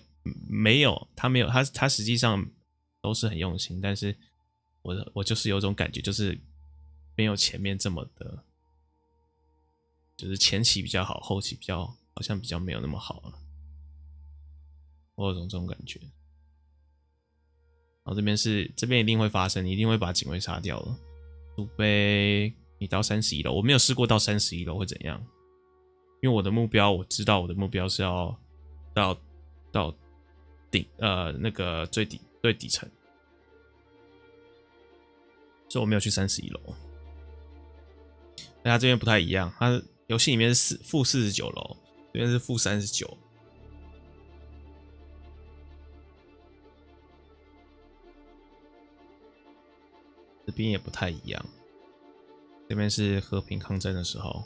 他实际上都是很用心，但是我就是有种感觉，就是没有前面这么的，就是前期比较好，后期好像比较没有那么好了。我有种这种感觉。然后这边一定会发生，你一定会把警卫杀掉了，除非你到31楼。我没有试过到31楼会怎样，因为我的目标我知道我的目标是要到顶那个最底层，所以我没有去31楼。但它这边不太一样，它游戏里面是-49楼，这边是-39。这边也不太一样，这边是和平抗争的时候，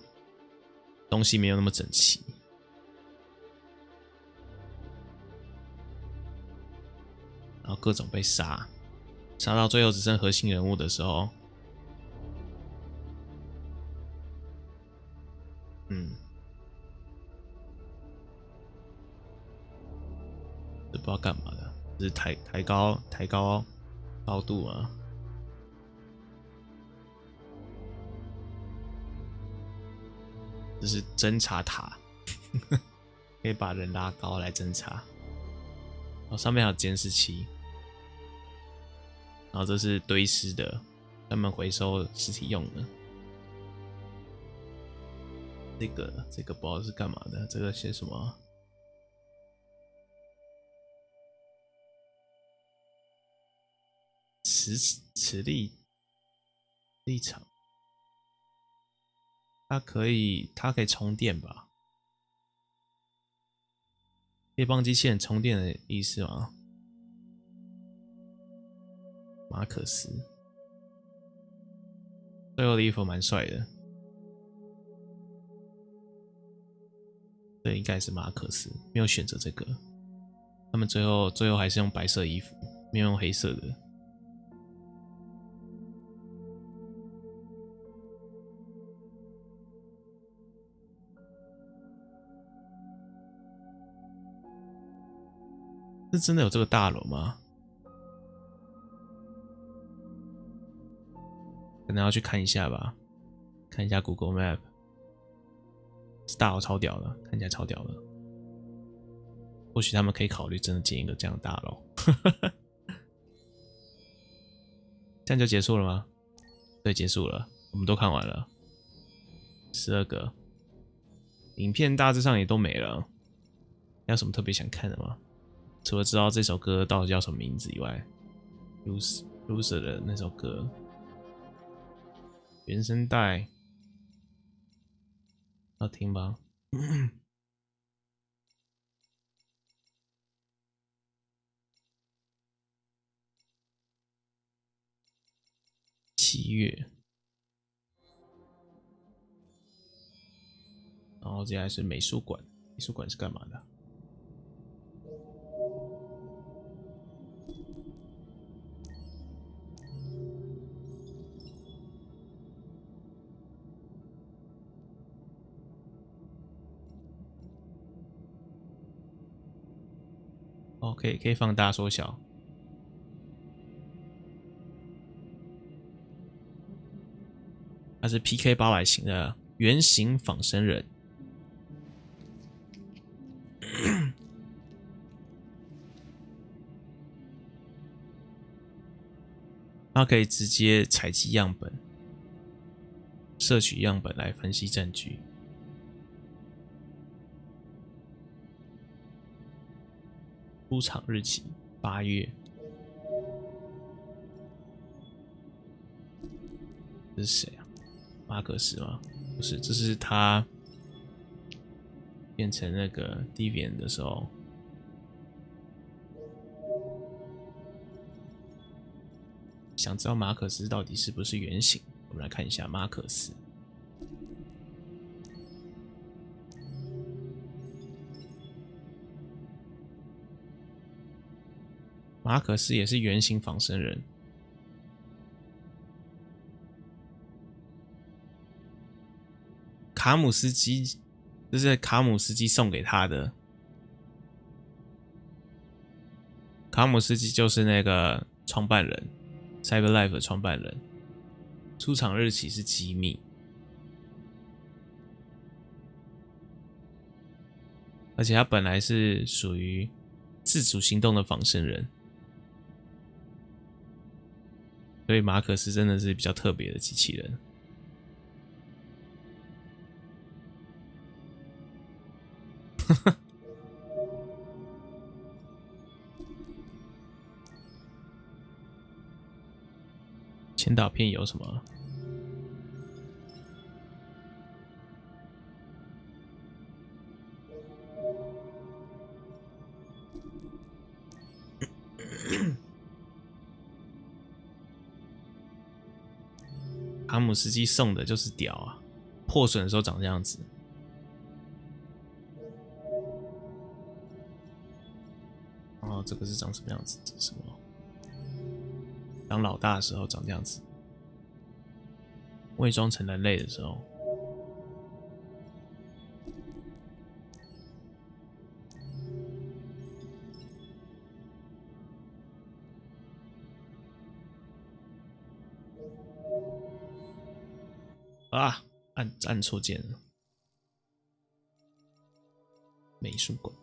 东西没有那么整齐，然后各种被杀到最后只剩核心人物的时候，这不知道干嘛的，只是抬高高度啊。这是侦察塔，可以把人拉高来侦察。然后上面还有监视器，然后这是堆尸的，专门回收尸体用的。这个不知道是干嘛的，这个写什么？磁力场。它可以充电吧？可以帮机器人充电的意思吗？马可斯，最后的衣服蛮帅的，这应该是马可斯，没有选择这个。他们最后还是用白色衣服。没有用黑色的。是真的有这个大楼吗？可能要去看一下吧，看一下 Google Map。这大楼超屌的，看起来超屌的。或许他们可以考虑真的建一个这样的大楼。这样就结束了吗？对，结束了，我们都看完了，12个。影片大致上也都没了，还有什么特别想看的吗？除了知道这首歌到底叫什么名字以外 ，Loser 的那首歌原声带，要听吧。7月，然后接下来是美术馆，美术馆是干嘛的？哦，可以放大缩小。它是 PK800型的圆形仿生人，它可以直接采集样本，摄取样本来分析证据。出厂日期8月。这是谁啊？马可斯吗？不是，这是他变成那个 Deviant 的时候。想知道马可斯到底是不是原型？我们来看一下马可斯。马可斯也是圆形仿生人。卡姆斯基，这是卡姆斯基送给他的。卡姆斯基就是那个创办人 ，CyberLife 的创办人。出厂日期是机密，而且他本来是属于自主行动的仿生人，所以马可斯真的是比较特别的机器人。前导片有什么？卡姆斯基送的就是屌啊！破损的时候长这样子。哦，这个是长什么样子？这是什么？当老大的时候长这样子，伪装成人类的时候，啊，按错键了。美术馆，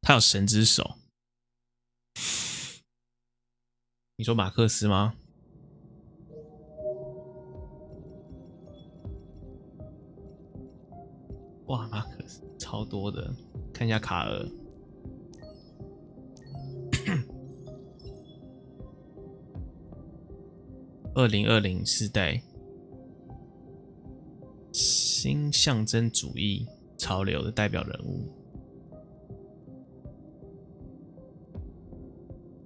他有神之手。你说马克思吗？哇，马克思超多的，看一下卡尔。2020世代新象征主义潮流的代表人物。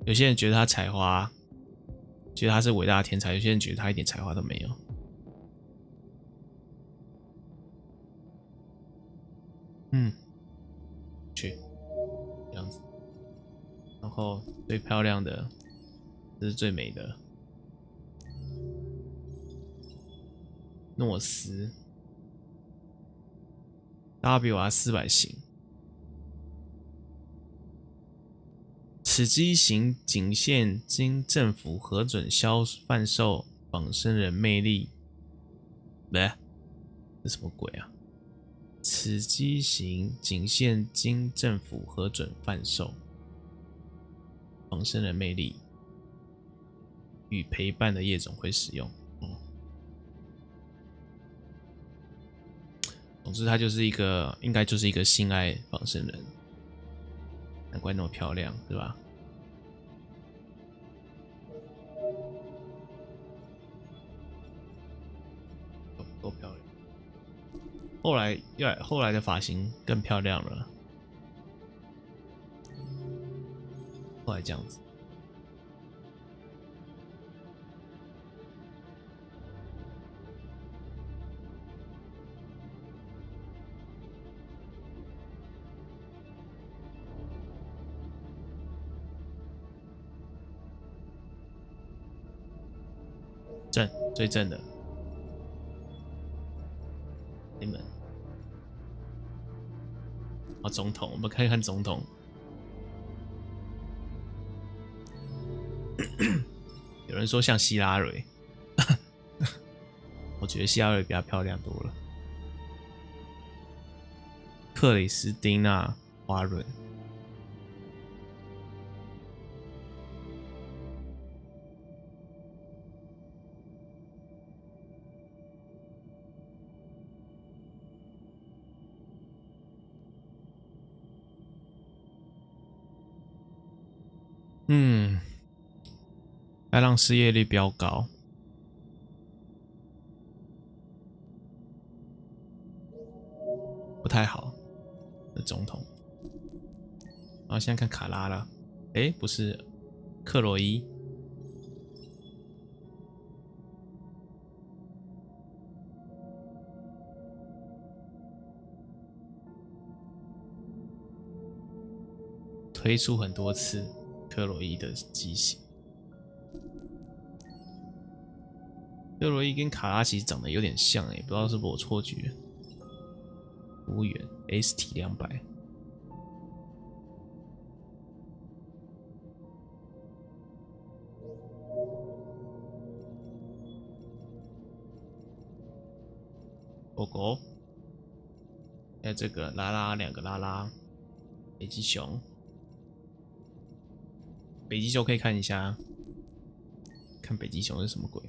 有些人觉得他才华，觉得他是伟大的天才；有些人觉得他一点才华都没有。去后最漂亮的，这是最美的。诺斯 WR400型，此机型仅限经政府核准贩售仿生人魅力。这什么鬼啊？此机型仅限经政府核准贩售仿生人魅力与陪伴的夜总会使用。总之，它就是一个，应该就是一个性爱仿生人，难怪那么漂亮，是吧？多漂亮！后来的发型更漂亮了，后来这样子。最正的，你们总统，我们看看总统。有人说像希拉蕊，我觉得希拉蕊比较漂亮多了。克里斯汀娜·华伦。要让失业率飙高，不太好的总统。然后现在看卡拉了，不是克洛伊，推出很多次克洛伊的机型。克洛伊跟卡拉其实长得有点像，不知道是不是我错觉。服务员 ST200，狗狗，还有这个拉拉，两个拉拉，北极熊，北极熊可以看一下，看北极熊是什么鬼？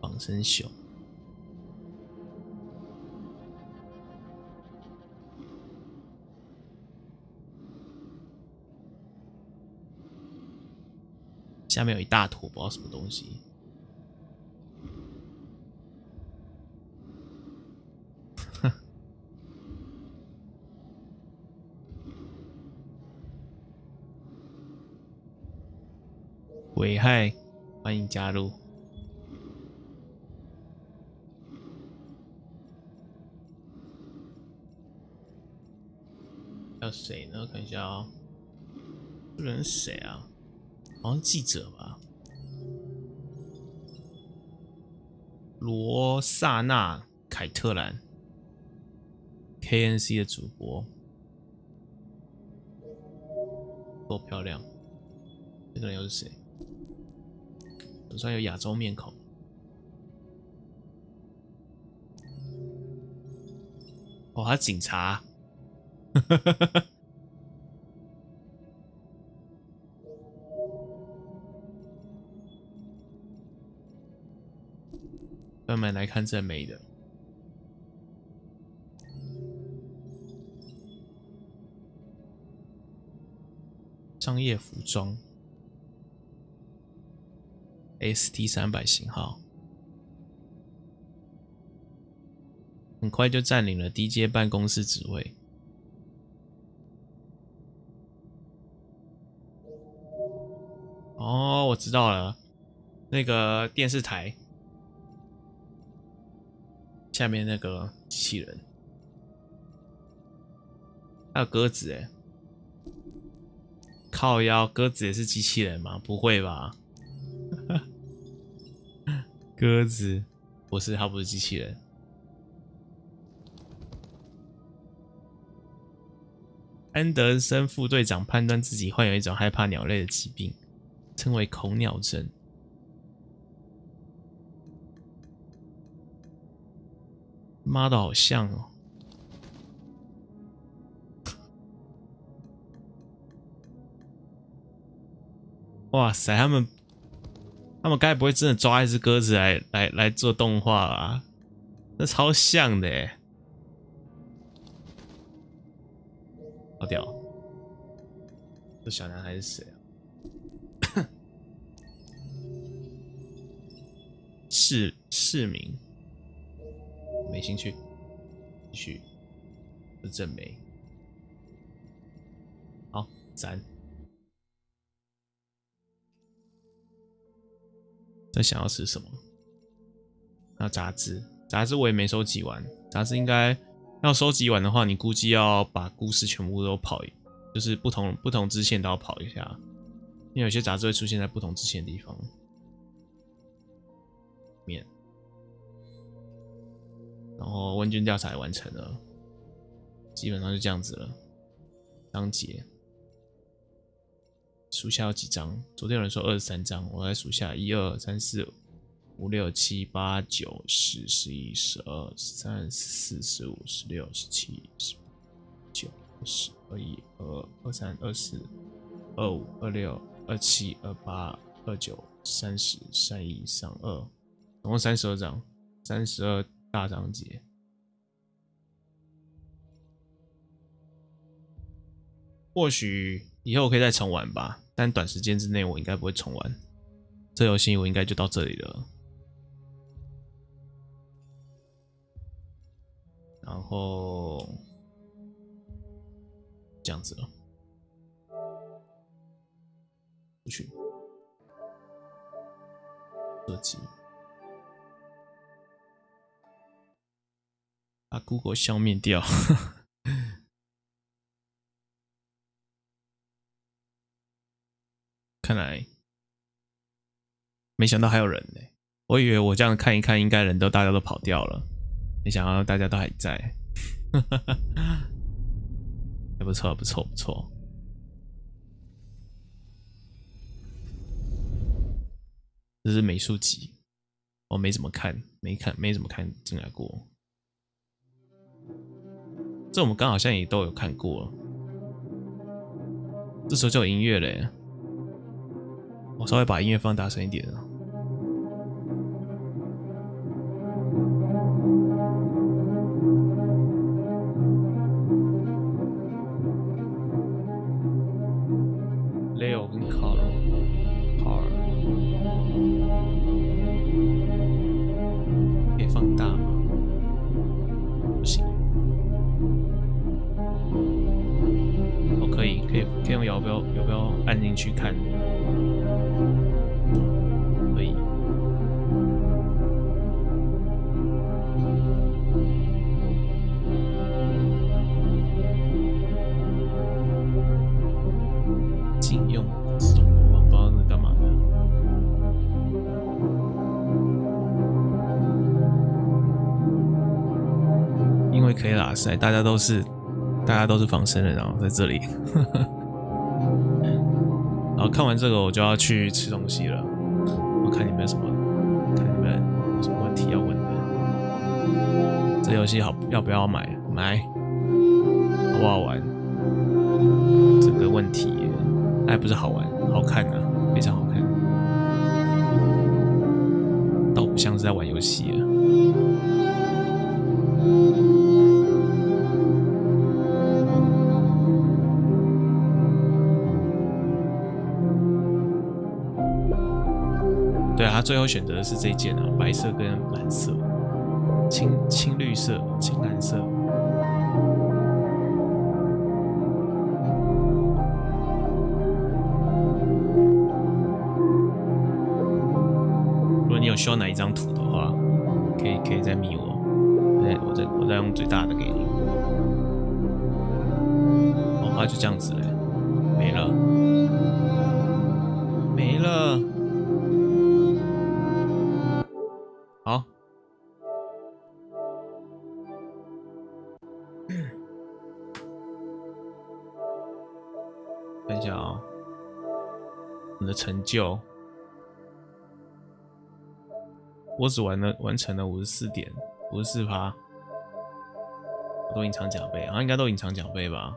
仿生熊，下面有一大坨，不知道什么东西。危害，欢迎加入。还有谁呢？看一下哦，这人是谁啊？好像记者吧？罗萨纳·凯特兰 ，KNC 的主播，够漂亮。这个人又是谁？总算有亚洲面孔。哦，他是警察。专门来看这美的。商业服装 ST300 型号，很快就占领了低阶办公室职位。哦，我知道了，那个电视台下面那个机器人，还有鸽子哎，靠腰，鸽子也是机器人吗？不会吧？鸽子不是，它不是机器人。安德森副队长判断自己患有一种害怕鸟类的疾病，称为恐鸟症。妈的，好像哦！哇塞，他们该不会真的抓一只鸽子来做动画啊？那超像的耶！好屌！这小男孩是谁啊？市民，没兴趣。继续，是正美。好，3。在想要吃什么？还有杂志，杂志我也没收集完。杂志应该要收集完的话，你估计要把故事全部都跑，就是不同支线都要跑一下，因为有些杂志会出现在不同支线的地方。面，然后问卷调查也完成了，基本上就这样子了。章节。数下有几张？昨天有人说23张，我来数下：1、2、3、4、5、6、7、8、9、10、11、12、13、14、15、16、17、19、20、21、22、23、24、25、26、27、28、29、30、31、32，总共32张，32大章节。或许以后我可以再重玩吧，但短时间之内我应该不会重玩。这游戏我应该就到这里了。然后这样子了，出去设计，把 Google 消灭掉。看来，没想到还有人呢。我以为我这样看一看，应该大家都跑掉了，没想到大家都还在。还不错，不错，不错。这是美术集，我没怎么看，没怎么看进来过。这我们刚好像也都有看过了。这时候就有音乐了耶。我稍微把音乐放大声一点啊。Leo 跟 Carl 可以放大吗？不行。哦，可以用摇标按进去看。可以。禁用自动播放，不知道是干嘛的。因为可以拉塞，大家都是仿生人啊，在这里。然后看完这个，我就要去吃东西了。我看你们有什么问题要问的？这游戏要不要买？买，好不好玩？这个问题，还不是好玩，好看啊，非常好看，倒不像是在玩游戏了。对啊，他最后选择的是这一件啊，白色跟蓝色，青绿色、青蓝色。如果你有需要哪一张图的话，可以再密我，我再用最大的给你。后就这样子了，没了，没了。好，看一下啊，我们的成就，我只完成了54%，都隐藏奖杯，应该都隐藏奖杯吧？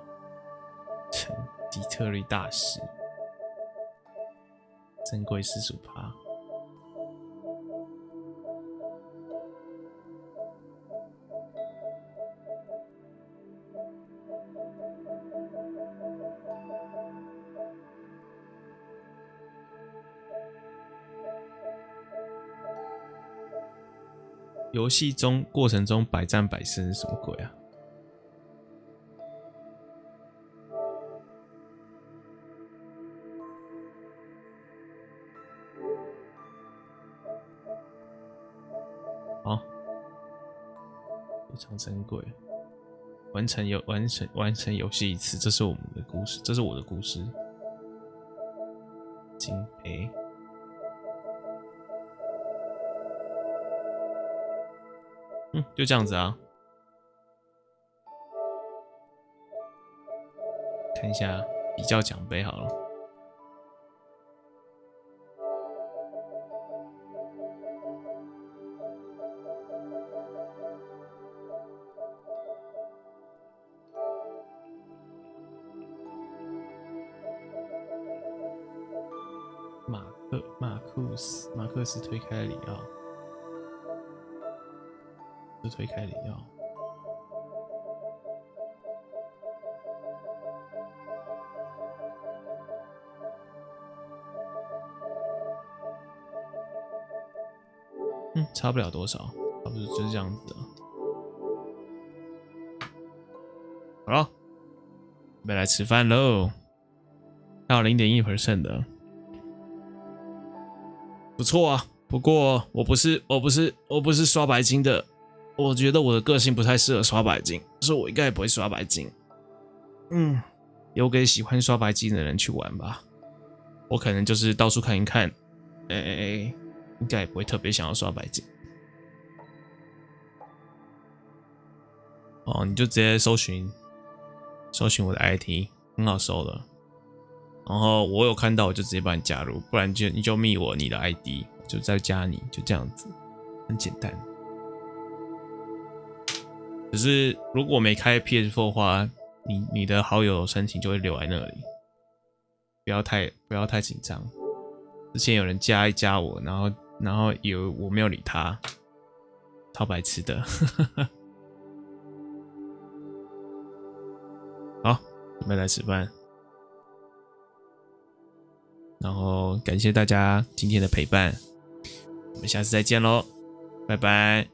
成底特律大使，珍贵45%。游戏中过程中百战百胜是什么鬼啊？好，非常珍贵。完成游戏一次，这是我们的故事，这是我的故事。金杯。就这样子啊。看一下比较奖杯好了。马克思推开了里奥。是推开里奥。差不了多少，差不多就是这样子的。好了，准备来吃饭喽。还有 0.1% 的，不错啊。不过我不是刷白金的，我觉得我的个性不太适合刷白金，所以我应该也不会刷白金。留给喜欢刷白金的人去玩吧。我可能就是到处看一看，应该也不会特别想要刷白金。哦，你就直接搜寻我的 ID， 很好搜的。然后我有看到，我就直接帮你加入，不然你就密我你的 ID， 就再加你，就这样子，很简单。只是如果没开 PS4 的话，你的好友申请就会留在那里，不要太紧张。之前有人加我，然后以为我没有理他，超白痴的。好，准备来吃饭。然后感谢大家今天的陪伴，我们下次再见喽，拜拜。